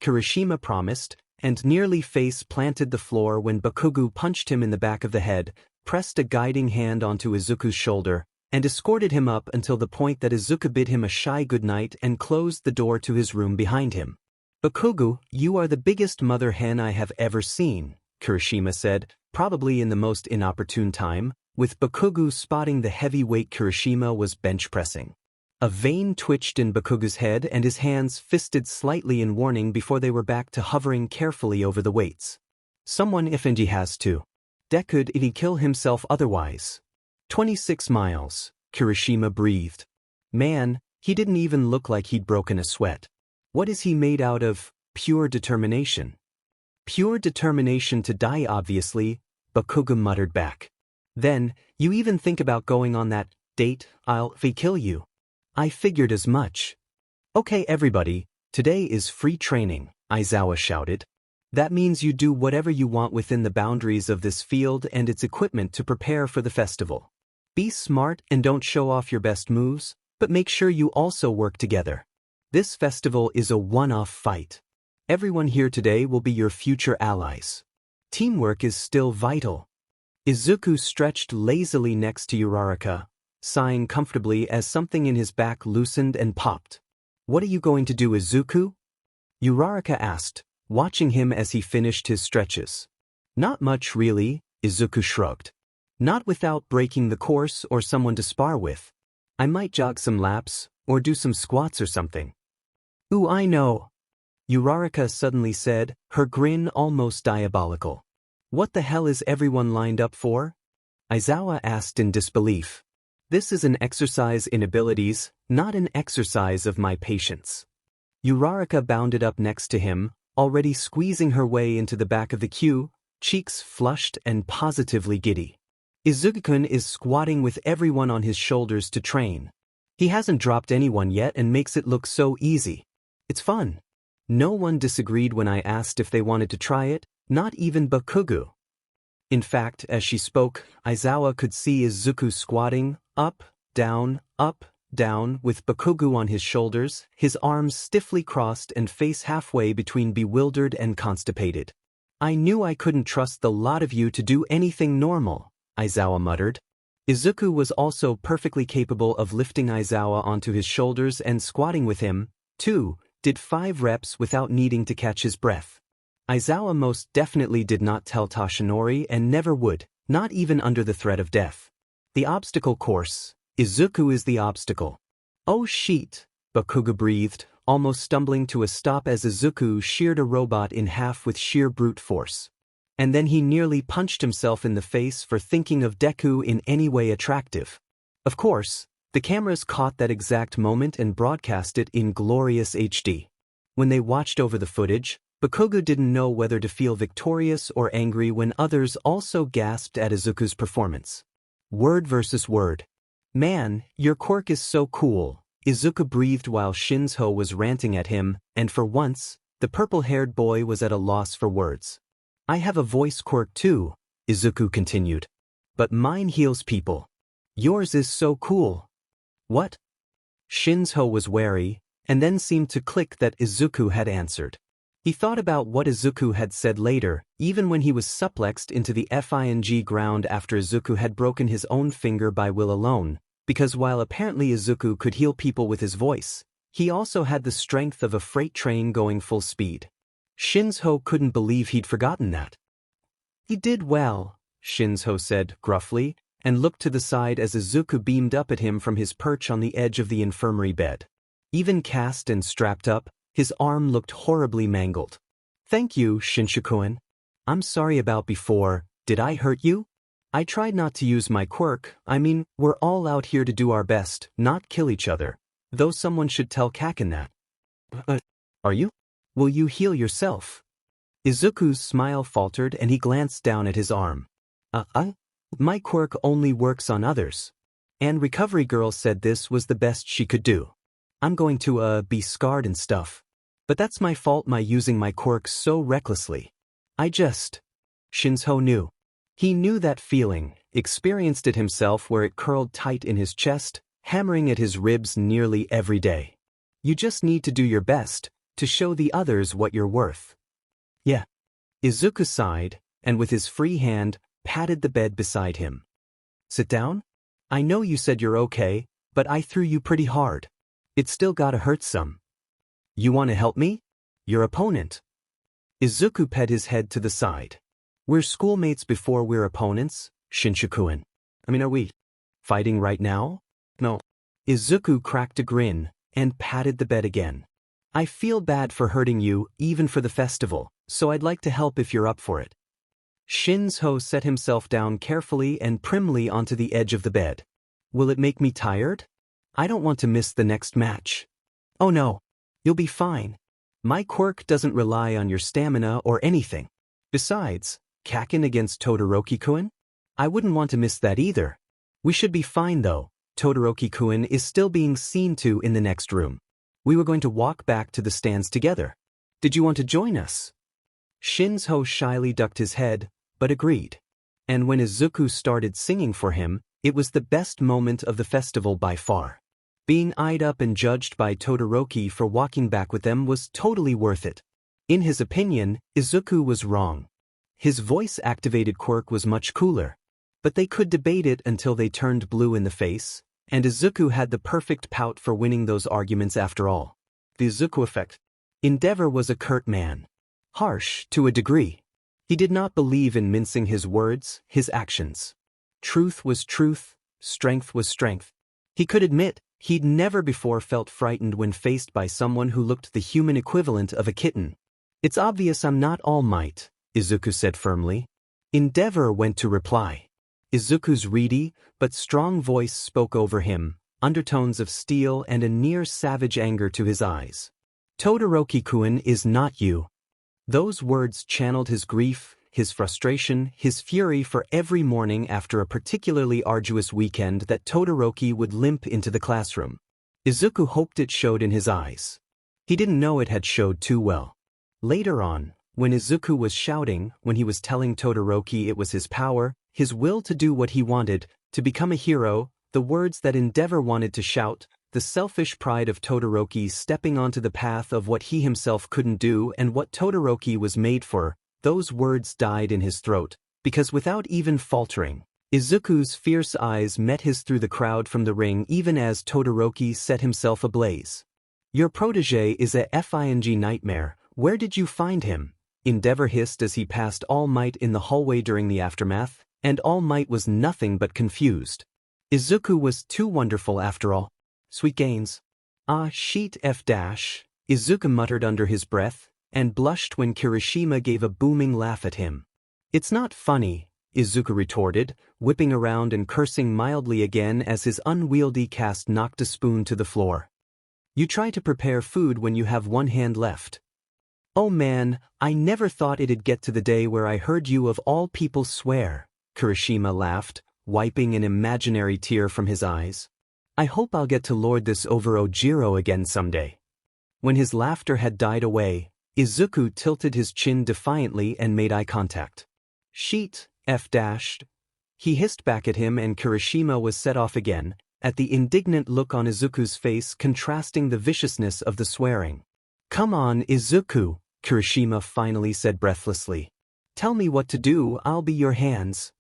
A: Kirishima promised, and nearly face-planted the floor when Bakugou punched him in the back of the head, pressed a guiding hand onto Izuku's shoulder, and escorted him up until the point that Izuku bid him a shy goodnight and closed the door to his room behind him. Bakugou, you are the biggest mother hen I have ever seen, Kirishima said, probably in the most inopportune time, with Bakugou spotting the heavy weight Kirishima was bench pressing. A vein twitched in Bakugou's head and his hands fisted slightly in warning before they were back to hovering carefully over the weights. Someone ifnji has to. Deku if he kill himself otherwise. 26 miles, Kirishima breathed. Man, he didn't even look like he'd broken a sweat. What is he made out of? Pure determination. Pure determination to die obviously, Bakugou muttered back. Then, you even think about going on that date, I'll kill you. I figured as much. Okay everybody, today is free training, Aizawa shouted. That means you do whatever you want within the boundaries of this field and its equipment to prepare for the festival. Be smart and don't show off your best moves, but make sure you also work together. This festival is a one-off fight. Everyone here today will be your future allies. Teamwork is still vital. Izuku stretched lazily next to Uraraka, sighing comfortably as something in his back loosened and popped. What are you going to do, Izuku? Uraraka asked, watching him as he finished his stretches. Not much really, Izuku shrugged. Not without breaking the course or someone to spar with. I might jog some laps, or do some squats or something. Ooh, I know. Uraraka suddenly said, her grin almost diabolical. What the hell is everyone lined up for? Aizawa asked in disbelief. This is an exercise in abilities, not an exercise of my patience. Uraraka bounded up next to him, already squeezing her way into the back of the queue, cheeks flushed and positively giddy. Izuku-kun is squatting with everyone on his shoulders to train. He hasn't dropped anyone yet and makes it look so easy. It's fun. No one disagreed when I asked if they wanted to try it, not even Bakugou. In fact, as she spoke, Aizawa could see Izuku squatting, up, down, with Bakugou on his shoulders, his arms stiffly crossed and face halfway between bewildered and constipated. I knew I couldn't trust the lot of you to do anything normal, Aizawa muttered. Izuku was also perfectly capable of lifting Aizawa onto his shoulders and squatting with him, too, did 5 reps without needing to catch his breath. Aizawa most definitely did not tell Toshinori and never would, not even under the threat of death. The obstacle course. Izuku is the obstacle. Oh shit, Bakugou breathed, almost stumbling to a stop as Izuku sheared a robot in half with sheer brute force. And then he nearly punched himself in the face for thinking of Deku in any way attractive. Of course, the cameras caught that exact moment and broadcast it in glorious HD. When they watched over the footage, Bakugou didn't know whether to feel victorious or angry when others also gasped at Izuku's performance. Word versus word. Man, your quirk is so cool, Izuku breathed while Shinzo was ranting at him, and for once, the purple-haired boy was at a loss for words. I have a voice quirk too, Izuku continued. But mine heals people. Yours is so cool. What? Shinzo was wary, and then seemed to click that Izuku had answered. He thought about what Izuku had said later, even when he was suplexed into the FING ground after Izuku had broken his own finger by will alone, because while apparently Izuku could heal people with his voice, He also had the strength of a freight train going full speed. Shinzo couldn't believe he'd forgotten that. "He did well," Shinzo said gruffly, and looked to the side as Izuku beamed up at him from his perch on the edge of the infirmary bed. Even cast and strapped up, his arm looked horribly mangled. "Thank you, Shinshu-kun. I'm sorry about before. Did I hurt you? I tried not to use my quirk. I mean, we're all out here to do our best, not kill each other. Though someone should tell Kaken that." Are you? Will you heal yourself?" Izuku's smile faltered and he glanced down at his arm. My quirk only works on others." And Recovery Girl said this was the best she could do. "I'm going to, be scarred and stuff. But that's my fault, my using my quirk so recklessly. Shinzo knew. He knew that feeling, experienced it himself where it curled tight in his chest, hammering at his ribs nearly every day. You just need to do your best, to show the others what you're worth. Yeah. Izuku sighed, and with his free hand, patted the bed beside him. "Sit down? I know you said you're okay, but I threw you pretty hard. It still gotta hurt some. You wanna help me? Your opponent." Izuku pet his head to the side. "We're schoolmates before we're opponents, Shinshu-kun. Are we fighting right now?" "No." Izuku cracked a grin, and patted the bed again. "I feel bad for hurting you, even for the festival, so I'd like to help if you're up for it." Shinzo set himself down carefully and primly onto the edge of the bed. "Will it make me tired? I don't want to miss the next match." "Oh no. You'll be fine. My quirk doesn't rely on your stamina or anything. Besides, Kaken against Todoroki-kun? I wouldn't want to miss that either. We should be fine though. Todoroki-kun is still being seen to in the next room. We were going to walk back to the stands together. Did you want to join us?" Shinzo shyly ducked his head, but agreed. And when Izuku started singing for him, it was the best moment of the festival by far. Being eyed up and judged by Todoroki for walking back with them was totally worth it. In his opinion, Izuku was wrong. His voice-activated quirk was much cooler. But they could debate it until they turned blue in the face, and Izuku had the perfect pout for winning those arguments after all. The Izuku effect. Endeavor was a curt man. Harsh, to a degree. He did not believe in mincing his words, his actions. Truth was truth, strength was strength. He could admit he'd never before felt frightened when faced by someone who looked the human equivalent of a kitten. "It's obvious I'm not All Might," Izuku said firmly. Endeavor went to reply. Izuku's reedy, but strong voice spoke over him, undertones of steel and a near-savage anger to his eyes. "Todoroki-kun is not you." Those words channeled his grief, his frustration, his fury for every morning after a particularly arduous weekend that Todoroki would limp into the classroom. Izuku hoped it showed in his eyes. He didn't know it had showed too well. Later on, when Izuku was shouting, when he was telling Todoroki it was his power, his will to do what he wanted, to become a hero, the words that Endeavor wanted to shout, the selfish pride of Todoroki stepping onto the path of what he himself couldn't do and what Todoroki was made for, those words died in his throat, because without even faltering, Izuku's fierce eyes met his through the crowd from the ring even as Todoroki set himself ablaze. "Your protege is a FING nightmare. Where did you find him?" Endeavor hissed as he passed All Might in the hallway during the aftermath, and All Might was nothing but confused. Izuku was too wonderful after all. Sweet gains. Sheet F-. Izuku muttered under his breath, and blushed when Kirishima gave a booming laugh at him. "It's not funny," Izuku retorted, whipping around and cursing mildly again as his unwieldy cast knocked a spoon to the floor. "You try to prepare food when you have one hand left. Oh man, I never thought it'd get to the day where I heard you of all people swear," Kirishima laughed, wiping an imaginary tear from his eyes. "I hope I'll get to lord this over Ojiro again someday." When his laughter had died away, Izuku tilted his chin defiantly and made eye contact. "Sheet F-. He hissed back at him and Kirishima was set off again, at the indignant look on Izuku's face contrasting the viciousness of the swearing. "Come on, Izuku," Kirishima finally said breathlessly. "Tell me what to do, I'll be your hands."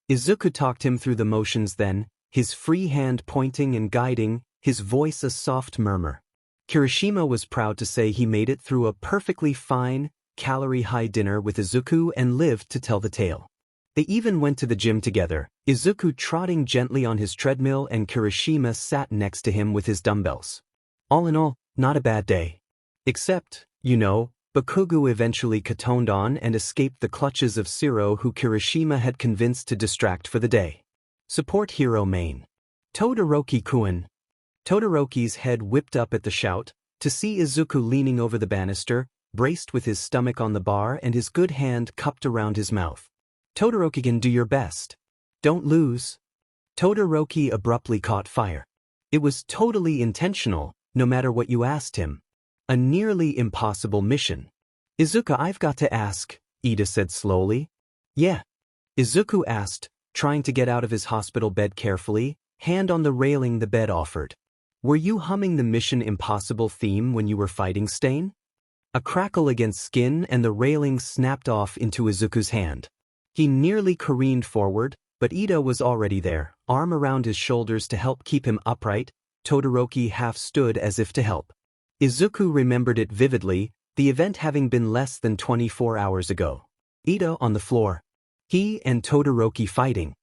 A: Izuku talked him through the motions then, his free hand pointing and guiding, his voice a soft murmur. Kirishima was proud to say he made it through a perfectly fine, calorie-high dinner with Izuku and lived to tell the tale. They even went to the gym together, Izuku trotting gently on his treadmill and Kirishima sat next to him with his dumbbells. All in all, not a bad day. Except, Bakugou eventually katoned on and escaped the clutches of Siro, who Kirishima had convinced to distract for the day. Support hero main. Todoroki-kun. Todoroki's head whipped up at the shout, to see Izuku leaning over the banister, braced with his stomach on the bar and his good hand cupped around his mouth. Todoroki-kun, do your best. Don't lose. Todoroki abruptly caught fire. It was totally intentional, no matter what you asked him. A nearly impossible mission. Izuku, I've got to ask, Ida said slowly. Yeah. Izuku asked, trying to get out of his hospital bed carefully, hand on the railing the bed offered. Were you humming the Mission Impossible theme when you were fighting Stain? A crackle against skin and the railing snapped off into Izuku's hand. He nearly careened forward, but Ida was already there, arm around his shoulders to help keep him upright. Todoroki half stood as if to help. Izuku remembered it vividly, the event having been less than 24 hours ago. Ida on the floor. He and Todoroki fighting.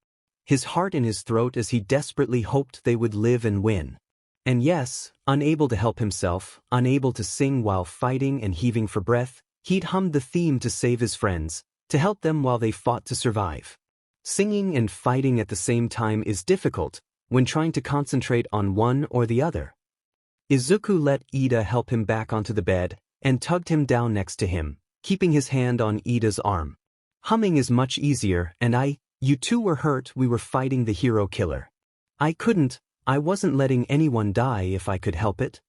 A: His heart in his throat as he desperately hoped they would live and win. And yes, unable to help himself, unable to sing while fighting and heaving for breath, he'd hummed the theme to save his friends, to help them while they fought to survive. Singing and fighting at the same time is difficult when trying to concentrate on one or the other. Izuku let Ida help him back onto the bed and tugged him down next to him, keeping his hand on Ida's arm. Humming is much easier, and you two were hurt, we were fighting the hero killer. I wasn't letting anyone die if I could help it.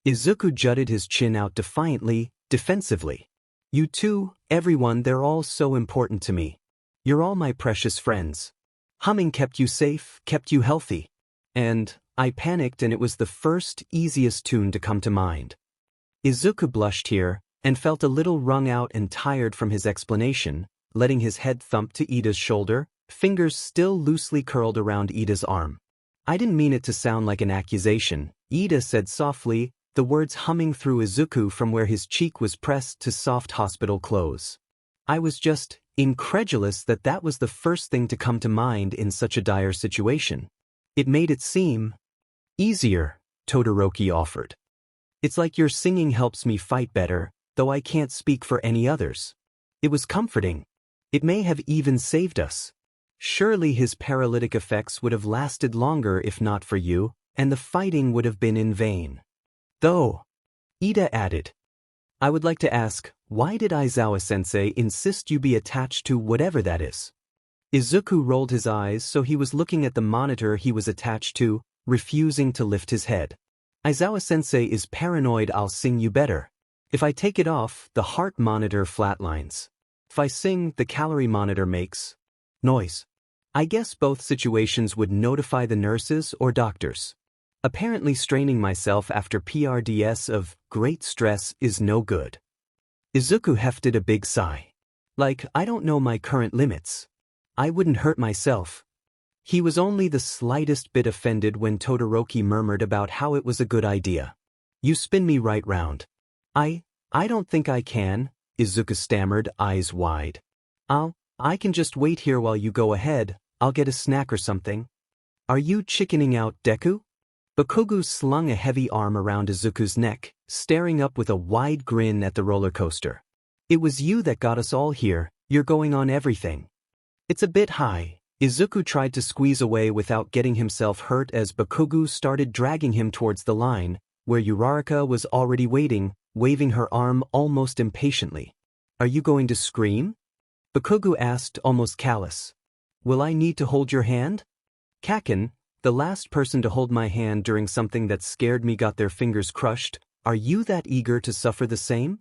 A: Izuku jutted his chin out defiantly, defensively. You two, everyone, they're all so important to me. You're all my precious friends. Humming kept you safe, kept you healthy. And I panicked and it was the first, easiest tune to come to mind. Izuku blushed here, and felt a little wrung out and tired from his explanation, letting his head thump to Ida's shoulder, fingers still loosely curled around Ida's arm. I didn't mean it to sound like an accusation, Ida said softly, the words humming through Izuku from where his cheek was pressed to soft hospital clothes. I was just incredulous that was the first thing to come to mind in such a dire situation. It made it seem easier, Todoroki offered. It's like your singing helps me fight better, though I can't speak for any others. It was comforting. It may have even saved us. Surely his paralytic effects would have lasted longer if not for you, and the fighting would have been in vain. Though, Ida added, I would like to ask, why did Aizawa-sensei insist you be attached to whatever that is? Izuku rolled his eyes so he was looking at the monitor he was attached to, refusing to lift his head. Aizawa-sensei is paranoid I'll sing you better. If I take it off, the heart monitor flatlines. If I sing, the calorie monitor makes noise. I guess both situations would notify the nurses or doctors. Apparently straining myself after PRDS of great stress is no good. Izuku hefted a big sigh. Like, I don't know my current limits. I wouldn't hurt myself. He was only the slightest bit offended when Todoroki murmured about how it was a good idea. You spin me right round. I don't think I can, Izuku stammered, eyes wide. I can just wait here while you go ahead, I'll get a snack or something. Are you chickening out, Deku? Bakugou slung a heavy arm around Izuku's neck, staring up with a wide grin at the roller coaster. It was you that got us all here, you're going on everything. It's a bit high. Izuku tried to squeeze away without getting himself hurt as Bakugou started dragging him towards the line, where Uraraka was already waiting, waving her arm almost impatiently. Are you going to scream? Bakugou asked, almost callous. Will I need to hold your hand? Kaken, the last person to hold my hand during something that scared me, got their fingers crushed. Are you that eager to suffer the same?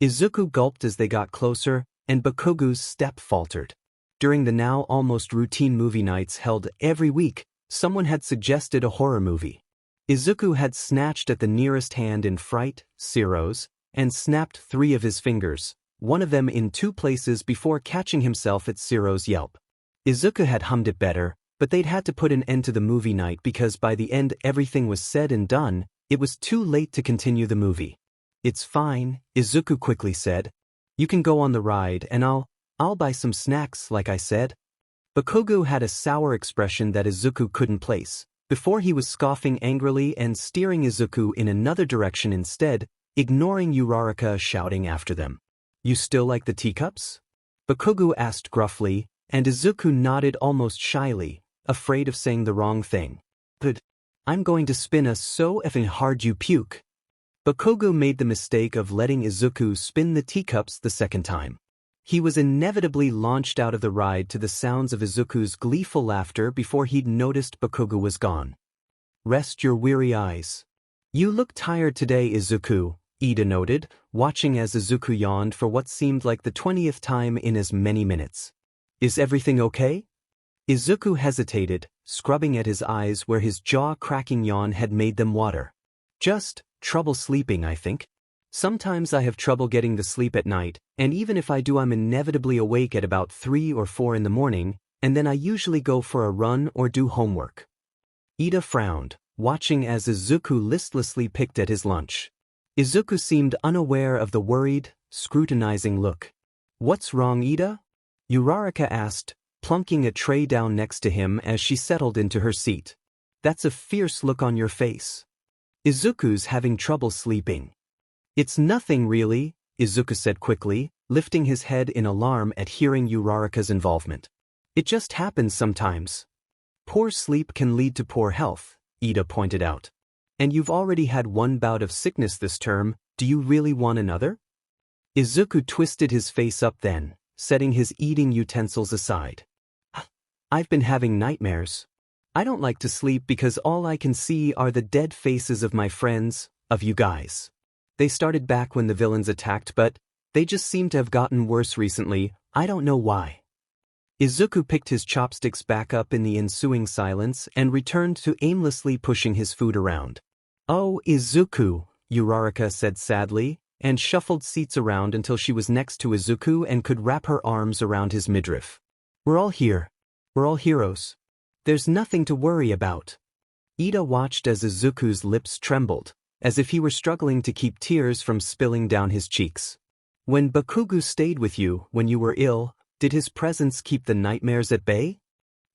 A: Izuku gulped as they got closer, and Bakugou's step faltered. During the now almost routine movie nights held every week, someone had suggested a horror movie. Izuku had snatched at the nearest hand in fright, Ciro's, and snapped 3 of his fingers, one of them in 2 places before catching himself at Ciro's yelp. Izuku had hummed it better, but they'd had to put an end to the movie night because by the end everything was said and done, It was too late to continue the movie. It's fine, Izuku quickly said. You can go on the ride and I'll buy some snacks like I said. Bakugou had a sour expression that Izuku couldn't place. Before he was scoffing angrily and steering Izuku in another direction instead, ignoring Uraraka shouting after them. You still like the teacups? Bakugou asked gruffly, and Izuku nodded almost shyly, afraid of saying the wrong thing. But I'm going to spin us so effing hard you puke. Bakugou made the mistake of letting Izuku spin the teacups the second time. He was inevitably launched out of the ride to the sounds of Izuku's gleeful laughter before he'd noticed Bakugou was gone. Rest your weary eyes. You look tired today, Izuku, Ida noted, watching as Izuku yawned for what seemed like the 20th time in as many minutes. Is everything okay? Izuku hesitated, scrubbing at his eyes where his jaw-cracking yawn had made them water. Just trouble sleeping, I think. Sometimes I have trouble getting to sleep at night, and even if I do I'm inevitably awake at about 3 or 4 in the morning, and then I usually go for a run or do homework. Ida frowned, watching as Izuku listlessly picked at his lunch. Izuku seemed unaware of the worried, scrutinizing look. What's wrong, Ida? Uraraka asked, plunking a tray down next to him as she settled into her seat. That's a fierce look on your face. Izuku's having trouble sleeping. It's nothing really, Izuku said quickly, lifting his head in alarm at hearing Uraraka's involvement. It just happens sometimes. Poor sleep can lead to poor health, Ida pointed out. And you've already had one bout of sickness this term, do you really want another? Izuku twisted his face up then, setting his eating utensils aside. I've been having nightmares. I don't like to sleep because all I can see are the dead faces of my friends, of you guys. They started back when the villains attacked, but they just seem to have gotten worse recently, I don't know why. Izuku picked his chopsticks back up in the ensuing silence and returned to aimlessly pushing his food around. Oh, Izuku, Uraraka said sadly, and shuffled seats around until she was next to Izuku and could wrap her arms around his midriff. We're all here. We're all heroes. There's nothing to worry about. Ida watched as Izuku's lips trembled, as if he were struggling to keep tears from spilling down his cheeks. When Bakugou stayed with you when you were ill, did his presence keep the nightmares at bay?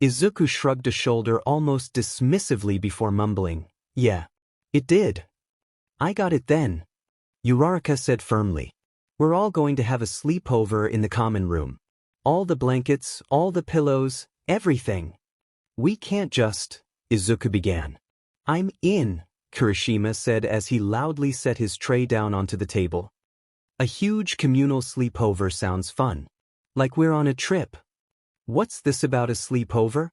A: Izuku shrugged a shoulder almost dismissively before mumbling, Yeah, it did. I got it then. Uraraka said firmly. We're all going to have a sleepover in the common room. All the blankets, all the pillows, everything. We can't just, Izuku began. I'm in, Kirishima said as he loudly set his tray down onto the table. A huge communal sleepover sounds fun. Like we're on a trip. What's this about a sleepover?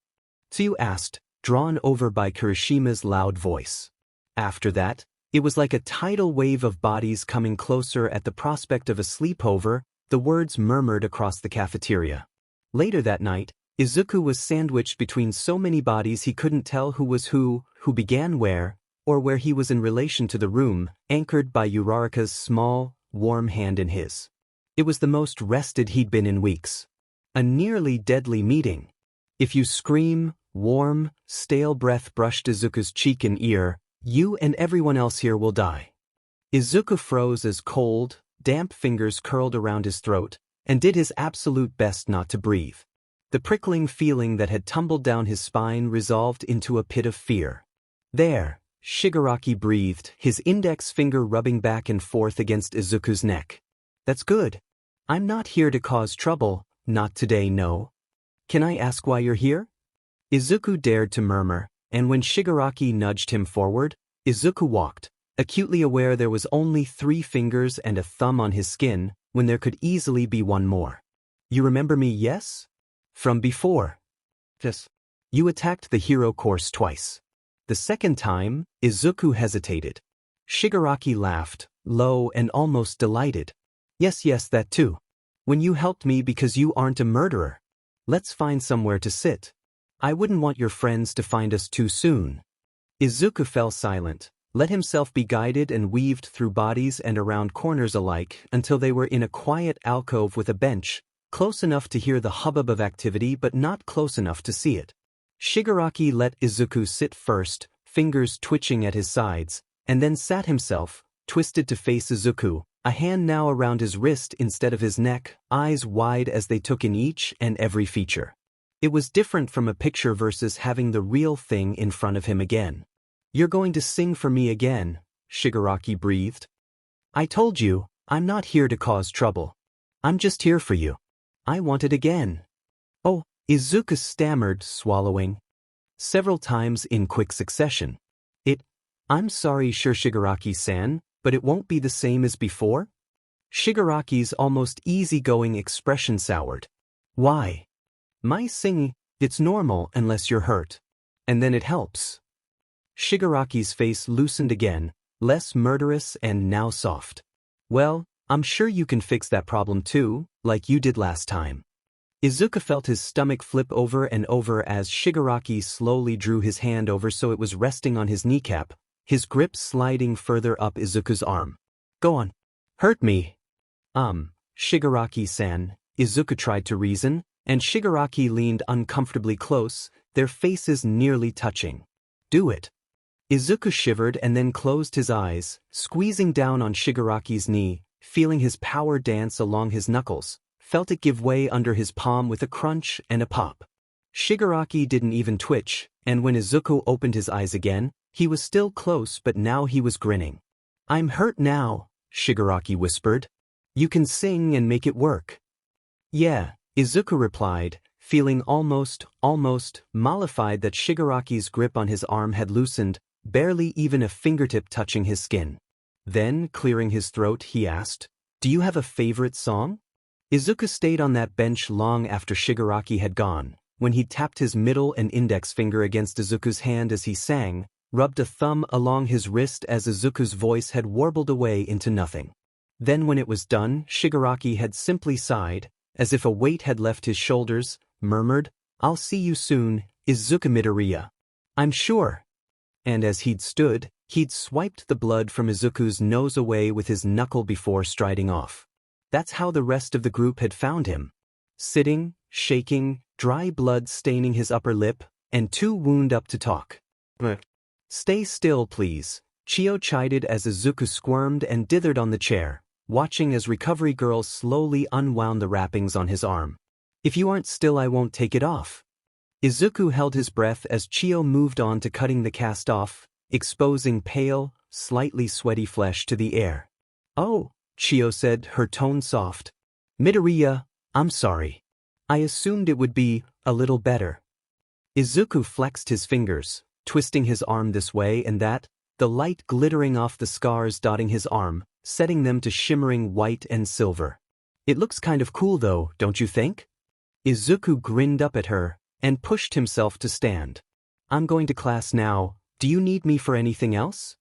A: Tsuyu asked, drawn over by Kirishima's loud voice. After that, it was like a tidal wave of bodies coming closer at the prospect of a sleepover, the words murmured across the cafeteria. Later that night, Izuku was sandwiched between so many bodies he couldn't tell who was who began where, or where he was in relation to the room, anchored by Uraraka's small, warm hand in his. It was the most rested he'd been in weeks. A nearly deadly meeting. If you scream, warm, stale breath brushed Izuku's cheek and ear, you and everyone else here will die. Izuku froze as cold, damp fingers curled around his throat, and did his absolute best not to breathe. The prickling feeling that had tumbled down his spine resolved into a pit of fear. There, Shigaraki breathed, his index finger rubbing back and forth against Izuku's neck. That's good. I'm not here to cause trouble, not today, no. Can I ask why you're here? Izuku dared to murmur, and when Shigaraki nudged him forward, Izuku walked, acutely aware there was only 3 fingers and a thumb on his skin, when there could easily be one more. You remember me, yes? From before. Yes. You attacked the hero course twice. The second time, Izuku hesitated. Shigaraki laughed, low and almost delighted. Yes, that too. When you helped me because you aren't a murderer. Let's find somewhere to sit. I wouldn't want your friends to find us too soon. Izuku fell silent, let himself be guided and weaved through bodies and around corners alike until they were in a quiet alcove with a bench, close enough to hear the hubbub of activity but not close enough to see it. Shigaraki let Izuku sit first, fingers twitching at his sides, and then sat himself, twisted to face Izuku, a hand now around his wrist instead of his neck, eyes wide as they took in each and every feature. It was different from a picture versus having the real thing in front of him again. "You're going to sing for me again," Shigaraki breathed. "I told you, I'm not here to cause trouble. I'm just here for you. I want it again." "Oh," Izuku stammered, swallowing several times in quick succession. "I'm sorry, sure Shigaraki-san, but it won't be the same as before?" Shigaraki's almost easygoing expression soured. "Why? My singing, it's normal unless you're hurt. And then it helps." Shigaraki's face loosened again, less murderous and now soft. "Well, I'm sure you can fix that problem too, like you did last time." Izuku felt his stomach flip over and over as Shigaraki slowly drew his hand over so it was resting on his kneecap, his grip sliding further up Izuku's arm. "Go on. Hurt me." Shigaraki-san," Izuku tried to reason, and Shigaraki leaned uncomfortably close, their faces nearly touching. "Do it." Izuku shivered and then closed his eyes, squeezing down on Shigaraki's knee, feeling his power dance along his knuckles, felt it give way under his palm with a crunch and a pop. Shigaraki didn't even twitch, and when Izuku opened his eyes again, he was still close but now he was grinning. "I'm hurt now," Shigaraki whispered. "You can sing and make it work." "Yeah," Izuku replied, feeling almost mollified that Shigaraki's grip on his arm had loosened, barely even a fingertip touching his skin. Then, clearing his throat, he asked, "Do you have a favorite song?" Izuku stayed on that bench long after Shigaraki had gone, when he tapped his middle and index finger against Izuku's hand as he sang, rubbed a thumb along his wrist as Izuku's voice had warbled away into nothing. Then when it was done, Shigaraki had simply sighed, as if a weight had left his shoulders, murmured, "I'll see you soon, Izuku Midoriya." "I'm sure." And as he'd stood, he'd swiped the blood from Izuku's nose away with his knuckle before striding off. That's how the rest of the group had found him. Sitting, shaking, dry blood staining his upper lip, and too wound up to talk. "Stay still, please," Chio chided as Izuku squirmed and dithered on the chair, watching as recovery girls slowly unwound the wrappings on his arm. "If you aren't still, I won't take it off." Izuku held his breath as Chio moved on to cutting the cast off, exposing pale, slightly sweaty flesh to the air. "Oh," Chio said, her tone soft. "Midoriya, I'm sorry. I assumed it would be a little better." Izuku flexed his fingers, twisting his arm this way and that, the light glittering off the scars dotting his arm, setting them to shimmering white and silver. "It looks kind of cool though, don't you think?" Izuku grinned up at her, and pushed himself to stand. "I'm going to class now, do you need me for anything else?"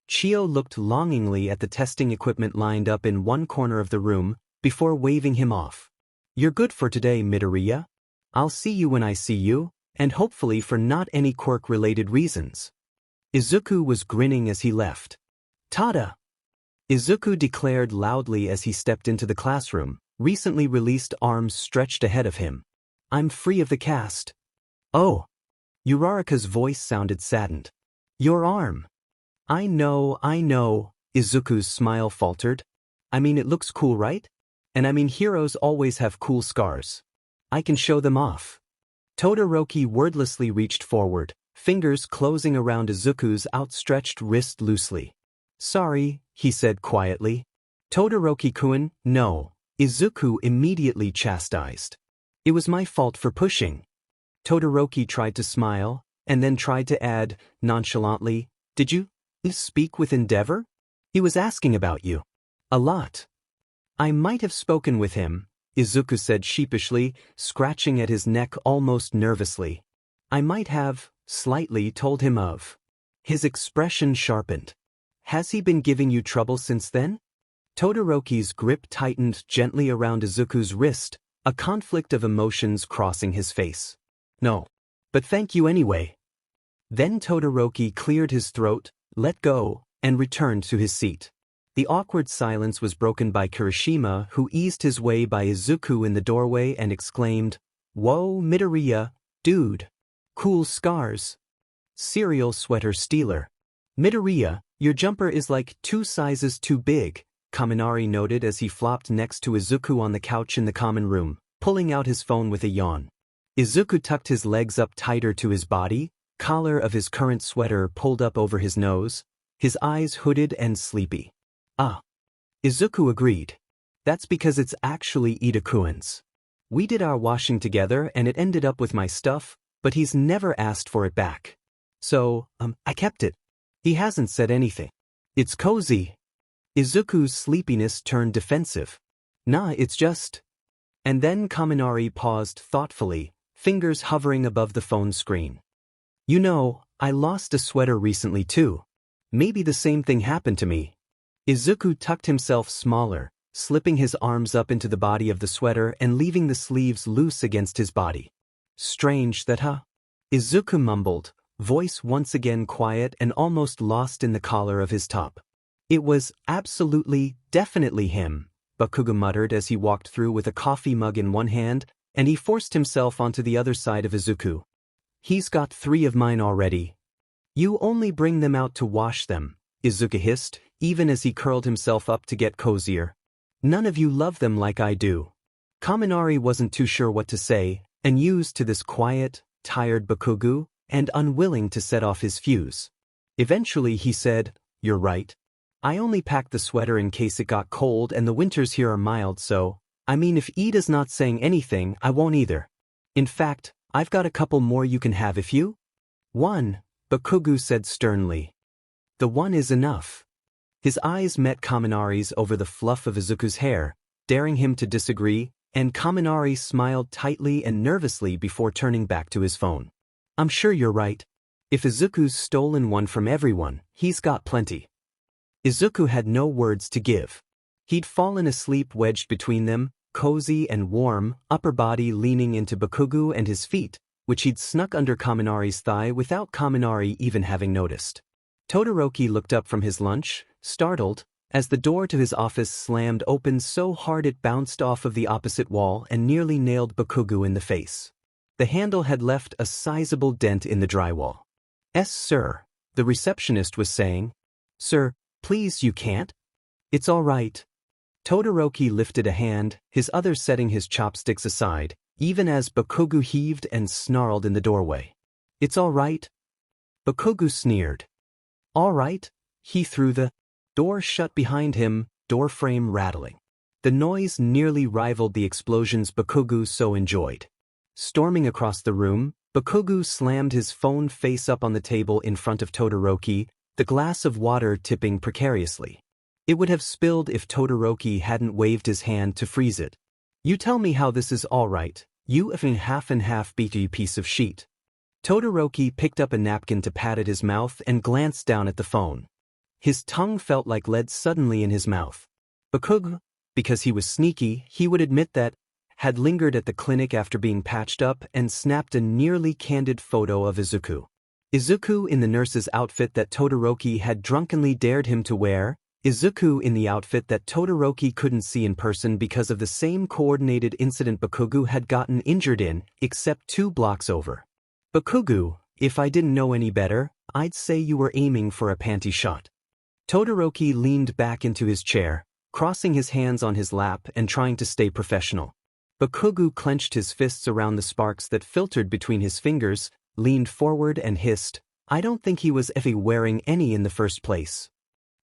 A: Chio looked longingly at the testing equipment lined up in one corner of the room, before waving him off. "You're good for today, Midoriya. I'll see you when I see you, and hopefully for not any quirk-related reasons." Izuku was grinning as he left. "Tada!" Izuku declared loudly as he stepped into the classroom, recently released arms stretched ahead of him. "I'm free of the cast." "Oh." Uraraka's voice sounded saddened. "Your arm." I know, Izuku's smile faltered. "I mean, it looks cool, right? And I mean, heroes always have cool scars. I can show them off." Todoroki wordlessly reached forward, fingers closing around Izuku's outstretched wrist loosely. "Sorry," he said quietly. "Todoroki-kun, no," Izuku immediately chastised. "It was my fault for pushing." Todoroki tried to smile, and then tried to add, nonchalantly, "Did you speak with Endeavor? He was asking about you. A lot." "I might have spoken with him," Izuku said sheepishly, scratching at his neck almost nervously. "I might have, slightly, told him of." His expression sharpened. "Has he been giving you trouble since then?" Todoroki's grip tightened gently around Izuku's wrist, a conflict of emotions crossing his face. "No. But thank you anyway." Then Todoroki cleared his throat, let go, and returned to his seat. The awkward silence was broken by Kirishima, who eased his way by Izuku in the doorway and exclaimed, "Whoa, Midoriya, dude. Cool scars. Serial sweater stealer. Midoriya, Your jumper is like 2 sizes too big, Kaminari noted as he flopped next to Izuku on the couch in the common room, pulling out his phone with a yawn. Izuku tucked his legs up tighter to his body, collar of his current sweater pulled up over his nose, his eyes hooded and sleepy. Ah. Izuku agreed. That's because it's actually Itakuin's. We did our washing together and it ended up with my stuff, but he's never asked for it back. So, I kept it. He hasn't said anything. It's cozy. Izuku's sleepiness turned defensive. Nah, it's just... And then Kaminari paused thoughtfully, fingers hovering above the phone screen. You know, I lost a sweater recently too. Maybe the same thing happened to me. Izuku tucked himself smaller, slipping his arms up into the body of the sweater and leaving the sleeves loose against his body. Strange that, huh? Izuku mumbled, voice once again quiet and almost lost in the collar of his top. It was absolutely, definitely him, Bakugou muttered as he walked through with a coffee mug in one hand, and he forced himself onto the other side of Izuku. He's got 3 of mine already. You only bring them out to wash them, Izuku hissed, even as he curled himself up to get cozier. None of you love them like I do. Kaminari wasn't too sure what to say, and used to this quiet, tired Bakugou, and unwilling to set off his fuse. Eventually he said, You're right. I only packed the sweater in case it got cold and the winters here are mild, so, I mean, if Ida's not saying anything, I won't either. In fact, I've got a couple more you can have if you... 1, Bakugou said sternly. The 1 is enough. His eyes met Kaminari's over the fluff of Izuku's hair, daring him to disagree, and Kaminari smiled tightly and nervously before turning back to his phone. I'm sure you're right. If Izuku's stolen one from everyone, he's got plenty. Izuku had no words to give. He'd fallen asleep wedged between them, cozy and warm, upper body leaning into Bakugou and his feet, which he'd snuck under Kaminari's thigh without Kaminari even having noticed. Todoroki looked up from his lunch, startled, as the door to his office slammed open so hard it bounced off of the opposite wall and nearly nailed Bakugou in the face. The handle had left a sizable dent in the drywall. Sir, the receptionist was saying. Sir, please you can't? It's all right. Todoroki lifted a hand, his other setting his chopsticks aside, even as Bakugou heaved and snarled in the doorway. It's all right? Bakugou sneered. All right? He threw the door shut behind him, door frame rattling. The noise nearly rivaled the explosions Bakugou so enjoyed. Storming across the room, Bakugou slammed his phone face up on the table in front of Todoroki, the glass of water tipping precariously. It would have spilled if Todoroki hadn't waved his hand to freeze it. You tell me how this is all right, you effing half-and-half beaky piece of sheet. Todoroki picked up a napkin to pat at his mouth and glanced down at the phone. His tongue felt like lead suddenly in his mouth. Bakugou, because he was sneaky, he would admit that, had lingered at the clinic after being patched up and snapped a nearly candid photo of Izuku. Izuku in the nurse's outfit that Todoroki had drunkenly dared him to wear, Izuku in the outfit that Todoroki couldn't see in person because of the same coordinated incident Bakugou had gotten injured in, except 2 blocks over. Bakugou, if I didn't know any better, I'd say you were aiming for a panty shot. Todoroki leaned back into his chair, crossing his hands on his lap and trying to stay professional. Bakugou clenched his fists around the sparks that filtered between his fingers, leaned forward and hissed, I don't think he was ever wearing any in the first place.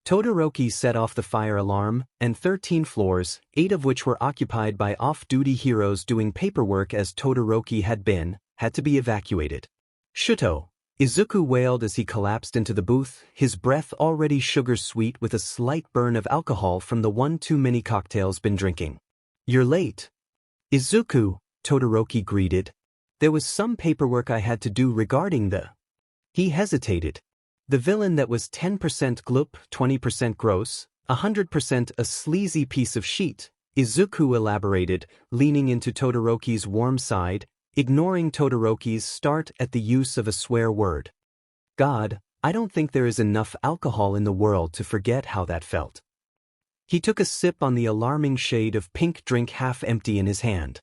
A: Todoroki set off the fire alarm, and 13 floors, 8 of which were occupied by off-duty heroes doing paperwork as Todoroki had been, had to be evacuated. Shuto, Izuku wailed as he collapsed into the booth, his breath already sugar-sweet with a slight burn of alcohol from the one too many cocktails been drinking. You're late. Izuku, Todoroki greeted. There was some paperwork I had to do regarding the... He hesitated. The villain that was 10% gloop, 20% gross, 100% a sleazy piece of shit, Izuku elaborated, leaning into Todoroki's warm side, ignoring Todoroki's start at the use of a swear word. God, I don't think there is enough alcohol in the world to forget how that felt. He took a sip on the alarming shade of pink drink half empty in his hand.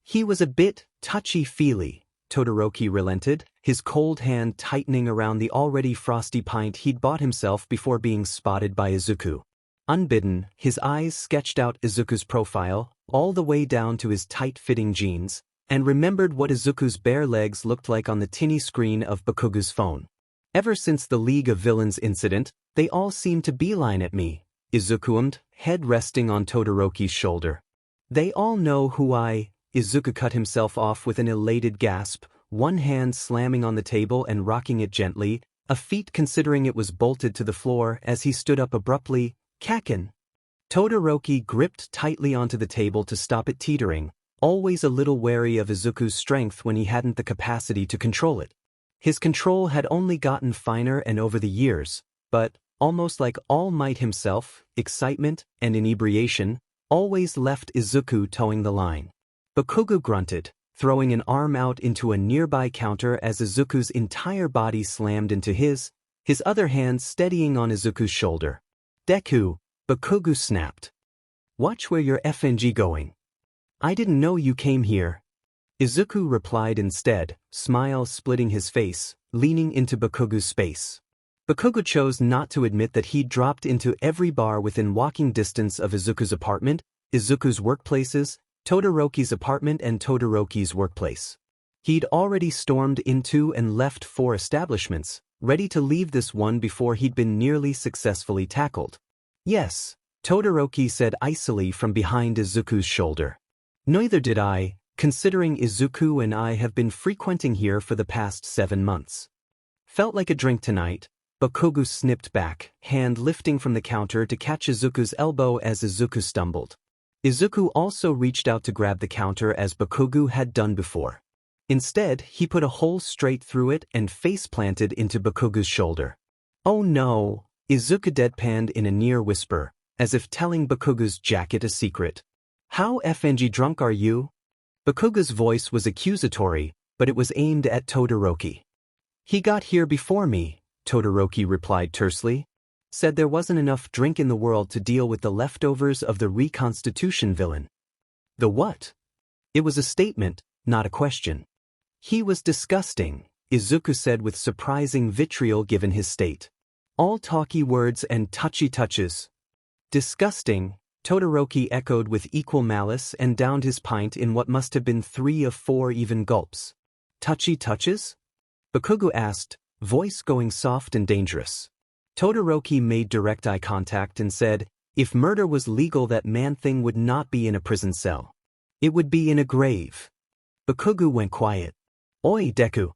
A: He was a bit touchy-feely, Todoroki relented, his cold hand tightening around the already frosty pint he'd bought himself before being spotted by Izuku. Unbidden, his eyes sketched out Izuku's profile, all the way down to his tight-fitting jeans, and remembered what Izuku's bare legs looked like on the tinny screen of Bakugou's phone. Ever since the League of Villains incident, they all seem to beeline at me, Izuku ummed, head resting on Todoroki's shoulder. They all know who Izuku cut himself off with an elated gasp, one hand slamming on the table and rocking it gently, a feat considering it was bolted to the floor as he stood up abruptly. Kaken. Todoroki gripped tightly onto the table to stop it teetering, always a little wary of Izuku's strength when he hadn't the capacity to control it. His control had only gotten finer and over the years, but, almost like All Might himself, excitement and inebriation always left Izuku towing the line. Bakugou grunted, throwing an arm out into a nearby counter as Izuku's entire body slammed into his other hand steadying on Izuku's shoulder. Deku, Bakugou snapped. Watch where you're FNG going. I didn't know you came here. Izuku replied instead, smile splitting his face, leaning into Bakugou's space. Bakugou chose not to admit that he'd dropped into every bar within walking distance of Izuku's apartment, Izuku's workplaces, Todoroki's apartment and Todoroki's workplace. He'd already stormed into and left 4 establishments, ready to leave this one before he'd been nearly successfully tackled. Yes, Todoroki said icily from behind Izuku's shoulder. Neither did I, considering Izuku and I have been frequenting here for the past 7 months. Felt like a drink tonight, Bakugou snipped back, hand lifting from the counter to catch Izuku's elbow as Izuku stumbled. Izuku also reached out to grab the counter as Bakugou had done before. Instead, he put a hole straight through it and face-planted into Bakugou's shoulder. Oh no, Izuku deadpanned in a near whisper, as if telling Bakugou's jacket a secret. How FNG drunk are you? Bakugou's voice was accusatory, but it was aimed at Todoroki. He got here before me, Todoroki replied tersely. Said there wasn't enough drink in the world to deal with the leftovers of the reconstitution villain. The what? It was a statement, not a question. He was disgusting, Izuku said with surprising vitriol given his state. All talky words and touchy touches. Disgusting, Todoroki echoed with equal malice and downed his pint in what must have been 3 of 4 even gulps. Touchy touches? Bakugou asked, voice going soft and dangerous. Todoroki made direct eye contact and said, if murder was legal, that man-thing would not be in a prison cell. It would be in a grave. Bakugou went quiet. Oi, Deku.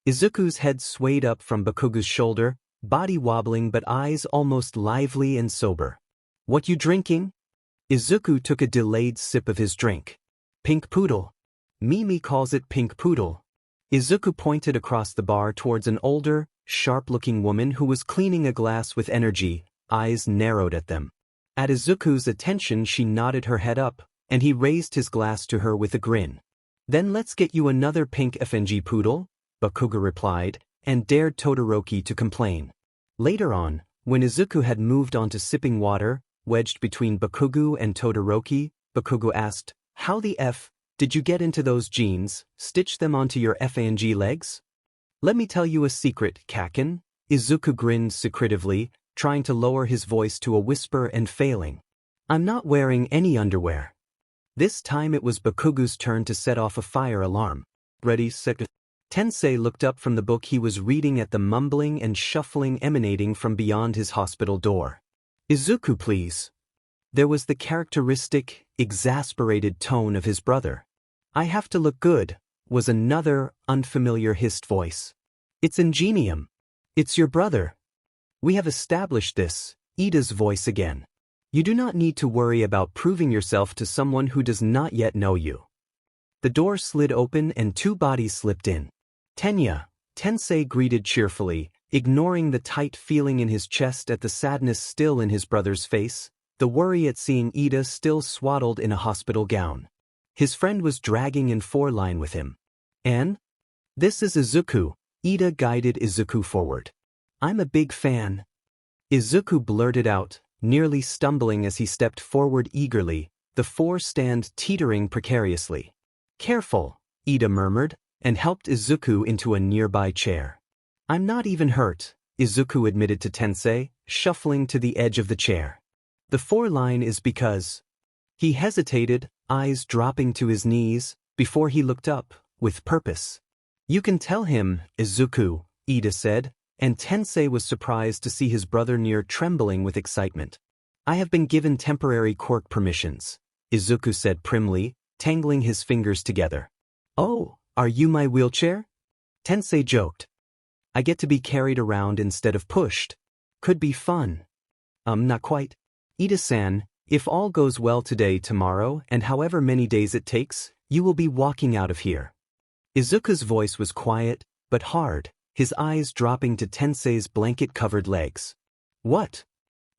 A: Izuku's head swayed up from Bakugou's shoulder, body wobbling but eyes almost lively and sober. What you drinking? Izuku took a delayed sip of his drink. Pink poodle. Mimi calls it pink poodle. Izuku pointed across the bar towards an older, sharp-looking woman who was cleaning a glass with energy, eyes narrowed at them. At Izuku's attention she nodded her head up, and he raised his glass to her with a grin. Then let's get you another pink FNG poodle, Bakugou replied, and dared Todoroki to complain. Later on, when Izuku had moved on to sipping water, wedged between Bakugou and Todoroki, Bakugou asked, how the F did you get into those jeans, stitch them onto your FNG legs? Let me tell you a secret, Kaken. Izuku grinned secretively, trying to lower his voice to a whisper and failing. I'm not wearing any underwear. This time it was Bakugou's turn to set off a fire alarm. Ready, set. Tensei looked up from the book he was reading at the mumbling and shuffling emanating from beyond his hospital door. Izuku, please. There was the characteristic, exasperated tone of his brother. I have to look good, was another, unfamiliar hissed voice. It's Ingenium. It's your brother. We have established this, Ida's voice again. You do not need to worry about proving yourself to someone who does not yet know you. The door slid open and 2 bodies slipped in. Tenya, Tensei greeted cheerfully, ignoring the tight feeling in his chest at the sadness still in his brother's face, the worry at seeing Ida still swaddled in a hospital gown. His friend was dragging in 4-line with him. Anne? This is Izuku, Ida guided Izuku forward. I'm a big fan. Izuku blurted out, nearly stumbling as he stepped forward eagerly, the 4 stand teetering precariously. Careful, Ida murmured, and helped Izuku into a nearby chair. "I'm not even hurt," Izuku admitted to Tensei, shuffling to the edge of the chair. "The 4-line is because..." He hesitated, eyes dropping to his knees, before he looked up, with purpose. "You can tell him, Izuku," Ida said, and Tensei was surprised to see his brother near trembling with excitement. "I have been given temporary quirk permissions," Izuku said primly, tangling his fingers together. "Oh, are you my wheelchair?" Tensei joked. "I get to be carried around instead of pushed. Could be fun." Not quite. "Ida-san, if all goes well today, tomorrow, and however many days it takes, you will be walking out of here." Izuku's voice was quiet, but hard, his eyes dropping to Tensei's blanket-covered legs. "What?"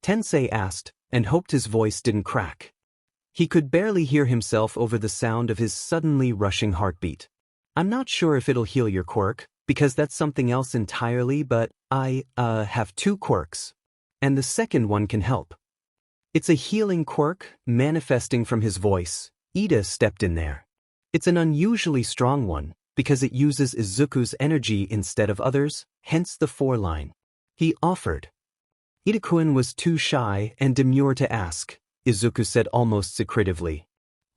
A: Tensei asked, and hoped his voice didn't crack. He could barely hear himself over the sound of his suddenly rushing heartbeat. "I'm not sure if it'll heal your quirk, because that's something else entirely, but I have 2 quirks. And the second one can help." "It's a healing quirk," manifesting from his voice. Ida stepped in there. "It's an unusually strong one, because it uses Izuku's energy instead of others, hence the 4-line. He offered." Ida-kun was too shy and demure to ask, Izuku said almost secretively.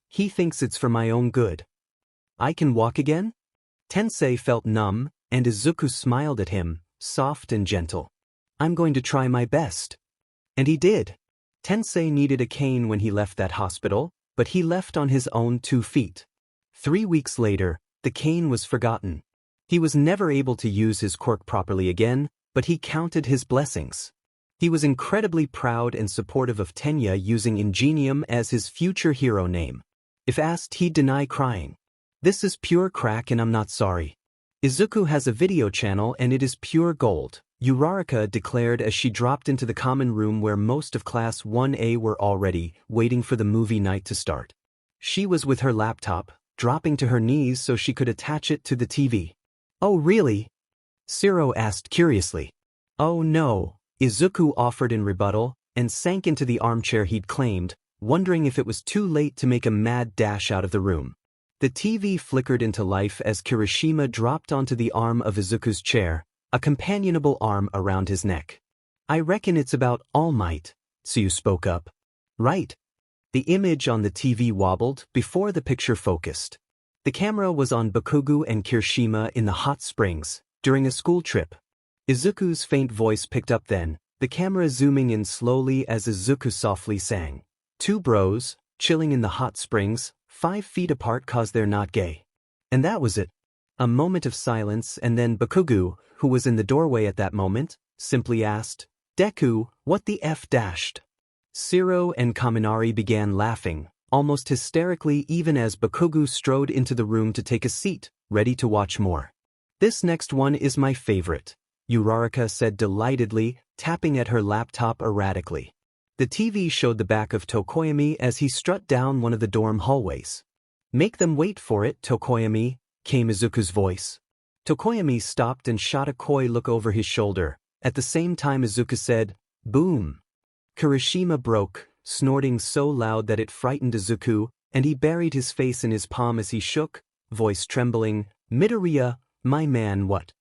A: "He thinks it's for my own good." "I can walk again?" Tensei felt numb, and Izuku smiled at him, soft and gentle. "I'm going to try my best." And he did. Tensei needed a cane when he left that hospital, but he left on his own 2 feet. 3 weeks later, the cane was forgotten. He was never able to use his quirk properly again, but he counted his blessings. He was incredibly proud and supportive of Tenya using Ingenium as his future hero name. If asked, he'd deny crying. "This is pure crack and I'm not sorry. Izuku has a video channel and it is pure gold," Uraraka declared as she dropped into the common room where most of Class 1A were already waiting for the movie night to start. She was with her laptop, dropping to her knees so she could attach it to the TV. "Oh really?" Shiro asked curiously. "Oh no," Izuku offered in rebuttal, and sank into the armchair he'd claimed, wondering if it was too late to make a mad dash out of the room. The TV flickered into life as Kirishima dropped onto the arm of Izuku's chair, a companionable arm around his neck. "I reckon it's about All Might," Tsuyu spoke up. "Right." The image on the TV wobbled before the picture focused. The camera was on Bakugou and Kirishima in the hot springs, during a school trip. Izuku's faint voice picked up then, the camera zooming in slowly as Izuku softly sang. "2 bros, chilling in the hot springs, 5 feet apart 'cause they're not gay." And that was it. A moment of silence, and then Bakugou, who was in the doorway at that moment, simply asked, "Deku, what the F dashed?" Shiro and Kaminari began laughing, almost hysterically even as Bakugou strode into the room to take a seat, ready to watch more. "This next one is my favorite," Uraraka said delightedly, tapping at her laptop erratically. The TV showed the back of Tokoyami as he strut down one of the dorm hallways. "Make them wait for it, Tokoyami," came Izuku's voice. Tokoyami stopped and shot a coy look over his shoulder. At the same time Izuku said, "Boom." Kirishima broke, snorting so loud that it frightened Izuku, and he buried his face in his palm as he shook, voice trembling, "Midoriya, my man, what?"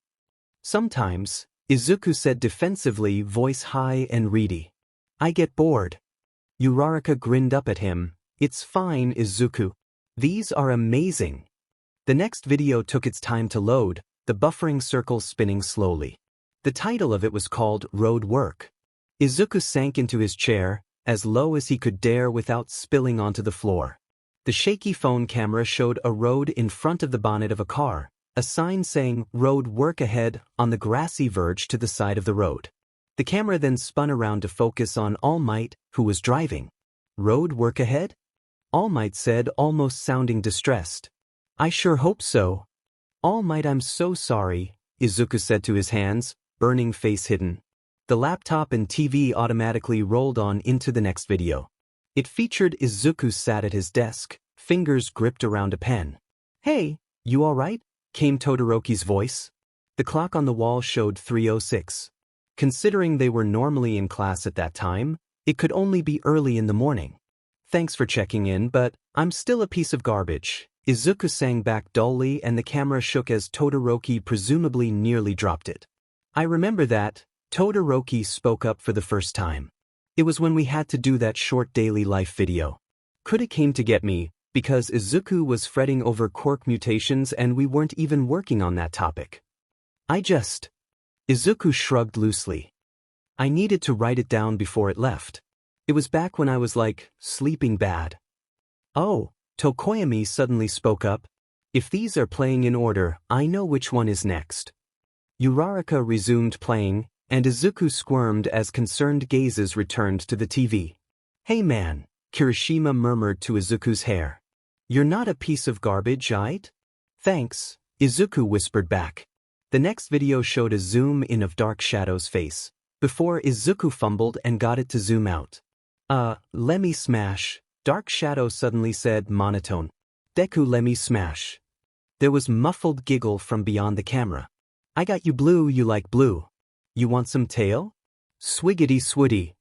A: "Sometimes," Izuku said defensively, voice high and reedy. "I get bored." Uraraka grinned up at him. "It's fine, Izuku. These are amazing." The next video took its time to load, the buffering circles spinning slowly. The title of it was called Road Work. Izuku sank into his chair, as low as he could dare without spilling onto the floor. The shaky phone camera showed a road in front of the bonnet of a car, a sign saying "Road Work Ahead" on the grassy verge to the side of the road. The camera then spun around to focus on All Might, who was driving. "Road work ahead?" All Might said, almost sounding distressed. "I sure hope so." "All Might, I'm so sorry," Izuku said to his hands, burning face hidden. The laptop and TV automatically rolled on into the next video. It featured Izuku sat at his desk, fingers gripped around a pen. "Hey, you all right?" came Todoroki's voice. The clock on the wall showed 3:06. Considering they were normally in class at that time, it could only be early in the morning. "Thanks for checking in, but I'm still a piece of garbage," Izuku sang back dully and the camera shook as Todoroki presumably nearly dropped it. I remember that. Todoroki spoke up for the first time. It was when we had to do that short daily life video. Coulda came to get me, because Izuku was fretting over quirk mutations and we weren't even working on that topic. Izuku shrugged loosely. I needed to write it down before it left. It was back when I was like, sleeping bad. Oh, Tokoyami suddenly spoke up. If these are playing in order, I know which one is next. Uraraka resumed playing, and Izuku squirmed as concerned gazes returned to the TV. Hey man, Kirishima murmured to Izuku's hair. You're not a piece of garbage, right? Thanks, Izuku whispered back. The next video showed a zoom in of Dark Shadow's face, before Izuku fumbled and got it to zoom out. Lemme smash, Dark Shadow suddenly said monotone. Deku lemme smash. There was muffled giggle from beyond the camera. I got you blue, you like blue. You want some tail? Swiggity swooty.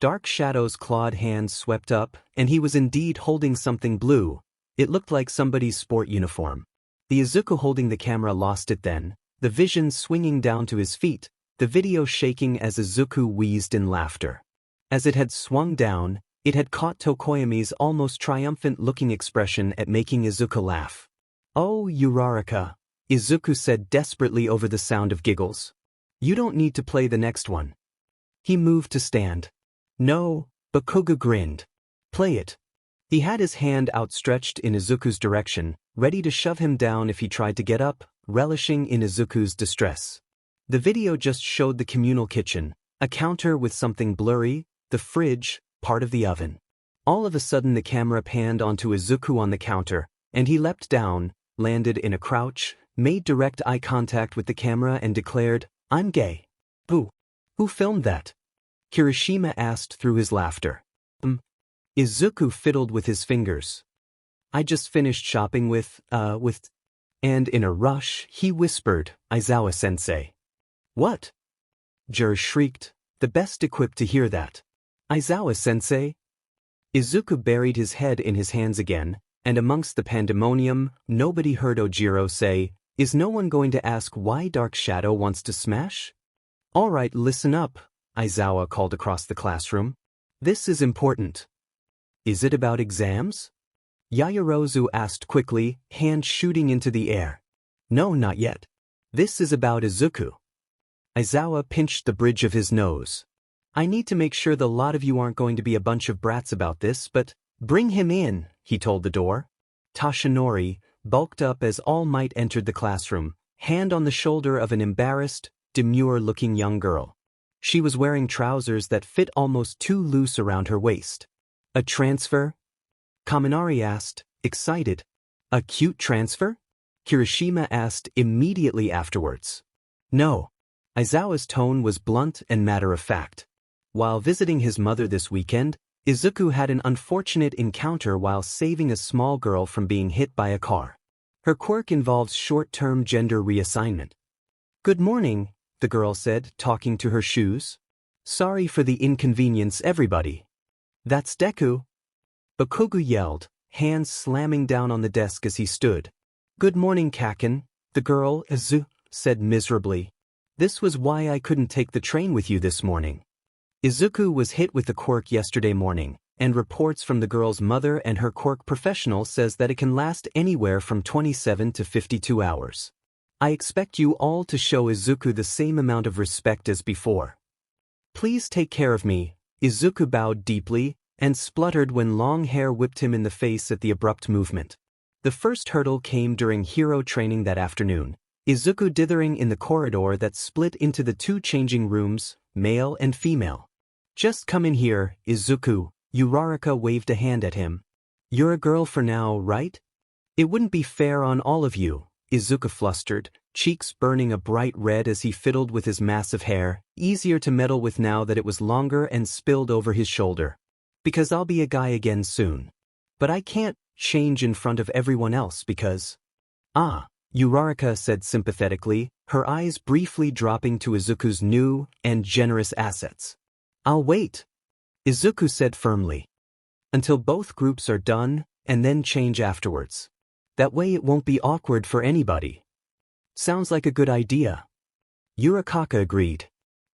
A: Dark Shadow's clawed hands swept up, and he was indeed holding something blue. It looked like somebody's sport uniform. The Izuku holding the camera lost it then, the vision swinging down to his feet, the video shaking as Izuku wheezed in laughter. As it had swung down, it had caught Tokoyami's almost triumphant-looking expression at making Izuku laugh. Oh, Uraraka, Izuku said desperately over the sound of giggles. You don't need to play the next one. He moved to stand. No, Bakugou grinned. Play it. He had his hand outstretched in Izuku's direction, ready to shove him down if he tried to get up, relishing in Izuku's distress. The video just showed the communal kitchen, a counter with something blurry, the fridge, part of the oven. All of a sudden the camera panned onto Izuku on the counter, and he leapt down, landed in a crouch, made direct eye contact with the camera and declared, I'm gay. Who filmed that? Kirishima asked through his laughter. Izuku fiddled with his fingers. I just finished shopping with, and in a rush, he whispered, Aizawa-sensei. What? Jur shrieked, the best equipped to hear that. Aizawa-sensei? Izuku buried his head in his hands again, and amongst the pandemonium, nobody heard Ojiro say, Is no one going to ask why Dark Shadow wants to smash? All right, listen up, Aizawa called across the classroom. This is important. Is it about exams? Yaoyorozu asked quickly, hand shooting into the air. No, not yet. This is about Izuku. Aizawa pinched the bridge of his nose. I need to make sure the lot of you aren't going to be a bunch of brats about this, but bring him in, he told the door. Tashinori, bulked up as All Might entered the classroom, hand on the shoulder of an embarrassed, demure-looking young girl. She was wearing trousers that fit almost too loose around her waist. A transfer? Kaminari asked, excited. A cute transfer? Kirishima asked immediately afterwards. No. Aizawa's tone was blunt and matter-of-fact. While visiting his mother this weekend, Izuku had an unfortunate encounter while saving a small girl from being hit by a car. Her quirk involves short-term gender reassignment. Good morning, the girl said, talking to her shoes. Sorry for the inconvenience, everybody. That's Deku. Bakugou yelled, hands slamming down on the desk as he stood. Good morning, Kaken, the girl, said miserably. This was why I couldn't take the train with you this morning. Izuku was hit with the quirk yesterday morning, and reports from the girl's mother and her quirk professional says that it can last anywhere from 27 to 52 hours. I expect you all to show Izuku the same amount of respect as before. Please take care of me. Izuku bowed deeply, and spluttered when long hair whipped him in the face at the abrupt movement. The first hurdle came during hero training that afternoon, Izuku dithering in the corridor that split into the two changing rooms, male and female. Just come in here, Izuku, Uraraka waved a hand at him. You're a girl for now, right? It wouldn't be fair on all of you, Izuku flustered, cheeks burning a bright red as he fiddled with his massive hair, easier to meddle with now that it was longer and spilled over his shoulder. Because I'll be a guy again soon. But I can't change in front of everyone else because… Uraraka said sympathetically, her eyes briefly dropping to Izuku's new and generous assets. I'll wait, Izuku said firmly. Until both groups are done, and then change afterwards. That way it won't be awkward for anybody. Sounds like a good idea. Yurakaka agreed.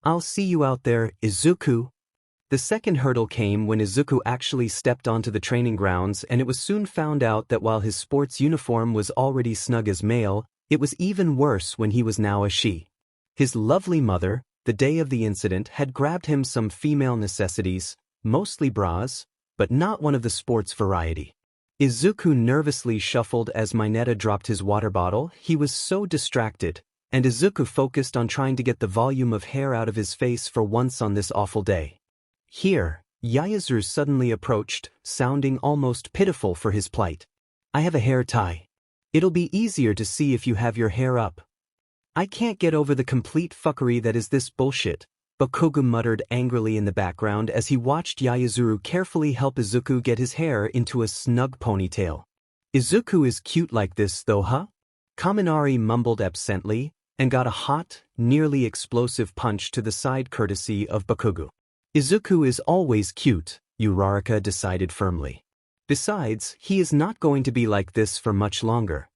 A: I'll see you out there, Izuku. The second hurdle came when Izuku actually stepped onto the training grounds, and it was soon found out that while his sports uniform was already snug as male, it was even worse when he was now a she. His lovely mother, the day of the incident, had grabbed him some female necessities, mostly bras, but not one of the sports variety. Izuku nervously shuffled as Mineta dropped his water bottle. He was so distracted, and Izuku focused on trying to get the volume of hair out of his face for once on this awful day. Here, Yaezuru suddenly approached, sounding almost pitiful for his plight. I have a hair tie. It'll be easier to see if you have your hair up. I can't get over the complete fuckery that is this bullshit, Bakugou muttered angrily in the background as he watched Yaezuru carefully help Izuku get his hair into a snug ponytail. Izuku is cute like this though, huh? Kaminari mumbled absently, and got a hot, nearly explosive punch to the side courtesy of Bakugou. Izuku is always cute, Uraraka decided firmly. Besides, he is not going to be like this for much longer.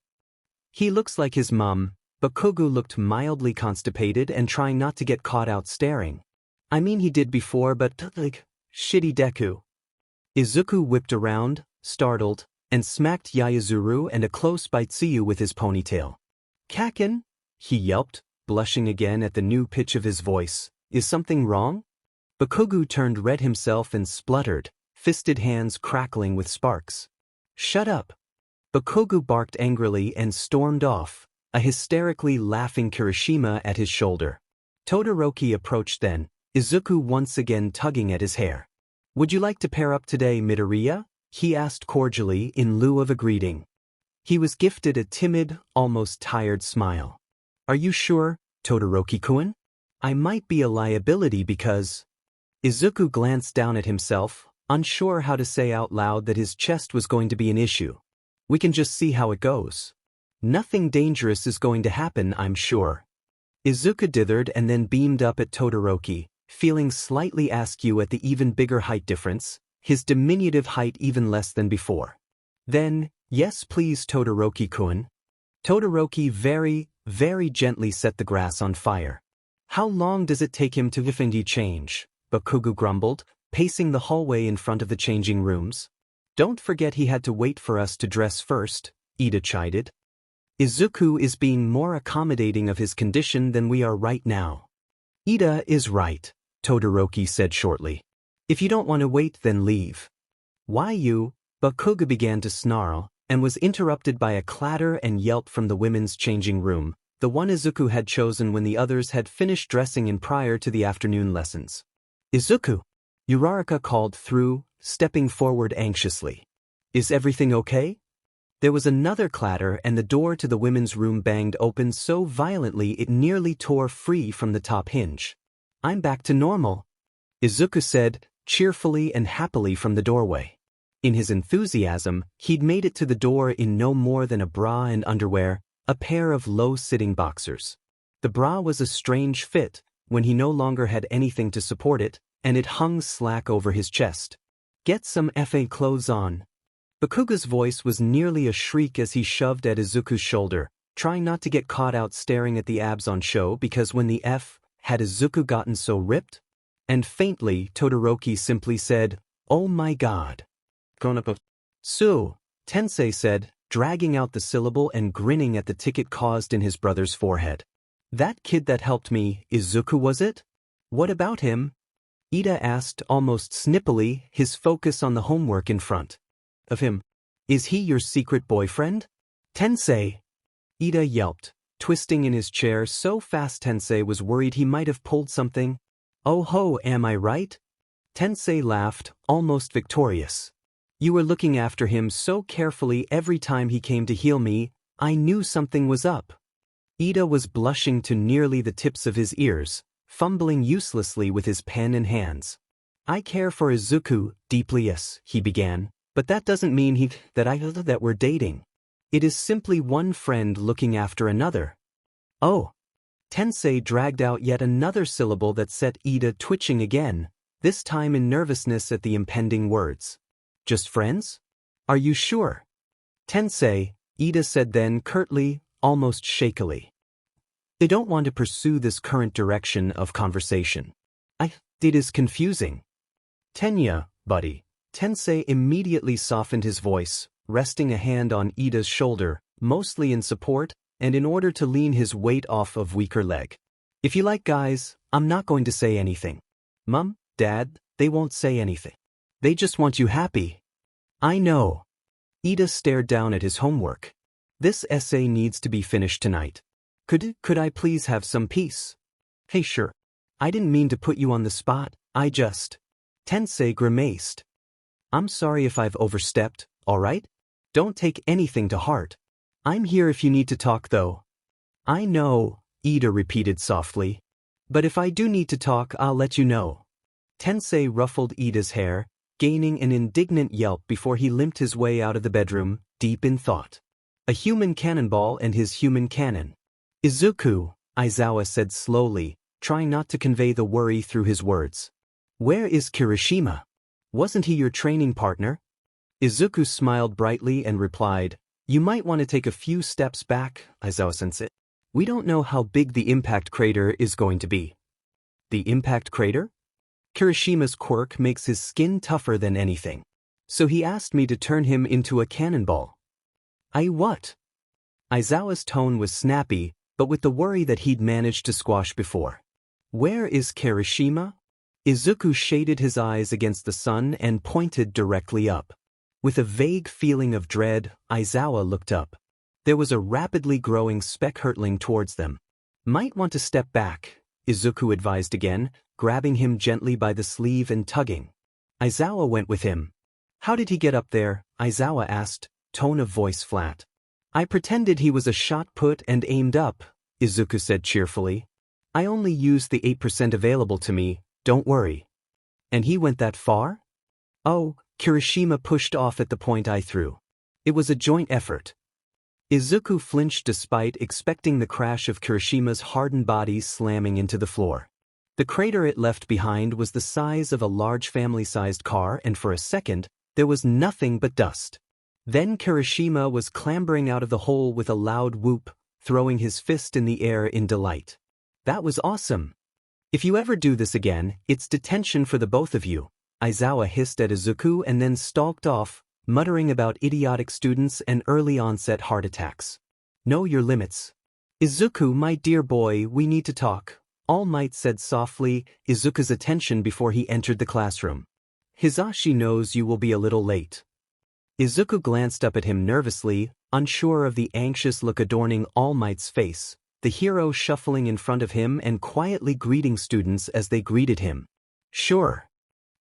A: He looks like his mum. Bakugou looked mildly constipated and trying not to get caught out staring. I mean he did before, but like, shitty Deku. Izuku whipped around, startled, and smacked Yaezuru and a close Baitsuyu with his ponytail. Kakin? He yelped, blushing again at the new pitch of his voice. Is something wrong? Bakugou turned red himself and spluttered, fisted hands crackling with sparks. Shut up! Bakugou barked angrily and stormed off, a hysterically laughing Kirishima at his shoulder. Todoroki approached then, Izuku once again tugging at his hair. Would you like to pair up today, Midoriya? He asked cordially in lieu of a greeting. He was gifted a timid, almost tired smile. Are you sure, Todoroki-kun? I might be a liability because… Izuku glanced down at himself, unsure how to say out loud that his chest was going to be an issue. We can just see how it goes. Nothing dangerous is going to happen, I'm sure. Izuku dithered and then beamed up at Todoroki, feeling slightly askew at the even bigger height difference, his diminutive height even less than before. Then, yes please Todoroki-kun. Todoroki very gently set the grass on fire. How long does it take him to Vifindi change? Bakugou grumbled, pacing the hallway in front of the changing rooms. Don't forget he had to wait for us to dress first, Ida chided. Izuku is being more accommodating of his condition than we are right now. Ida is right, Todoroki said shortly. If you don't want to wait then leave. Why you? Bakugou began to snarl, and was interrupted by a clatter and yelp from the women's changing room, the one Izuku had chosen when the others had finished dressing in prior to the afternoon lessons. Izuku! Uraraka called through, stepping forward anxiously. Is everything okay? There was another clatter and the door to the women's room banged open so violently it nearly tore free from the top hinge. I'm back to normal, Izuku said, cheerfully and happily from the doorway. In his enthusiasm, he'd made it to the door in no more than a bra and underwear, a pair of low-sitting boxers. The bra was a strange fit, when he no longer had anything to support it, and it hung slack over his chest. Get some FA clothes on. Bakugou's voice was nearly a shriek as he shoved at Izuku's shoulder, trying not to get caught out staring at the abs on show because when the F had Izuku gotten so ripped? And faintly, Todoroki simply said, Oh my god. Su, Tensei said, dragging out the syllable and grinning at the ticket caused in his brother's forehead. That kid that helped me, Izuku was it? What about him? Ida asked almost snippily, his focus on the homework in front of him. Is he your secret boyfriend? Tensei! Ida yelped, twisting in his chair so fast Tensei was worried he might have pulled something. Oh ho, am I right? Tensei laughed, almost victorious. You were looking after him so carefully every time he came to heal me, I knew something was up. Ida was blushing to nearly the tips of his ears, fumbling uselessly with his pen and hands. I care for Izuku deeply, yes, he began, but that doesn't mean that we're dating. It is simply one friend looking after another. Oh. Tensei dragged out yet another syllable that set Ida twitching again, this time in nervousness at the impending words. Just friends? Are you sure? Tensei, Ida said then curtly, almost shakily. They don't want to pursue this current direction of conversation. It is confusing. Tenya, buddy. Tensei immediately softened his voice, resting a hand on Ida's shoulder, mostly in support, and in order to lean his weight off of weaker leg. If you like guys, I'm not going to say anything. Mom, Dad, they won't say anything. They just want you happy. I know. Ida stared down at his homework. This essay needs to be finished tonight. Could I please have some peace? Hey, sure. I didn't mean to put you on the spot, I just... Tensei grimaced. I'm sorry if I've overstepped, alright? Don't take anything to heart. I'm here if you need to talk though. I know, Ida repeated softly. But if I do need to talk, I'll let you know. Tensei ruffled Ida's hair, gaining an indignant yelp before he limped his way out of the bedroom, deep in thought. A human cannonball and his human cannon. Izuku, Aizawa said slowly, trying not to convey the worry through his words. Where is Kirishima? Wasn't he your training partner? Izuku smiled brightly and replied, You might want to take a few steps back, Aizawa-sensei. We don't know how big the impact crater is going to be. The impact crater? Kirishima's quirk makes his skin tougher than anything. So he asked me to turn him into a cannonball. What? Aizawa's tone was snappy, but with the worry that he'd managed to squash before. Where is Kirishima? Izuku shaded his eyes against the sun and pointed directly up. With a vague feeling of dread, Aizawa looked up. There was a rapidly growing speck hurtling towards them. Might want to step back, Izuku advised again, grabbing him gently by the sleeve and tugging. Aizawa went with him. How did he get up there? Aizawa asked, tone of voice flat. I pretended he was a shot put and aimed up, Izuku said cheerfully. I only used the 8% available to me, don't worry. And he went that far? Oh, Kirishima pushed off at the point I threw. It was a joint effort. Izuku flinched despite expecting the crash of Kirishima's hardened body slamming into the floor. The crater it left behind was the size of a large family-sized car, and for a second, there was nothing but dust. Then Kirishima was clambering out of the hole with a loud whoop, throwing his fist in the air in delight. That was awesome. If you ever do this again, it's detention for the both of you, Aizawa hissed at Izuku and then stalked off, muttering about idiotic students and early onset heart attacks. Know your limits. Izuku, my dear boy, we need to talk, All Might said softly, Izuku's attention before he entered the classroom. Hisashi knows you will be a little late. Izuku glanced up at him nervously, unsure of the anxious look adorning All Might's face, the hero shuffling in front of him and quietly greeting students as they greeted him. Sure.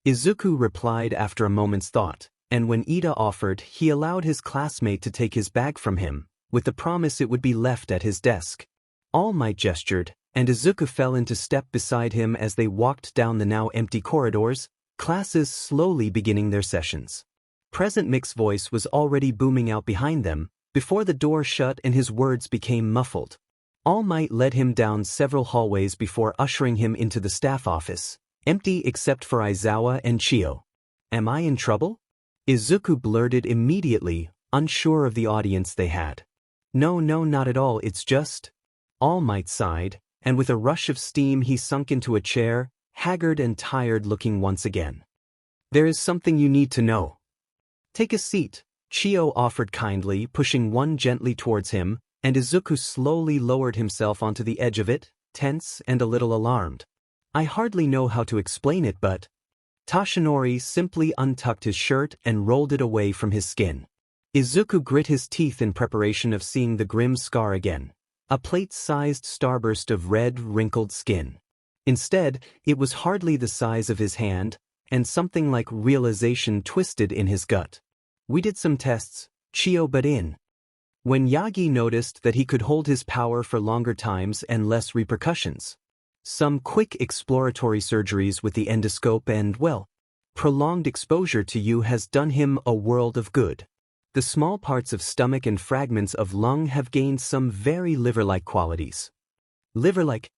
A: Izuku replied after a moment's thought, and when Ida offered, he allowed his classmate to take his bag from him, with the promise it would be left at his desk. All Might gestured, and Izuku fell into step beside him as they walked down the now empty corridors, classes slowly beginning their sessions. Present Mick's voice was already booming out behind them, before the door shut and his words became muffled. All Might led him down several hallways before ushering him into the staff office, empty except for Aizawa and Chio. Am I in trouble? Izuku blurted immediately, unsure of the audience they had. No, not at all, it's just... All Might sighed, and with a rush of steam he sunk into a chair, haggard and tired looking once again. There is something you need to know. Take a seat, Chio offered kindly, pushing one gently towards him, and Izuku slowly lowered himself onto the edge of it, tense and a little alarmed. I hardly know how to explain it, but... Tashinori simply untucked his shirt and rolled it away from his skin. Izuku grit his teeth in preparation of seeing the grim scar again, a plate-sized starburst of red, wrinkled skin. Instead, it was hardly the size of his hand, and something like realization twisted in his gut. We did some tests, Chio but in. When Yagi noticed that he could hold his power for longer times and less repercussions. Some quick exploratory surgeries with the endoscope and, well, prolonged exposure to you has done him a world of good. The small parts of stomach and fragments of lung have gained some very liver-like qualities. Liver-like?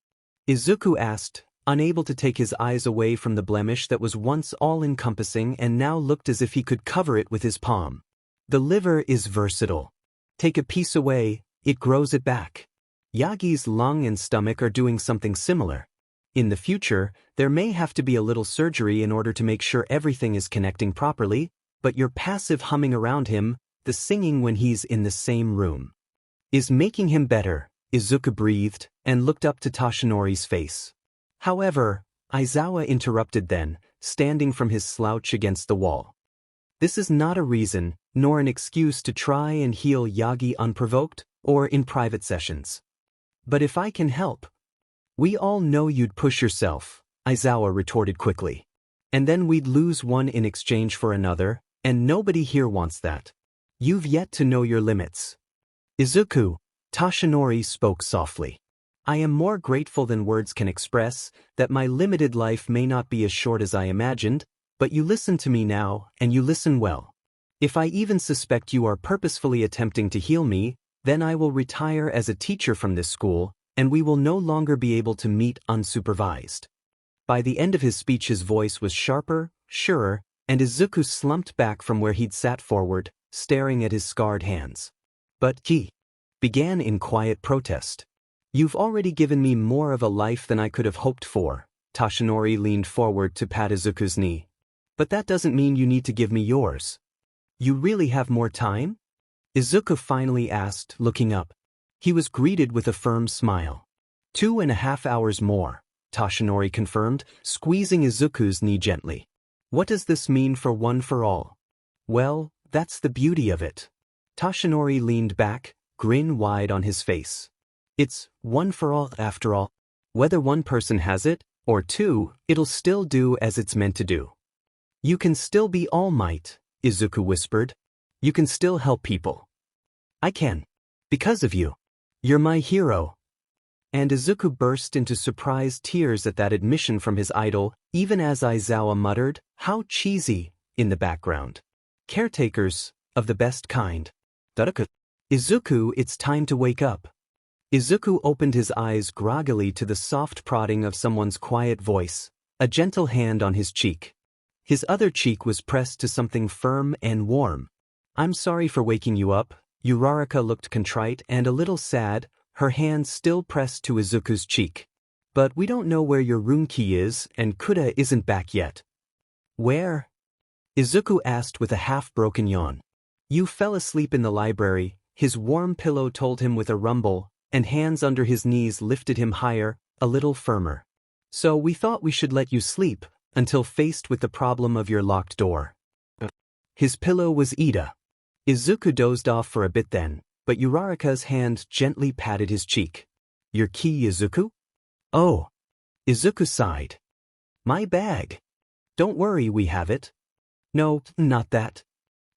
A: Izuku asked, unable to take his eyes away from the blemish that was once all-encompassing and now looked as if he could cover it with his palm. The liver is versatile. Take a piece away, it grows it back. Yagi's lung and stomach are doing something similar. In the future, there may have to be a little surgery in order to make sure everything is connecting properly, but your passive humming around him, the singing when he's in the same room, is making him better, Izuku breathed, and looked up to Tashinori's face. However, Aizawa interrupted then, standing from his slouch against the wall. This is not a reason, nor an excuse to try and heal Yagi unprovoked, or in private sessions. But if I can help. We all know you'd push yourself, Aizawa retorted quickly. And then we'd lose one in exchange for another, and nobody here wants that. You've yet to know your limits. Izuku, Tashinori spoke softly. I am more grateful than words can express, that my limited life may not be as short as I imagined, but you listen to me now, and you listen well. If I even suspect you are purposefully attempting to heal me, then I will retire as a teacher from this school, and we will no longer be able to meet unsupervised. By the end of his speech his voice was sharper, surer, and Izuku slumped back from where he'd sat forward, staring at his scarred hands. But he began in quiet protest. You've already given me more of a life than I could have hoped for. Tashinori leaned forward to pat Izuku's knee. But that doesn't mean you need to give me yours. You really have more time? Izuku finally asked, looking up. He was greeted with a firm smile. 2.5 hours more, Tashinori confirmed, squeezing Izuku's knee gently. What does this mean for one for all? Well, that's the beauty of it. Tashinori leaned back, grin wide on his face. It's one for all after all. Whether one person has it, or two, it'll still do as it's meant to do. You can still be All Might, Izuku whispered. You can still help people. I can. Because of you. You're my hero. And Izuku burst into surprised tears at that admission from his idol, even as Aizawa muttered, how cheesy, in the background. Caretakers, of the best kind. Izuku, it's time to wake up. Izuku opened his eyes groggily to the soft prodding of someone's quiet voice, a gentle hand on his cheek. His other cheek was pressed to something firm and warm. I'm sorry for waking you up. Uraraka looked contrite and a little sad, her hand still pressed to Izuku's cheek. But we don't know where your room key is, and Kuda isn't back yet. Where? Izuku asked with a half-broken yawn. You fell asleep in the library, his warm pillow told him with a rumble, and hands under his knees lifted him higher, a little firmer. So we thought we should let you sleep, until faced with the problem of your locked door. His pillow was Ida. Izuku dozed off for a bit then, but Uraraka's hand gently patted his cheek. Your key, Izuku? Oh. Izuku sighed. My bag. Don't worry, we have it. No, not that.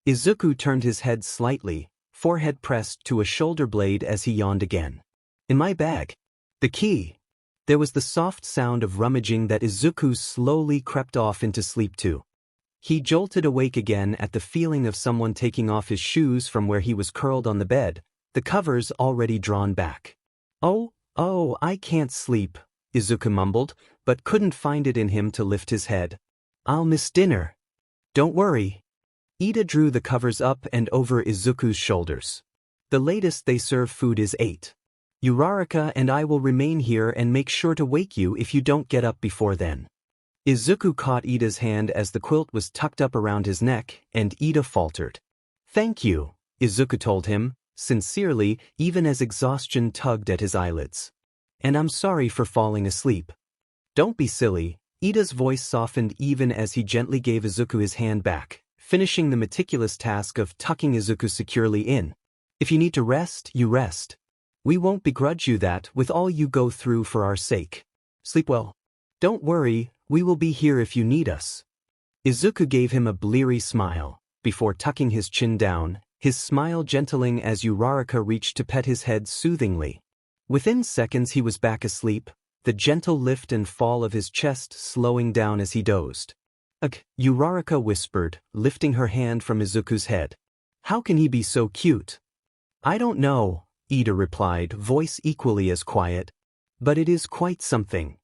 A: Izuku turned his head slightly, forehead pressed to a shoulder blade as he yawned again. In my bag. The key. There was the soft sound of rummaging that Izuku slowly crept off into sleep to. He jolted awake again at the feeling of someone taking off his shoes from where he was curled on the bed, the covers already drawn back. Oh, I can't sleep, Izuku mumbled, but couldn't find it in him to lift his head. I'll miss dinner. Don't worry. Ida drew the covers up and over Izuku's shoulders. The latest they serve food is 8. Uraraka and I will remain here and make sure to wake you if you don't get up before then. Izuku caught Ida's hand as the quilt was tucked up around his neck, and Ida faltered. Thank you, Izuku told him, sincerely, even as exhaustion tugged at his eyelids. And I'm sorry for falling asleep. Don't be silly, Ida's voice softened even as he gently gave Izuku his hand back, finishing the meticulous task of tucking Izuku securely in. If you need to rest, you rest. We won't begrudge you that with all you go through for our sake. Sleep well. Don't worry, we will be here if you need us. Izuku gave him a bleary smile, before tucking his chin down, his smile gentling as Uraraka reached to pet his head soothingly. Within seconds he was back asleep, the gentle lift and fall of his chest slowing down as he dozed. Ugh, Uraraka whispered, lifting her hand from Izuku's head. How can he be so cute? I don't know, Ida replied, voice equally as quiet. But it is quite something.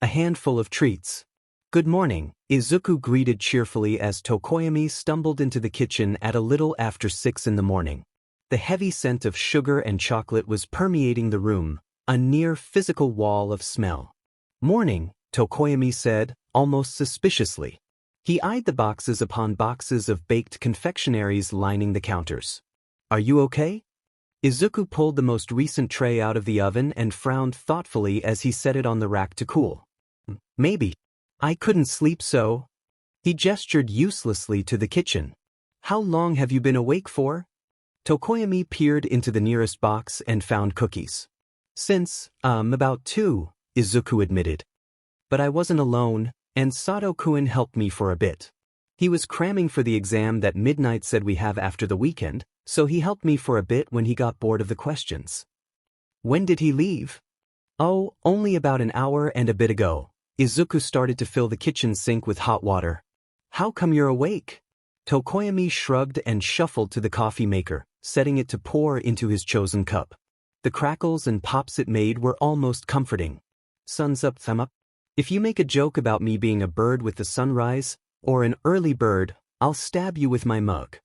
A: A handful of treats. Good morning, Izuku greeted cheerfully as Tokoyami stumbled into the kitchen at a little after 6 in the morning. The heavy scent of sugar and chocolate was permeating the room, a near physical wall of smell. "Morning," Tokoyami said, almost suspiciously. He eyed the boxes upon boxes of baked confectionaries lining the counters. "Are you okay?" Izuku pulled the most recent tray out of the oven and frowned thoughtfully as he set it on the rack to cool. "Maybe. I couldn't sleep so." He gestured uselessly to the kitchen. "How long have you been awake for?" Tokoyami peered into the nearest box and found cookies. "Since, about 2, Izuku admitted. "But I wasn't alone, and Sato-kun helped me for a bit. He was cramming for the exam that Midnight said we have after the weekend, so he helped me for a bit when he got bored of the questions." "When did he leave?" "Oh, only about an hour and a bit ago." Izuku started to fill the kitchen sink with hot water. "How come you're awake?" Tokoyami shrugged and shuffled to the coffee maker, setting it to pour into his chosen cup. The crackles and pops it made were almost comforting. "Sun's up, thumb up. If you make a joke about me being a bird with the sunrise, or an early bird, I'll stab you with my mug."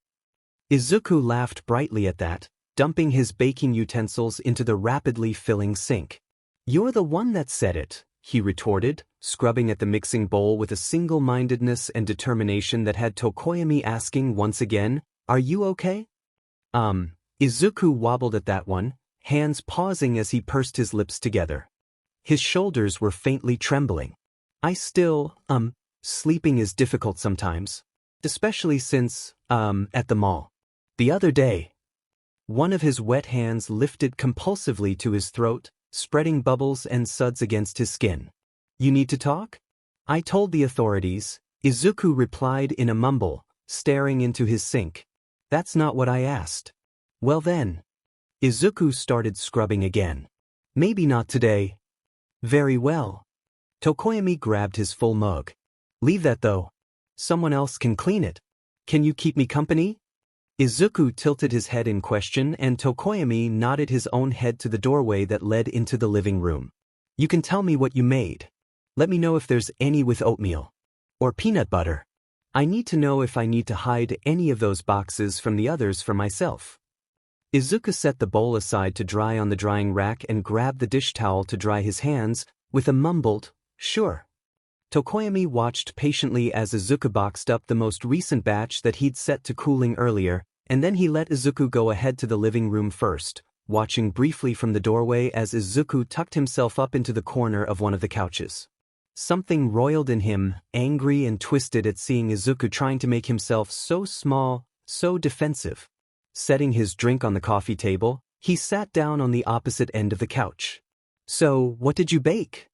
A: Izuku laughed brightly at that, dumping his baking utensils into the rapidly filling sink. "You're the one that said it," he retorted, scrubbing at the mixing bowl with a single-mindedness and determination that had Tokoyami asking once again, "Are you okay?" Izuku wobbled at that one, hands pausing as he pursed his lips together. His shoulders were faintly trembling. Sleeping is difficult sometimes. Especially since, at the mall. The other day." One of his wet hands lifted compulsively to his throat, spreading bubbles and suds against his skin. "You need to talk?" "I told the authorities," Izuku replied in a mumble, staring into his sink. "That's not what I asked." "Well then." Izuku started scrubbing again. "Maybe not today." "Very well." Tokoyami grabbed his full mug. "Leave that though. Someone else can clean it. Can you keep me company?" Izuku tilted his head in question and Tokoyami nodded his own head to the doorway that led into the living room. "You can tell me what you made. Let me know if there's any with oatmeal. Or peanut butter. I need to know if I need to hide any of those boxes from the others for myself." Izuku set the bowl aside to dry on the drying rack and grabbed the dish towel to dry his hands, with a mumbled, "Sure." Tokoyami watched patiently as Izuku boxed up the most recent batch that he'd set to cooling earlier, and then he let Izuku go ahead to the living room first, watching briefly from the doorway as Izuku tucked himself up into the corner of one of the couches. Something roiled in him, angry and twisted at seeing Izuku trying to make himself so small, so defensive. Setting his drink on the coffee table, he sat down on the opposite end of the couch. "So, what did you bake?"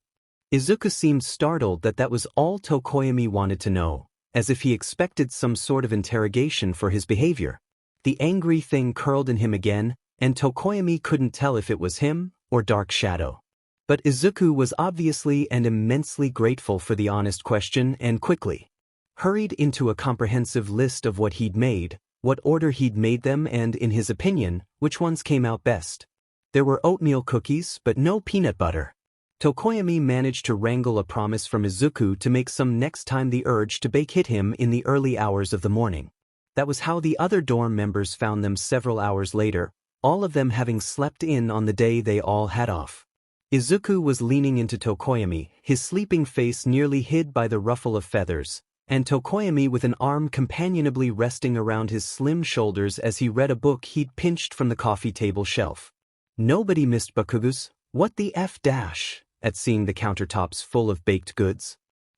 A: Izuku seemed startled that was all Tokoyami wanted to know, as if he expected some sort of interrogation for his behavior. The angry thing curled in him again, and Tokoyami couldn't tell if it was him or Dark Shadow. But Izuku was obviously and immensely grateful for the honest question and quickly hurried into a comprehensive list of what he'd made, what order he'd made them and, in his opinion, which ones came out best. There were oatmeal cookies but no peanut butter. Tokoyami managed to wrangle a promise from Izuku to make some next time the urge to bake hit him in the early hours of the morning. That was how the other dorm members found them several hours later, all of them having slept in on the day they all had off. Izuku was leaning into Tokoyami, his sleeping face nearly hid by the ruffle of feathers, and Tokoyami with an arm companionably resting around his slim shoulders as he read a book he'd pinched from the coffee table shelf. Nobody missed Bakugou's "What the F dash" at seeing the countertops full of baked goods.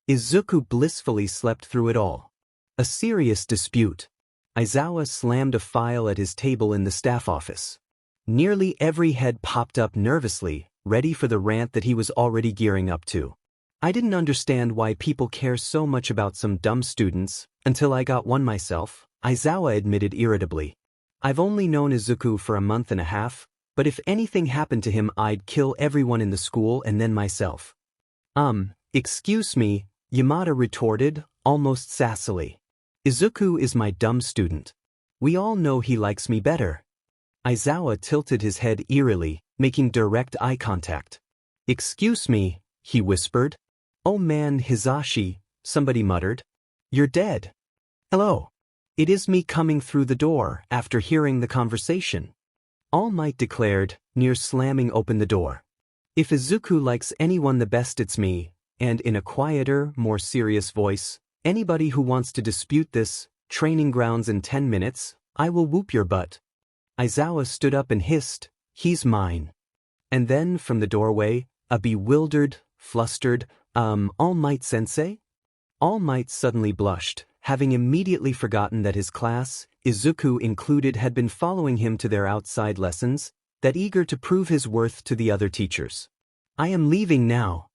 A: Izuku blissfully slept through it all. A serious dispute. Aizawa slammed a file at his table in the staff office. Nearly every head popped up nervously, ready for the rant that he was already gearing up to. "I didn't understand why people care so much about some dumb students, until I got one myself," Aizawa admitted irritably. "I've only known Izuku for a month and a half, but if anything happened to him I'd kill everyone in the school and then myself." Excuse me," Yamada retorted, almost sassily. "Izuku is my dumb student. We all know he likes me better." Aizawa tilted his head eerily, making direct eye contact. "Excuse me," he whispered. "Oh man, Hizashi," somebody muttered. "You're dead." "Hello. It is me coming through the door after hearing the conversation." All Might declared, near slamming open the door. If Izuku likes anyone the best it's me, and in a quieter, more serious voice, anybody who wants to dispute this, training grounds in 10 minutes, I will whoop your butt. Aizawa stood up and hissed, he's mine. And then, from the doorway, a bewildered, flustered, All Might sensei? All Might suddenly blushed, having immediately forgotten that his class, Izuku included, had been following him to their outside lessons, that eager to prove his worth to the other teachers. I am leaving now.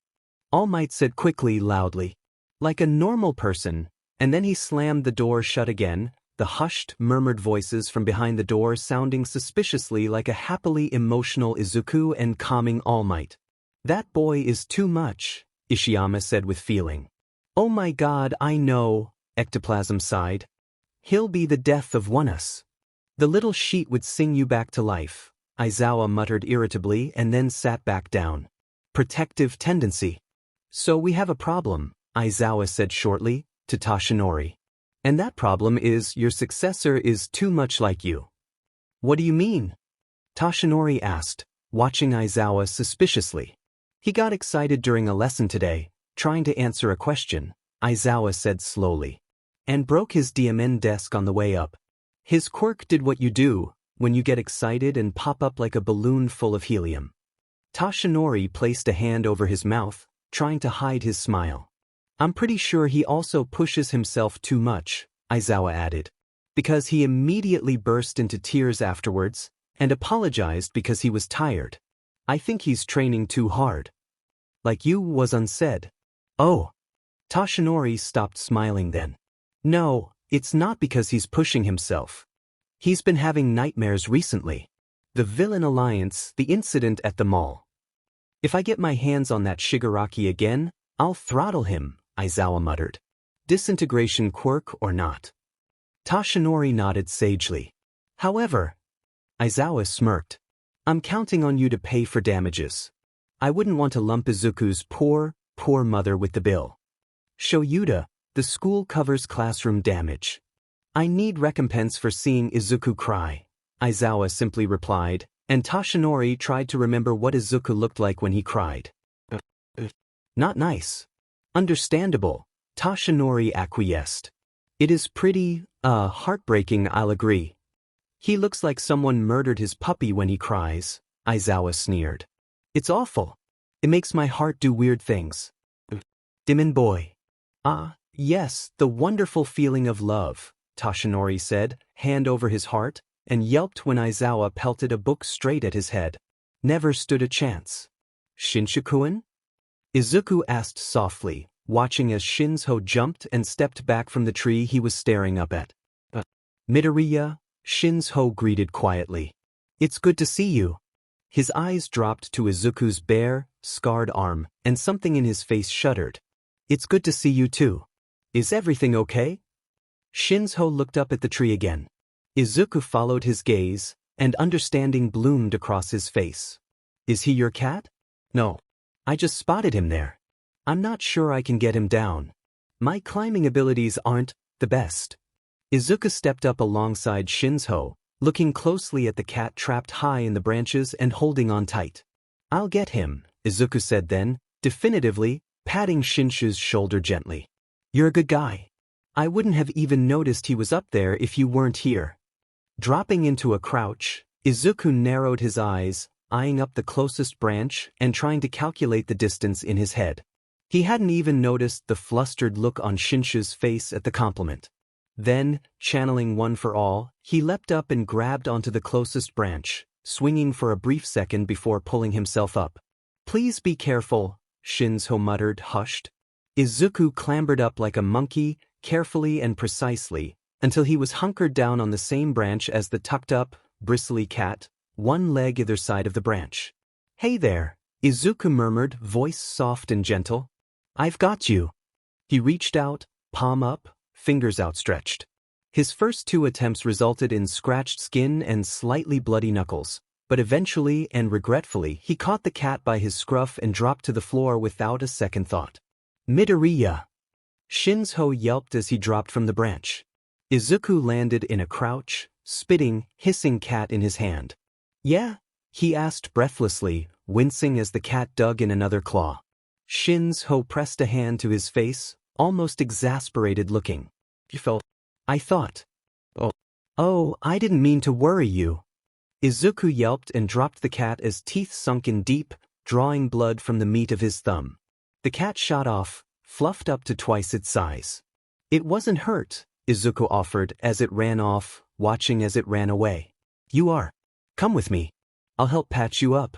A: All Might said quickly, loudly. Like a normal person, and then he slammed the door shut again, the hushed, murmured voices from behind the door sounding suspiciously like a happily emotional Izuku and calming All Might. That boy is too much, Ishiyama said with feeling. Oh my god, I know, Ectoplasm sighed. He'll be the death of us. The little sheet would sing you back to life, Aizawa muttered irritably and then sat back down. Protective tendency. So we have a problem, Aizawa said shortly, to Toshinori. And that problem is your successor is too much like you. What do you mean? Toshinori asked, watching Aizawa suspiciously. He got excited during a lesson today, trying to answer a question, Aizawa said slowly. And broke his DMN desk on the way up. His quirk did what you do when you get excited and pop up like a balloon full of helium. Toshinori placed a hand over his mouth, trying to hide his smile. I'm pretty sure he also pushes himself too much, Aizawa added, because he immediately burst into tears afterwards and apologized because he was tired. I think he's training too hard. Like you was unsaid. Oh. Toshinori stopped smiling then. No, it's not because he's pushing himself. He's been having nightmares recently. The Villain Alliance, the incident at the mall. If I get my hands on that Shigaraki again, I'll throttle him, Aizawa muttered. Disintegration quirk or not. Toshinori nodded sagely. However, Aizawa smirked. I'm counting on you to pay for damages. I wouldn't want to lump Izuku's poor mother with the bill. Shoyuta, the school covers classroom damage. I need recompense for seeing Izuku cry, Aizawa simply replied, and Toshinori tried to remember what Izuku looked like when he cried. Not nice. Understandable, Toshinori acquiesced. It is pretty, heartbreaking, I'll agree. He looks like someone murdered his puppy when he cries, Aizawa sneered. It's awful. It makes my heart do weird things. Demon boy. Ah, yes, the wonderful feeling of love, Toshinori said, hand over his heart, and yelped when Aizawa pelted a book straight at his head. Never stood a chance. Shinshukuin? Izuku asked softly, watching as Shinzo jumped and stepped back from the tree he was staring up at. Midoriya, Shinzo greeted quietly. It's good to see you. His eyes dropped to Izuku's bare, scarred arm, and something in his face shuddered. It's good to see you too. Is everything okay? Shinzo looked up at the tree again. Izuku followed his gaze, and understanding bloomed across his face. Is he your cat? No. I just spotted him there. I'm not sure I can get him down. My climbing abilities aren't the best. Izuku stepped up alongside Shinzo, looking closely at the cat trapped high in the branches and holding on tight. I'll get him, Izuku said then, definitively, patting Shinzu's shoulder gently. You're a good guy. I wouldn't have even noticed he was up there if you weren't here. Dropping into a crouch, Izuku narrowed his eyes, eyeing up the closest branch and trying to calculate the distance in his head. He hadn't even noticed the flustered look on Shinzu's face at the compliment. Then, channeling one for all, he leapt up and grabbed onto the closest branch, swinging for a brief second before pulling himself up. Please be careful, Shinzo muttered, hushed. Izuku clambered up like a monkey, carefully and precisely, until he was hunkered down on the same branch as the tucked-up, bristly cat, one leg either side of the branch. Hey there, Izuku murmured, voice soft and gentle. I've got you. He reached out, palm up, fingers outstretched. His first two attempts resulted in scratched skin and slightly bloody knuckles, but eventually and regretfully he caught the cat by his scruff and dropped to the floor without a second thought. Midoriya! Shinzo yelped as he dropped from the branch. Izuku landed in a crouch, spitting, hissing cat in his hand. Yeah? He asked breathlessly, wincing as the cat dug in another claw. Shinzo pressed a hand to his face, almost exasperated looking. You felt? I thought. Oh, I didn't mean to worry you. Izuku yelped and dropped the cat as teeth sunk in deep, drawing blood from the meat of his thumb. The cat shot off, fluffed up to twice its size. It wasn't hurt, Izuku offered as it ran off, watching as it ran away. You are. Come with me. I'll help patch you up.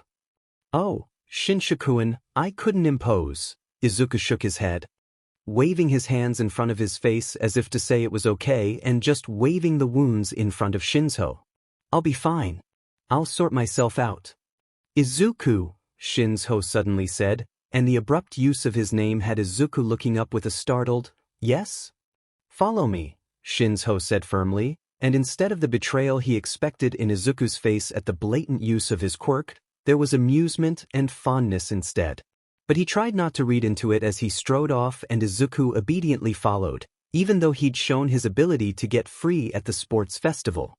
A: Oh, Shinshu-kun, I couldn't impose. Izuku shook his head, waving his hands in front of his face as if to say it was okay and just waving the wounds in front of Shinzo. I'll be fine. I'll sort myself out. Izuku, Shinzo suddenly said, and the abrupt use of his name had Izuku looking up with a startled, yes? Follow me, Shinzo said firmly, and instead of the betrayal he expected in Izuku's face at the blatant use of his quirk, there was amusement and fondness instead. But he tried not to read into it as he strode off and Izuku obediently followed, even though he'd shown his ability to get free at the sports festival.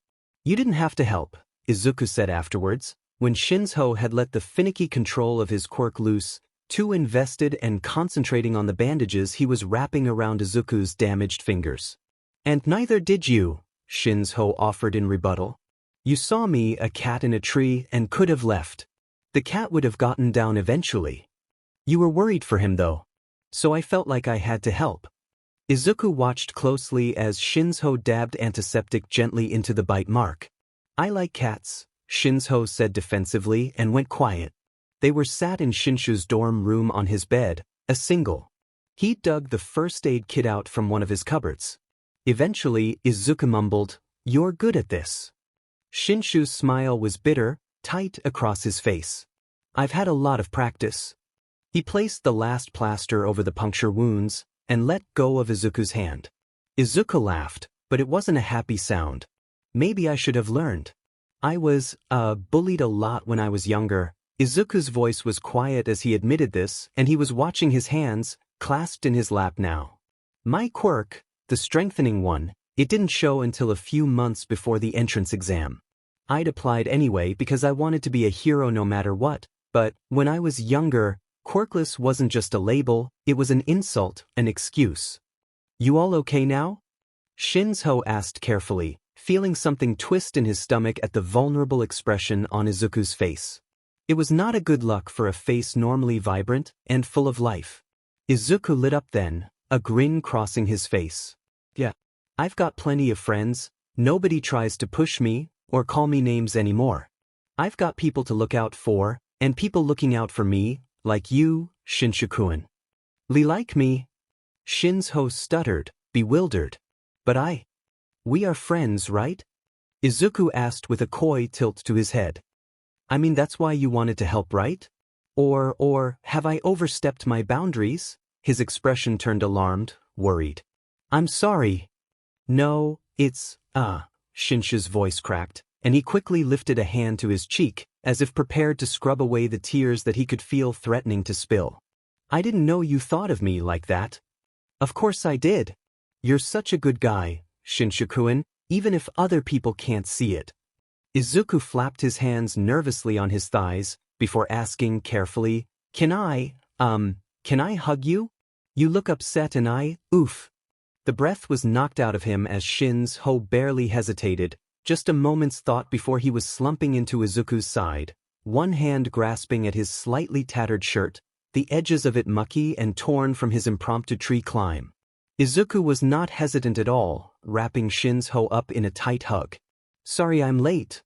A: You didn't have to help, Izuku said afterwards, when Shinzo had let the finicky control of his quirk loose, too invested and concentrating on the bandages he was wrapping around Izuku's damaged fingers. And neither did you, Shinzo offered in rebuttal. You saw me, a cat in a tree, and could have left. The cat would have gotten down eventually. You were worried for him though. So I felt like I had to help. Izuku watched closely as Shinzo dabbed antiseptic gently into the bite mark. I like cats, Shinzo said defensively and went quiet. They were sat in Shinshu's dorm room on his bed, a single. He dug the first aid kit out from one of his cupboards. Eventually, Izuku mumbled, "You're good at this." Shinshu's smile was bitter, tight across his face. I've had a lot of practice. He placed the last plaster over the puncture wounds and let go of Izuku's hand. Izuku laughed, but it wasn't a happy sound. Maybe I should have learned. I was, bullied a lot when I was younger. Izuku's voice was quiet as he admitted this, and he was watching his hands, clasped in his lap now. My quirk, the strengthening one, it didn't show until a few months before the entrance exam. I'd applied anyway because I wanted to be a hero no matter what, but when I was younger, Quirkless wasn't just a label, it was an insult, an excuse. You all okay now? Shinzo asked carefully, feeling something twist in his stomach at the vulnerable expression on Izuku's face. It was not a good look for a face normally vibrant and full of life. Izuku lit up then, a grin crossing his face. Yeah. I've got plenty of friends, nobody tries to push me or call me names anymore. I've got people to look out for, and people looking out for me, like you, Shinshu-kun. Like me? Shinzo stuttered, bewildered. But we are friends, right? Izuku asked with a coy tilt to his head. I mean that's why you wanted to help, right? Or, have I overstepped my boundaries? His expression turned alarmed, worried. I'm sorry. No, it's, Shinshu's voice cracked, and he quickly lifted a hand to his cheek, as if prepared to scrub away the tears that he could feel threatening to spill. I didn't know you thought of me like that. Of course I did. You're such a good guy, Shinshu-kun, even if other people can't see it. Izuku flapped his hands nervously on his thighs, before asking carefully, Can I hug you? You look upset and oof. The breath was knocked out of him as Shinzo barely hesitated, just a moment's thought before he was slumping into Izuku's side, one hand grasping at his slightly tattered shirt, the edges of it mucky and torn from his impromptu tree climb. Izuku was not hesitant at all, wrapping Shinzo up in a tight hug. Sorry I'm late.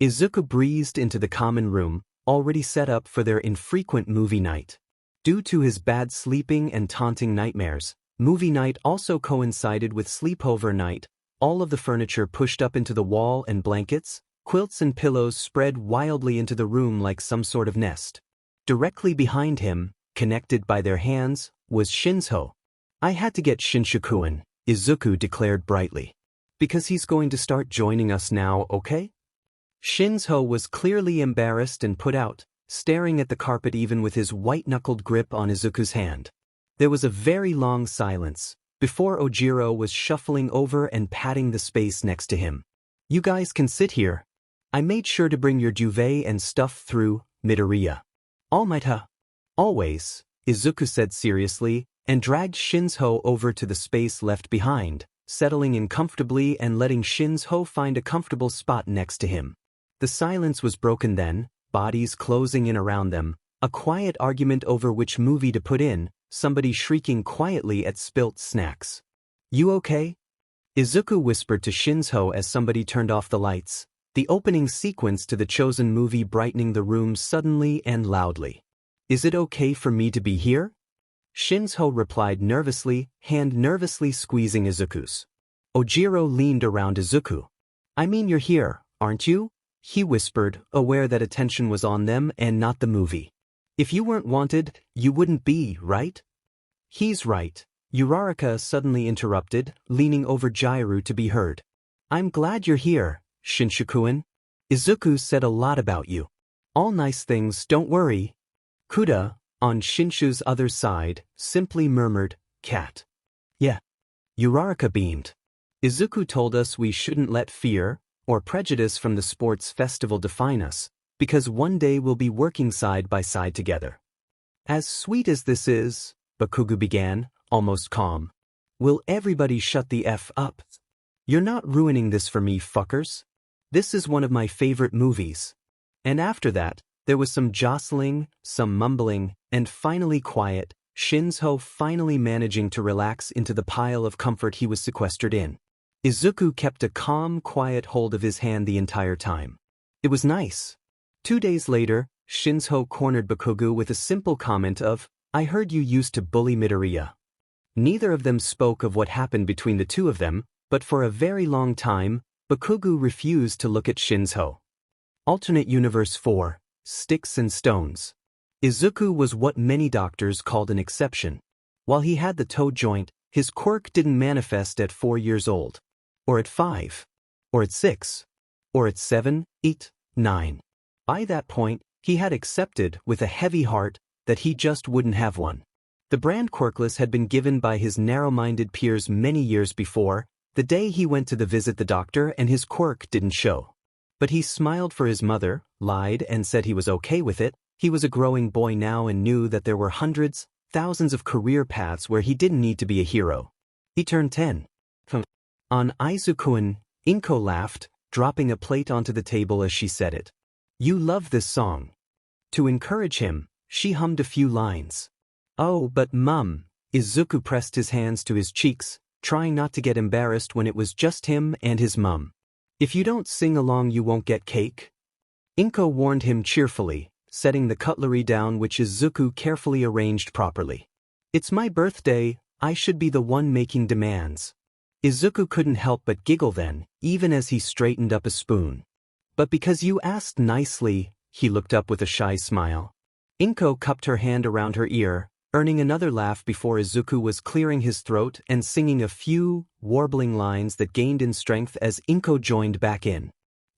A: Izuku breezed into the common room, already set up for their infrequent movie night. Due to his bad sleeping and taunting nightmares, movie night also coincided with sleepover night, all of the furniture pushed up into the wall and blankets, quilts and pillows spread wildly into the room like some sort of nest. Directly behind him, connected by their hands, was Shinzo. I had to get Shinshu-kun, Izuku declared brightly. Because he's going to start joining us now, okay? Shinzo was clearly embarrassed and put out, staring at the carpet even with his white-knuckled grip on Izuku's hand. There was a very long silence, before Ojiro was shuffling over and patting the space next to him. You guys can sit here. I made sure to bring your duvet and stuff through Midoriya. All might always, Izuku said seriously, and dragged Shinzo over to the space left behind, settling in comfortably and letting Shinzo find a comfortable spot next to him. The silence was broken then, bodies closing in around them, a quiet argument over which movie to put in, somebody shrieking quietly at spilt snacks. You okay? Izuku whispered to Shinzo as somebody turned off the lights, the opening sequence to the chosen movie brightening the room suddenly and loudly. Is it okay for me to be here? Shinzo replied nervously, hand nervously squeezing Izuku's. Ojiro leaned around Izuku. I mean you're here, aren't you? He whispered, aware that attention was on them and not the movie. If you weren't wanted, you wouldn't be, right? He's right, Uraraka suddenly interrupted, leaning over Jiraiya to be heard. I'm glad you're here, Shinshukuin. Izuku said a lot about you. All nice things, don't worry. Kuda, on Shinshu's other side, simply murmured, cat. Yeah. Uraraka beamed. Izuku told us we shouldn't let fear or prejudice from the sports festival define us, because one day we'll be working side by side together. As sweet as this is, Bakugou began, almost calm. Will everybody shut the F up? You're not ruining this for me, fuckers. This is one of my favorite movies. And after that, there was some jostling, some mumbling, and finally quiet, Shinzo finally managing to relax into the pile of comfort he was sequestered in. Izuku kept a calm, quiet hold of his hand the entire time. It was nice. 2 days later, Shinzo cornered Bakugou with a simple comment of, I heard you used to bully Midoriya. Neither of them spoke of what happened between the two of them, but for a very long time, Bakugou refused to look at Shinzo. Alternate Universe 4, Sticks and Stones. Izuku was what many doctors called an exception. While he had the toe joint, his quirk didn't manifest at 4 years old. Or at 5. Or at 6. Or at 7, 8, 9. By that point, he had accepted, with a heavy heart, that he just wouldn't have one. The brand Quirkless had been given by his narrow-minded peers many years before, the day he went to visit the doctor and his quirk didn't show. But he smiled for his mother, lied and said he was okay with it. He was a growing boy now and knew that there were hundreds, thousands of career paths where he didn't need to be a hero. He turned 10. On Izuku, Inko laughed, dropping a plate onto the table as she said it. You love this song. To encourage him, she hummed a few lines. Oh, but Mum, Izuku pressed his hands to his cheeks, trying not to get embarrassed when it was just him and his mum. If you don't sing along you won't get cake. Inko warned him cheerfully, setting the cutlery down which Izuku carefully arranged properly. It's my birthday, I should be the one making demands. Izuku couldn't help but giggle then, even as he straightened up a spoon. But because you asked nicely, he looked up with a shy smile. Inko cupped her hand around her ear, earning another laugh before Izuku was clearing his throat and singing a few, warbling lines that gained in strength as Inko joined back in.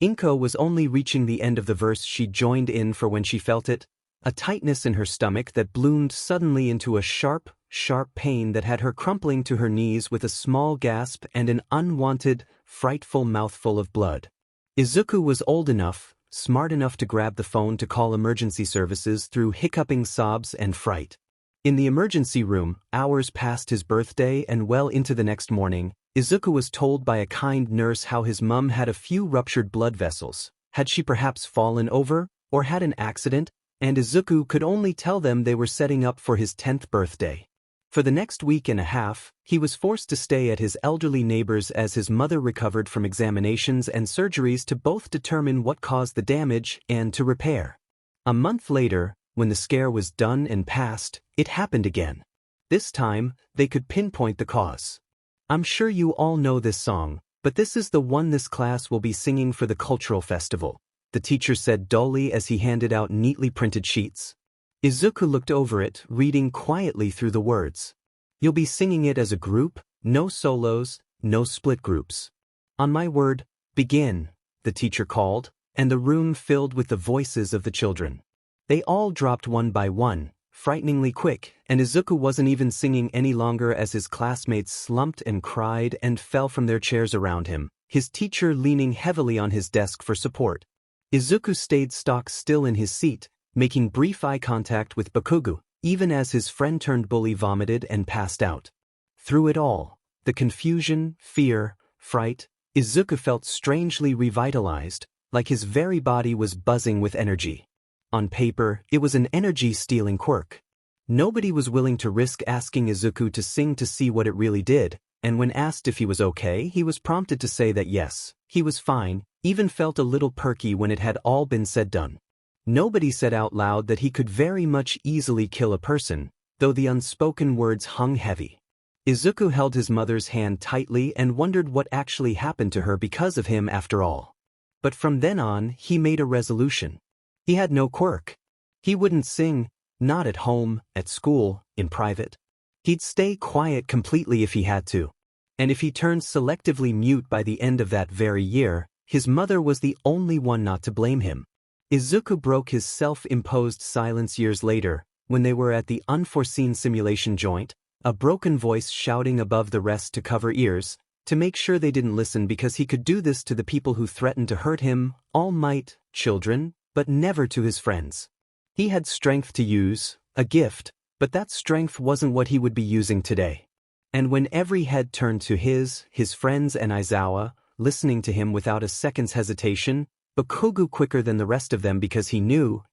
A: Inko was only reaching the end of the verse she joined in for when she felt it, a tightness in her stomach that bloomed suddenly into a sharp, sharp pain that had her crumpling to her knees with a small gasp and an unwanted, frightful mouthful of blood. Izuku was old enough, smart enough to grab the phone to call emergency services through hiccuping sobs and fright. In the emergency room, hours past his birthday and well into the next morning, Izuku was told by a kind nurse how his mum had a few ruptured blood vessels. Had she perhaps fallen over, or had an accident? And Izuku could only tell them they were setting up for his 10th birthday. For the next week and a half, he was forced to stay at his elderly neighbor's as his mother recovered from examinations and surgeries to both determine what caused the damage and to repair. A month later, when the scare was done and past, it happened again. This time, they could pinpoint the cause. I'm sure you all know this song, but this is the one this class will be singing for the cultural festival, the teacher said dully as he handed out neatly printed sheets. Izuku looked over it, reading quietly through the words. You'll be singing it as a group, no solos, no split groups. On my word, begin, the teacher called, and the room filled with the voices of the children. They all dropped one by one, frighteningly quick, and Izuku wasn't even singing any longer as his classmates slumped and cried and fell from their chairs around him, his teacher leaning heavily on his desk for support. Izuku stayed stock still in his seat, making brief eye contact with Bakugou, even as his friend turned bully vomited and passed out. Through it all, the confusion, fear, fright, Izuku felt strangely revitalized, like his very body was buzzing with energy. On paper, it was an energy-stealing quirk. Nobody was willing to risk asking Izuku to sing to see what it really did, and when asked if he was okay, he was prompted to say that yes, he was fine, even felt a little perky when it had all been said done. Nobody said out loud that he could very much easily kill a person, though the unspoken words hung heavy. Izuku held his mother's hand tightly and wondered what actually happened to her because of him after all. But from then on, he made a resolution. He had no quirk. He wouldn't sing, not at home, at school, in private. He'd stay quiet completely if he had to. And if he turned selectively mute by the end of that very year, his mother was the only one not to blame him. Izuku broke his self-imposed silence years later, when they were at the unforeseen simulation joint, a broken voice shouting above the rest to cover ears, to make sure they didn't listen because he could do this to the people who threatened to hurt him, all might, children, but never to his friends. He had strength to use, a gift, but that strength wasn't what he would be using today. And when every head turned to his friends and Aizawa, listening to him without a second's hesitation, Bakugou quicker than the rest of them because he knew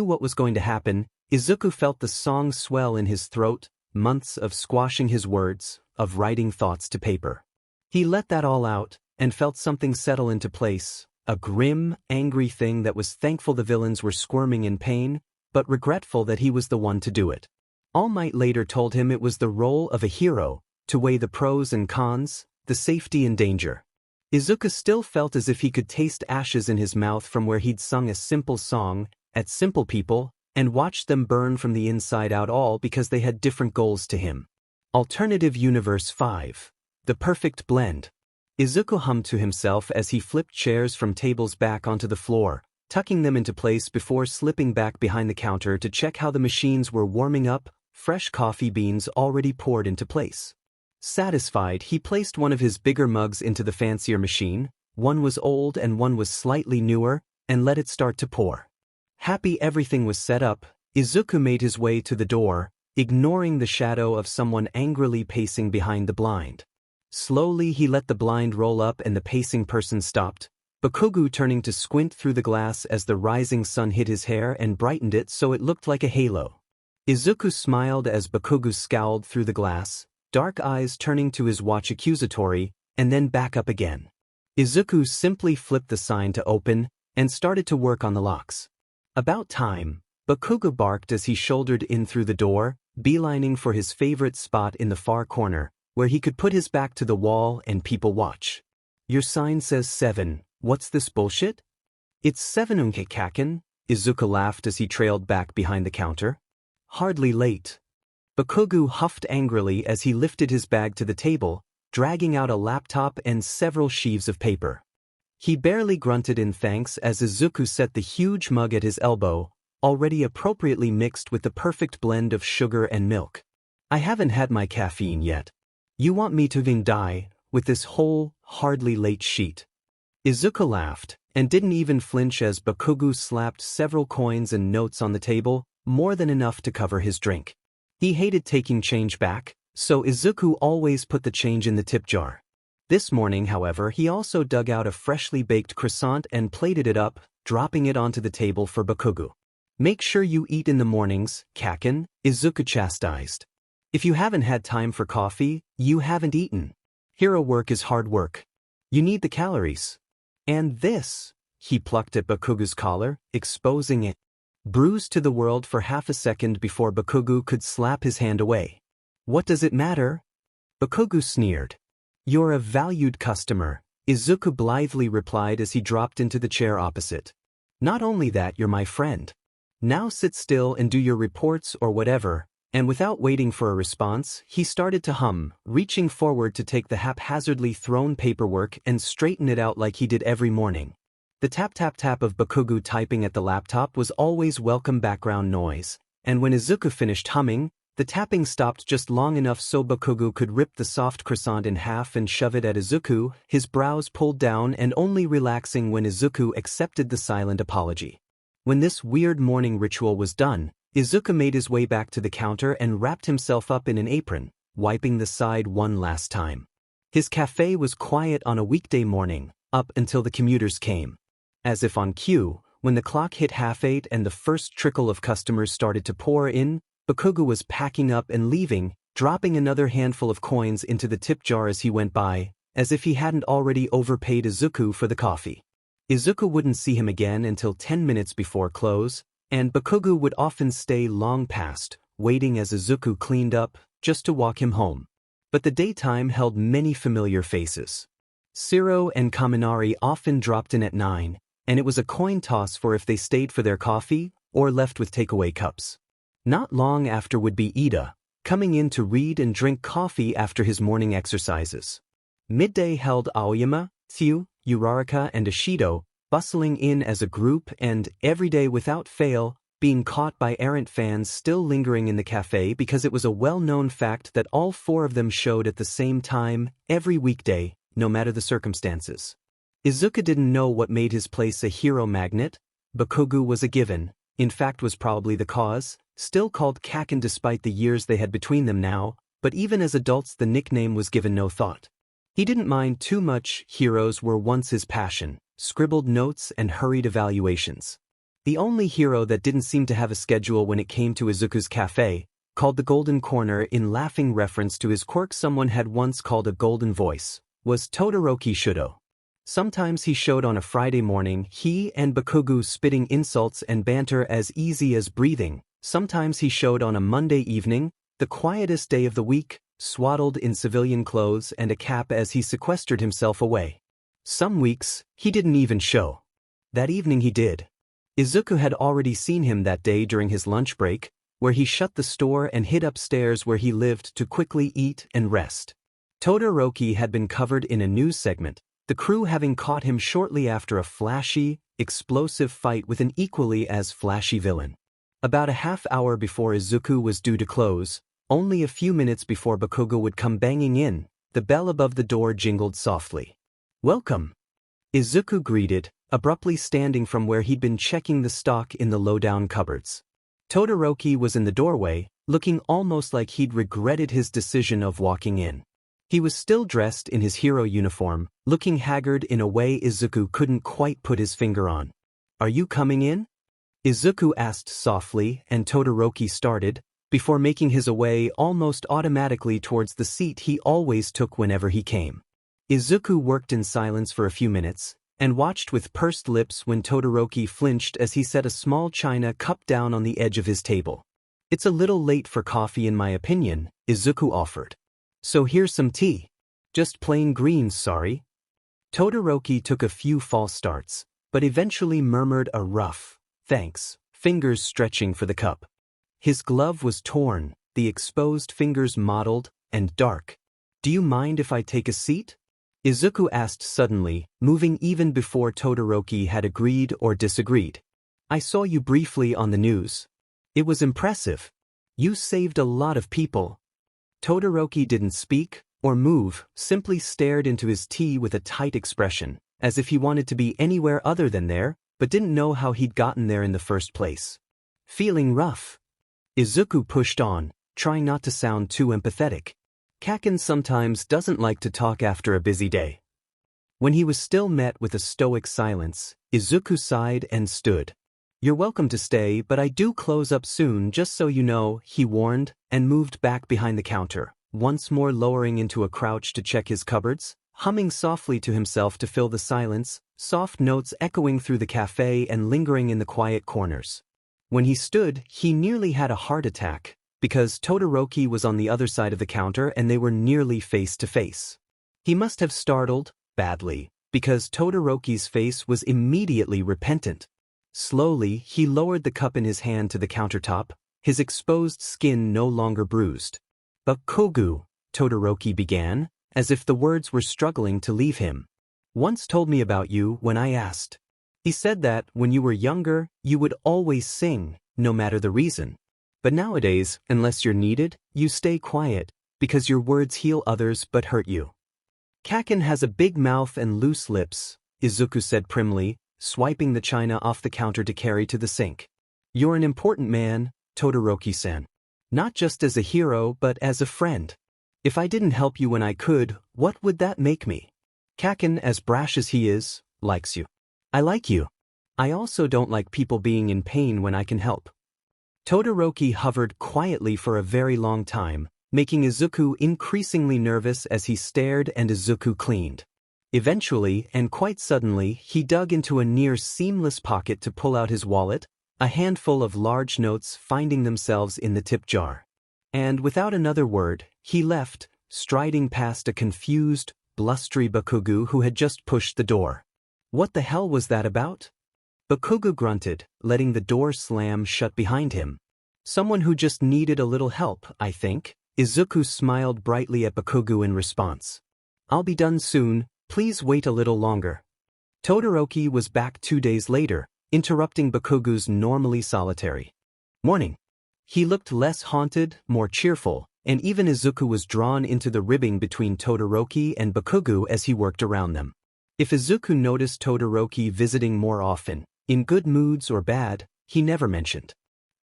A: what was going to happen, Izuku felt the song swell in his throat, months of squashing his words, of writing thoughts to paper. He let that all out, and felt something settle into place, a grim, angry thing that was thankful the villains were squirming in pain, but regretful that he was the one to do it. All Might later told him it was the role of a hero, to weigh the pros and cons, the safety and danger. Izuku still felt as if he could taste ashes in his mouth from where he'd sung a simple song, at simple people, and watched them burn from the inside out all because they had different goals to him. Alternative Universe 5. The Perfect Blend. Izuku hummed to himself as he flipped chairs from tables back onto the floor, tucking them into place before slipping back behind the counter to check how the machines were warming up, fresh coffee beans already poured into place. Satisfied, he placed one of his bigger mugs into the fancier machine, one was old and one was slightly newer, and let it start to pour. Happy everything was set up, Izuku made his way to the door, ignoring the shadow of someone angrily pacing behind the blind. Slowly he let the blind roll up and the pacing person stopped, Bakugou turning to squint through the glass as the rising sun hit his hair and brightened it so it looked like a halo. Izuku smiled as Bakugou scowled through the glass, dark eyes turning to his watch accusatory, and then back up again. Izuku simply flipped the sign to open, and started to work on the locks. About time, Bakugou barked as he shouldered in through the door, beelining for his favorite spot in the far corner, where he could put his back to the wall and people watch. Your sign says 7, what's this bullshit? It's 7 Kaken, Izuku laughed as he trailed back behind the counter. Hardly late. Bakugou huffed angrily as he lifted his bag to the table, dragging out a laptop and several sheaves of paper. He barely grunted in thanks as Izuku set the huge mug at his elbow, already appropriately mixed with the perfect blend of sugar and milk. I haven't had my caffeine yet. You want me to die with this whole, hardly late sheet? Izuku laughed, and didn't even flinch as Bakugou slapped several coins and notes on the table, more than enough to cover his drink. He hated taking change back, so Izuku always put the change in the tip jar. This morning, however, he also dug out a freshly baked croissant and plated it up, dropping it onto the table for Bakugou. Make sure you eat in the mornings, Kaken, Izuku chastised. If you haven't had time for coffee, you haven't eaten. Hero work is hard work. You need the calories. And this, he plucked at Bakugou's collar, exposing it. Bruised to the world for half a second before Bakugou could slap his hand away. What does it matter? Bakugou sneered. You're a valued customer, Izuku blithely replied as he dropped into the chair opposite. Not only that, you're my friend. Now sit still and do your reports or whatever, and without waiting for a response, he started to hum, reaching forward to take the haphazardly thrown paperwork and straighten it out like he did every morning. The tap-tap-tap of Bakugou typing at the laptop was always welcome background noise, and when Izuku finished humming, The tapping stopped just long enough so Bakugou could rip the soft croissant in half and shove it at Izuku, his brows pulled down and only relaxing when Izuku accepted the silent apology. When this weird morning ritual was done, Izuku made his way back to the counter and wrapped himself up in an apron, wiping the side one last time. His cafe was quiet on a weekday morning, up until the commuters came. As if on cue, when the clock hit 8:30 and the first trickle of customers started to pour in, Bakugou was packing up and leaving, dropping another handful of coins into the tip jar as he went by, as if he hadn't already overpaid Izuku for the coffee. Izuku wouldn't see him again until 10 minutes before close, and Bakugou would often stay long past, waiting as Izuku cleaned up, just to walk him home. But the daytime held many familiar faces. Shiro and Kaminari often dropped in at 9, and it was a coin toss for if they stayed for their coffee or left with takeaway cups. Not long after would be Ida, coming in to read and drink coffee after his morning exercises. Midday held Aoyama, Tsu, Uraraka and Ishido, bustling in as a group and, every day without fail, being caught by errant fans still lingering in the cafe because it was a well-known fact that all 4 of them showed at the same time, every weekday, no matter the circumstances. Izuku didn't know what made his place a hero magnet. Bakugou was a given, in fact was probably the cause, still called Kaken despite the years they had between them now, but even as adults the nickname was given no thought. He didn't mind too much. Heroes were once his passion, scribbled notes and hurried evaluations. The only hero that didn't seem to have a schedule when it came to Izuku's cafe, called the Golden Corner in laughing reference to his quirk someone had once called a golden voice, was Todoroki Shudo. Sometimes he showed on a Friday morning, he and Bakugou spitting insults and banter as easy as breathing. Sometimes he showed on a Monday evening, the quietest day of the week, swaddled in civilian clothes and a cap as he sequestered himself away. Some weeks, he didn't even show. That evening he did. Izuku had already seen him that day during his lunch break, where he shut the store and hid upstairs where he lived to quickly eat and rest. Todoroki had been covered in a news segment, the crew having caught him shortly after a flashy, explosive fight with an equally as flashy villain. About a half hour before Izuku was due to close, only a few minutes before Bakugou would come banging in, the bell above the door jingled softly. "Welcome," Izuku greeted, abruptly standing from where he'd been checking the stock in the low-down cupboards. Todoroki was in the doorway, looking almost like he'd regretted his decision of walking in. He was still dressed in his hero uniform, looking haggard in a way Izuku couldn't quite put his finger on. "Are you coming in?" Izuku asked softly, and Todoroki started, before making his way almost automatically towards the seat he always took whenever he came. Izuku worked in silence for a few minutes, and watched with pursed lips when Todoroki flinched as he set a small china cup down on the edge of his table. "It's a little late for coffee in my opinion," Izuku offered. "So here's some tea. Just plain green, sorry." Todoroki took a few false starts, but eventually murmured a rough, "Thanks," fingers stretching for the cup. His glove was torn, the exposed fingers mottled and dark. "Do you mind if I take a seat?" Izuku asked suddenly, moving even before Todoroki had agreed or disagreed. "I saw you briefly on the news. It was impressive. You saved a lot of people." Todoroki didn't speak or move, simply stared into his tea with a tight expression, as if he wanted to be anywhere other than there, but didn't know how he'd gotten there in the first place. "Feeling rough?" Izuku pushed on, trying not to sound too empathetic. Kaken sometimes doesn't like to talk after a busy day. When he was still met with a stoic silence, Izuku sighed and stood. "You're welcome to stay, but I do close up soon just so you know," he warned, and moved back behind the counter, once more lowering into a crouch to check his cupboards, humming softly to himself to fill the silence, soft notes echoing through the cafe and lingering in the quiet corners. When he stood, he nearly had a heart attack, because Todoroki was on the other side of the counter and they were nearly face to face. He must have startled, badly, because Todoroki's face was immediately repentant. Slowly, he lowered the cup in his hand to the countertop, his exposed skin no longer bruised. "Bakugou," Todoroki began, as if the words were struggling to leave him. "Once told me about you when I asked. He said that, when you were younger, you would always sing, no matter the reason. But nowadays, unless you're needed, you stay quiet, because your words heal others but hurt you. Kaken has a big mouth and loose lips, Izuku said primly, swiping the china off the counter to carry to the sink. You're an important man, Todoroki-san. Not just as a hero but as a friend. If I didn't help you when I could, what would that make me? Kaken, as brash as he is, likes you. I like you. I also don't like people being in pain when I can help. Todoroki hovered quietly for a very long time, making Izuku increasingly nervous as he stared and Izuku cleaned. Eventually, and quite suddenly, he dug into a near-seamless pocket to pull out his wallet, a handful of large notes finding themselves in the tip jar. And without another word, he left, striding past a confused, blustery Bakugou who had just pushed the door. What the hell was that about? Bakugou grunted, letting the door slam shut behind him. Someone who just needed a little help, I think. Izuku smiled brightly at Bakugou in response. I'll be done soon, please wait a little longer. Todoroki was back 2 days later, interrupting Bakugou's normally solitary morning. He looked less haunted, more cheerful, and even Izuku was drawn into the ribbing between Todoroki and Bakugou as he worked around them. If Izuku noticed Todoroki visiting more often, in good moods or bad, he never mentioned.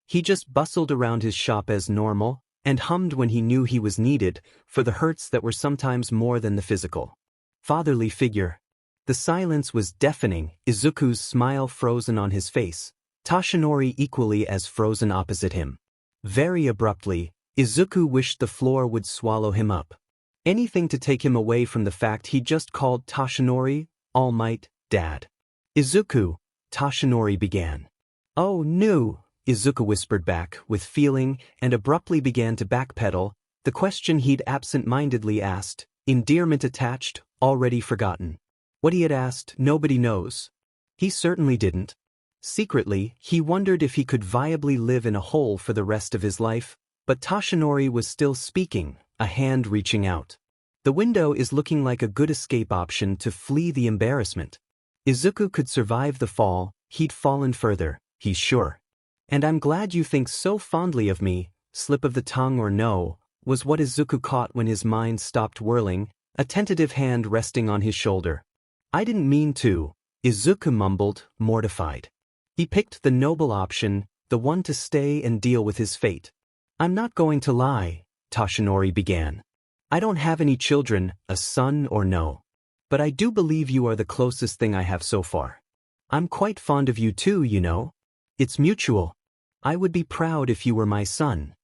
A: He just bustled around his shop as normal, and hummed when he knew he was needed, for the hurts that were sometimes more than the physical. Fatherly figure. The silence was deafening, Izuku's smile frozen on his face, Tashinori equally as frozen opposite him. Very abruptly, Izuku wished the floor would swallow him up. Anything to take him away from the fact he just called Tashinori, All Might, Dad. Izuku, Tashinori began. Oh no, Izuku whispered back, with feeling, and abruptly began to backpedal, the question he'd absent-mindedly asked, endearment attached, already forgotten. What he had asked, nobody knows. He certainly didn't. Secretly, he wondered if he could viably live in a hole for the rest of his life, but Tashinori was still speaking, a hand reaching out. The window is looking like a good escape option to flee the embarrassment. Izuku could survive the fall, he'd fallen further, he's sure. And I'm glad you think so fondly of me, slip of the tongue or no, was what Izuku caught when his mind stopped whirling, a tentative hand resting on his shoulder. I didn't mean to, Izuku mumbled, mortified. He picked the noble option, the one to stay and deal with his fate. I'm not going to lie, Tashinori began. I don't have any children, a son or no. But I do believe you are the closest thing I have so far. I'm quite fond of you too, you know. It's mutual. I would be proud if you were my son.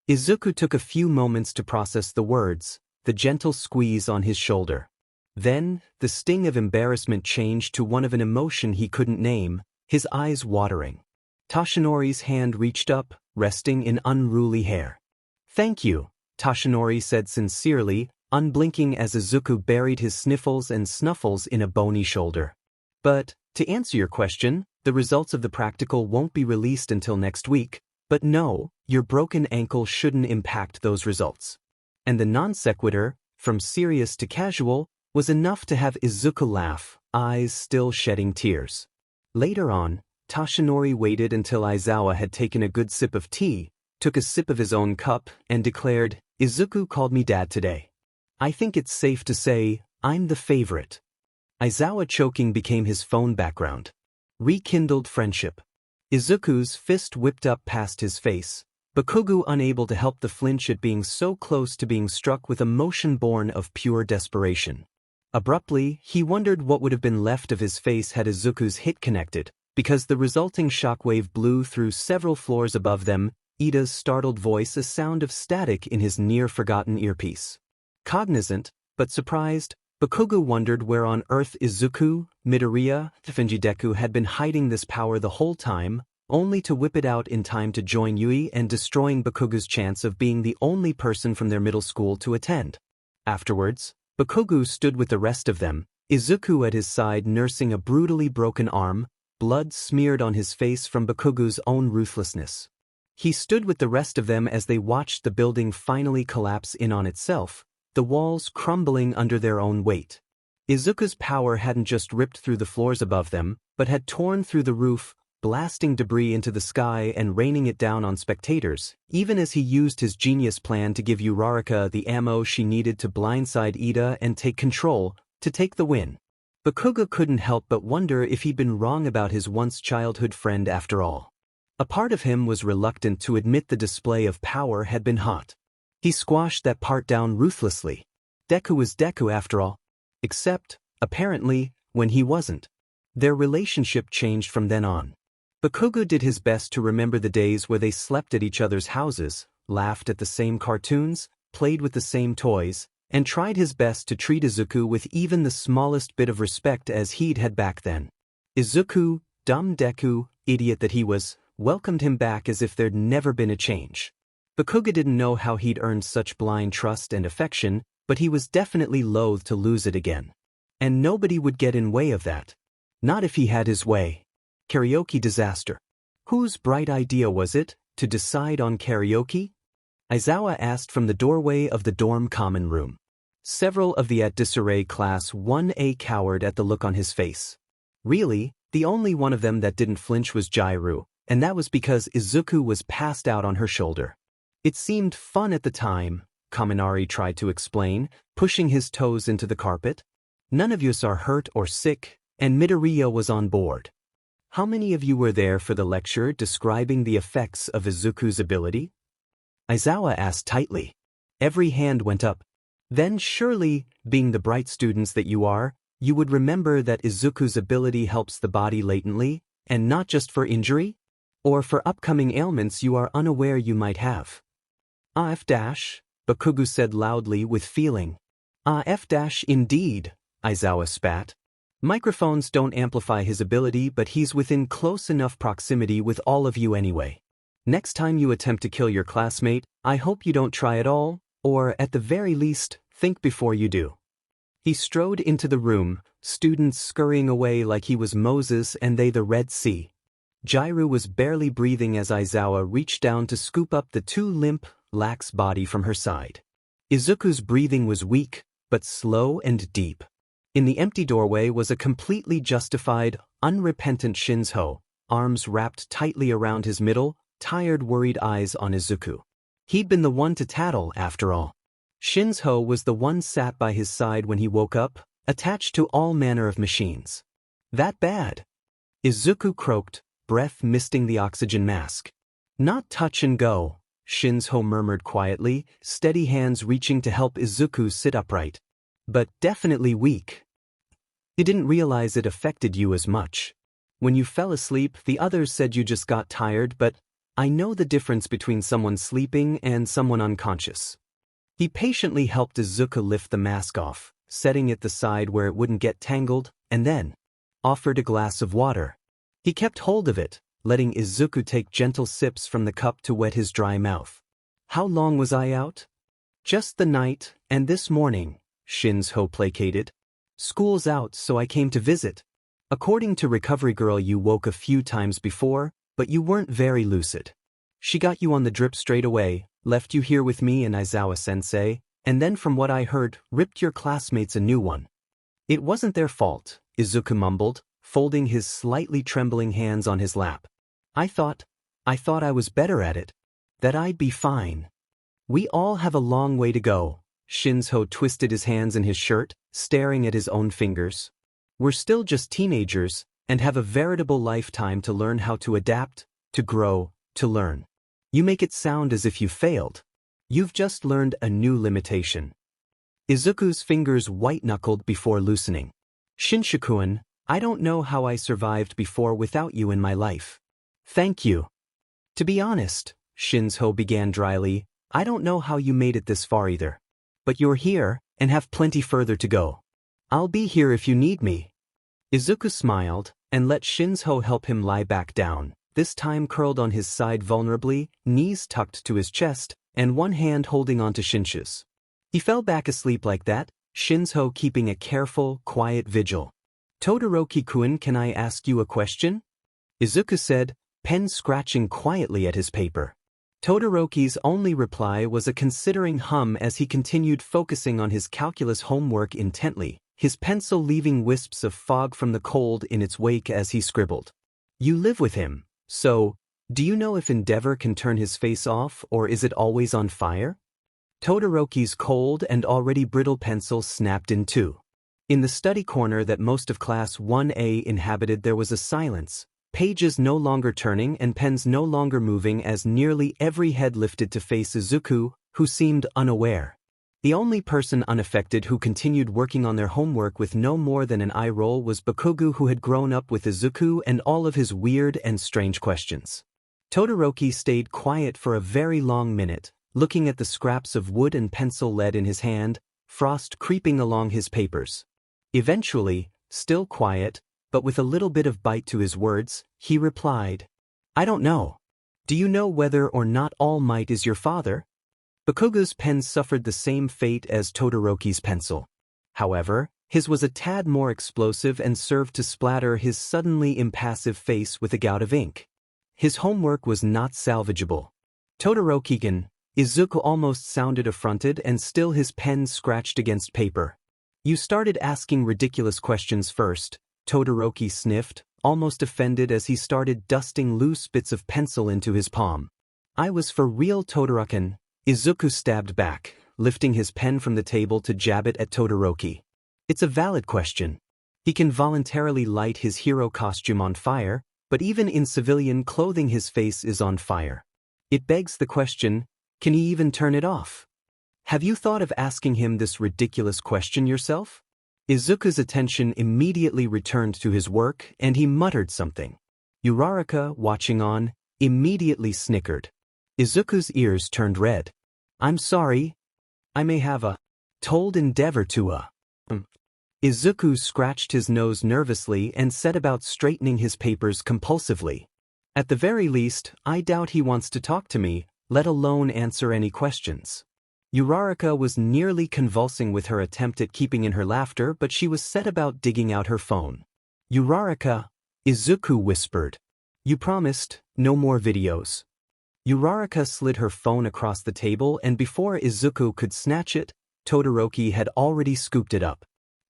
A: Izuku took a few moments to process the words, the gentle squeeze on his shoulder. Then, the sting of embarrassment changed to one of an emotion he couldn't name, his eyes watering. Tashinori's hand reached up, resting in unruly hair. Thank you, Tashinori said sincerely, unblinking as Izuku buried his sniffles and snuffles in a bony shoulder. But, to answer your question, the results of the practical won't be released until next week, but no, your broken ankle shouldn't impact those results. And the non sequitur, from serious to casual, was enough to have Izuku laugh, eyes still shedding tears. Later on, Tashinori waited until Aizawa had taken a good sip of tea, took a sip of his own cup, and declared, Izuku called me dad today. I think it's safe to say, I'm the favorite. Aizawa choking became his phone background. Rekindled friendship. Izuku's fist whipped up past his face, Bakugou unable to help the flinch at being so close to being struck with emotion born of pure desperation. Abruptly, he wondered what would have been left of his face had Izuku's hit connected, because the resulting shockwave blew through several floors above them, Ida's startled voice a sound of static in his near-forgotten earpiece. Cognizant, but surprised, Bakugou wondered where on earth Izuku, Midoriya, Deku had been hiding this power the whole time, only to whip it out in time to join Yuuei and destroying Bakugou's chance of being the only person from their middle school to attend. Afterwards, Bakugou stood with the rest of them, Izuku at his side nursing a brutally broken arm, blood smeared on his face from Bakugou's own ruthlessness. He stood with the rest of them as they watched the building finally collapse in on itself, the walls crumbling under their own weight. Izuku's power hadn't just ripped through the floors above them, but had torn through the roof, blasting debris into the sky and raining it down on spectators, even as he used his genius plan to give Uraraka the ammo she needed to blindside Ida and take control, to take the win. Bakugou couldn't help but wonder if he'd been wrong about his once-childhood friend after all. A part of him was reluctant to admit the display of power had been hot. He squashed that part down ruthlessly. Deku was Deku after all. Except, apparently, when he wasn't. Their relationship changed from then on. Bakugou did his best to remember the days where they slept at each other's houses, laughed at the same cartoons, played with the same toys, and tried his best to treat Izuku with even the smallest bit of respect as he'd had back then. Izuku, dumb Deku, idiot that he was, welcomed him back as if there'd never been a change. Bakugou didn't know how he'd earned such blind trust and affection, but he was definitely loath to lose it again. And nobody would get in way of that. Not if he had his way. Karaoke disaster. Whose bright idea was it, to decide on karaoke? Aizawa asked from the doorway of the dorm common room. Several of the at disarray class 1A cowered at the look on his face. Really, the only one of them that didn't flinch was Jairu, and that was because Izuku was passed out on her shoulder. It seemed fun at the time, Kaminari tried to explain, pushing his toes into the carpet. None of us are hurt or sick, and Midoriya was on board. How many of you were there for the lecture describing the effects of Izuku's ability? Aizawa asked tightly. Every hand went up. Then surely, being the bright students that you are, you would remember that Izuku's ability helps the body latently, and not just for injury? Or for upcoming ailments you are unaware you might have. F-, Bakugou said loudly with feeling. F- indeed, Aizawa spat. Microphones don't amplify his ability, but he's within close enough proximity with all of you anyway. Next time you attempt to kill your classmate, I hope you don't try at all, or at the very least, think before you do. He strode into the room, students scurrying away like he was Moses and they the Red Sea. Jairu was barely breathing as Aizawa reached down to scoop up the too limp, lax body from her side. Izuku's breathing was weak, but slow and deep. In the empty doorway was a completely justified, unrepentant Shinzo, arms wrapped tightly around his middle, tired worried eyes on Izuku. He'd been the one to tattle, after all. Shinzo was the one sat by his side when he woke up, attached to all manner of machines. That bad? Izuku croaked, breath misting the oxygen mask. Not touch and go, Shinzo murmured quietly, steady hands reaching to help Izuku sit upright. But definitely weak. You didn't realize it affected you as much. When you fell asleep, the others said you just got tired, but I know the difference between someone sleeping and someone unconscious. He patiently helped Izuku lift the mask off, setting it the side where it wouldn't get tangled, and then offered a glass of water. He kept hold of it, letting Izuku take gentle sips from the cup to wet his dry mouth. How long was I out? Just the night, and this morning, Shinzo placated. School's out, so I came to visit. According to Recovery Girl, you woke a few times before, but you weren't very lucid. She got you on the drip straight away, left you here with me and Aizawa-sensei, and then from what I heard, ripped your classmates a new one. It wasn't their fault, Izuku mumbled, folding his slightly trembling hands on his lap. I thought I was better at it. That I'd be fine. We all have a long way to go. Shinzo twisted his hands in his shirt, staring at his own fingers. We're still just teenagers, and have a veritable lifetime to learn how to adapt, to grow, to learn. You make it sound as if you failed. You've just learned a new limitation. Izuku's fingers white-knuckled before loosening. Shinshukuin, I don't know how I survived before without you in my life. Thank you. To be honest, Shinzo began dryly, I don't know how you made it this far either. But you're here, and have plenty further to go. I'll be here if you need me. Izuku smiled, and let Shinzo help him lie back down, this time curled on his side vulnerably, knees tucked to his chest, and one hand holding onto Shinshu's. He fell back asleep like that, Shinzo keeping a careful, quiet vigil. Todoroki-kun, can I ask you a question? Izuku said, pen scratching quietly at his paper. Todoroki's only reply was a considering hum as he continued focusing on his calculus homework intently, his pencil leaving wisps of fog from the cold in its wake as he scribbled. You live with him, so, do you know if Endeavor can turn his face off or is it always on fire? Todoroki's cold and already brittle pencil snapped in two. In the study corner that most of Class 1A inhabited there was a silence, pages no longer turning and pens no longer moving as nearly every head lifted to face Izuku, who seemed unaware. The only person unaffected who continued working on their homework with no more than an eye roll was Bakugou, who had grown up with Izuku and all of his weird and strange questions. Todoroki stayed quiet for a very long minute, looking at the scraps of wood and pencil lead in his hand, frost creeping along his papers. Eventually, still quiet, but with a little bit of bite to his words, he replied, "I don't know. Do you know whether or not All Might is your father?" Bakugou's pen suffered the same fate as Todoroki's pencil. However, his was a tad more explosive and served to splatter his suddenly impassive face with a gout of ink. His homework was not salvageable. Todoroki-gun, Izuku almost sounded affronted and still his pen scratched against paper. "You started asking ridiculous questions first," Todoroki sniffed, almost offended as he started dusting loose bits of pencil into his palm. "I was for real, Todoroki." Izuku stabbed back, lifting his pen from the table to jab it at Todoroki. "It's a valid question. He can voluntarily light his hero costume on fire, but even in civilian clothing his face is on fire. It begs the question, can he even turn it off? Have you thought of asking him this ridiculous question yourself?" Izuku's attention immediately returned to his work and he muttered something. Uraraka, watching on, immediately snickered. Izuku's ears turned red. "I'm sorry. I may have told Endeavor to Izuku scratched his nose nervously and set about straightening his papers compulsively. "At the very least, I doubt he wants to talk to me, let alone answer any questions." Uraraka was nearly convulsing with her attempt at keeping in her laughter, but she was set about digging out her phone. "Uraraka," Izuku whispered. "You promised, no more videos." Uraraka slid her phone across the table and before Izuku could snatch it, Todoroki had already scooped it up.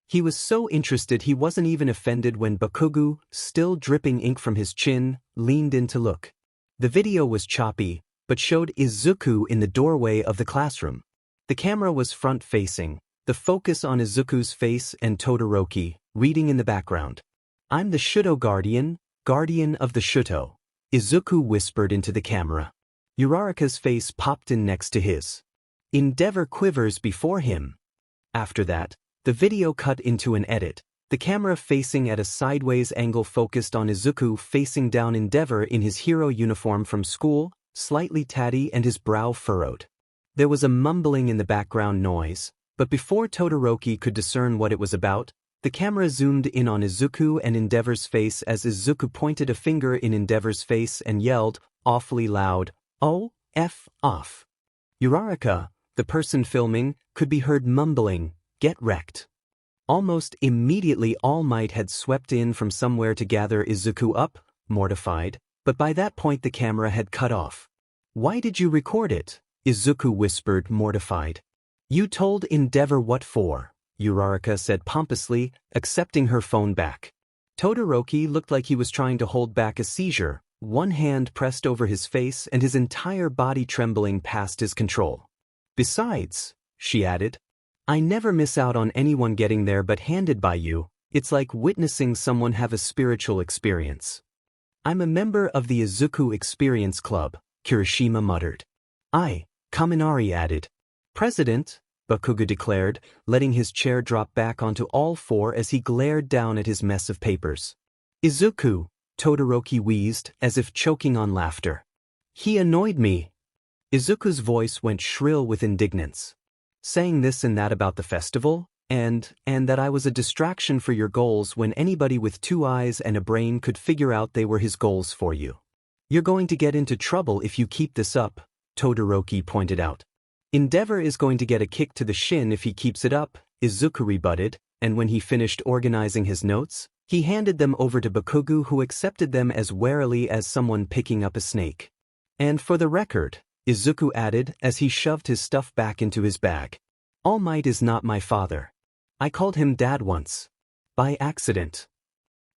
A: He was so interested he wasn't even offended when Bakugou, still dripping ink from his chin, leaned in to look. The video was choppy, but showed Izuku in the doorway of the classroom. The camera was front-facing, the focus on Izuku's face and Todoroki, reading in the background. "I'm the Shuto Guardian, guardian of the Shuto," Izuku whispered into the camera. Uraraka's face popped in next to his. Endeavor quivers before him. After that, the video cut into an edit, the camera facing at a sideways angle focused on Izuku facing down Endeavor in his hero uniform from school, slightly tatty and his brow furrowed. There was a mumbling in the background noise, but before Todoroki could discern what it was about, the camera zoomed in on Izuku and Endeavor's face as Izuku pointed a finger in Endeavor's face and yelled, awfully loud, "Oh, F off." Uraraka, the person filming, could be heard mumbling, "Get wrecked." Almost immediately All Might had swept in from somewhere to gather Izuku up, mortified, but by that point the camera had cut off. "Why did you record it?" Izuku whispered, mortified. "You told Endeavor what for," Uraraka said pompously, accepting her phone back. Todoroki looked like he was trying to hold back a seizure, one hand pressed over his face and his entire body trembling past his control. "Besides," she added, "I never miss out on anyone getting there but handed by you. It's like witnessing someone have a spiritual experience." "I'm a member of the Izuku Experience Club," Kirishima muttered. Kaminari added. "President," Bakugou declared, letting his chair drop back onto all four as he glared down at his mess of papers. "Izuku," Todoroki wheezed, as if choking on laughter. "He annoyed me." Izuku's voice went shrill with indignance. "Saying this and that about the festival, and that I was a distraction for your goals when anybody with two eyes and a brain could figure out they were his goals for you. You're going to get into trouble if you keep this up," Todoroki pointed out. "Endeavor is going to get a kick to the shin if he keeps it up," Izuku rebutted, and when he finished organizing his notes, he handed them over to Bakugou, who accepted them as warily as someone picking up a snake. "And for the record," Izuku added as he shoved his stuff back into his bag, "All Might is not my father. I called him Dad once. By accident."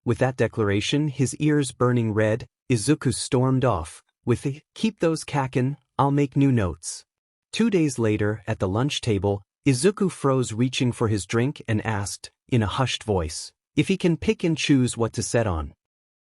A: With that declaration, his ears burning red, Izuku stormed off, with a, "Keep those kakin, I'll make new notes." 2 days later, at the lunch table, Izuku froze reaching for his drink and asked, in a hushed voice, if he can pick and choose what to set on.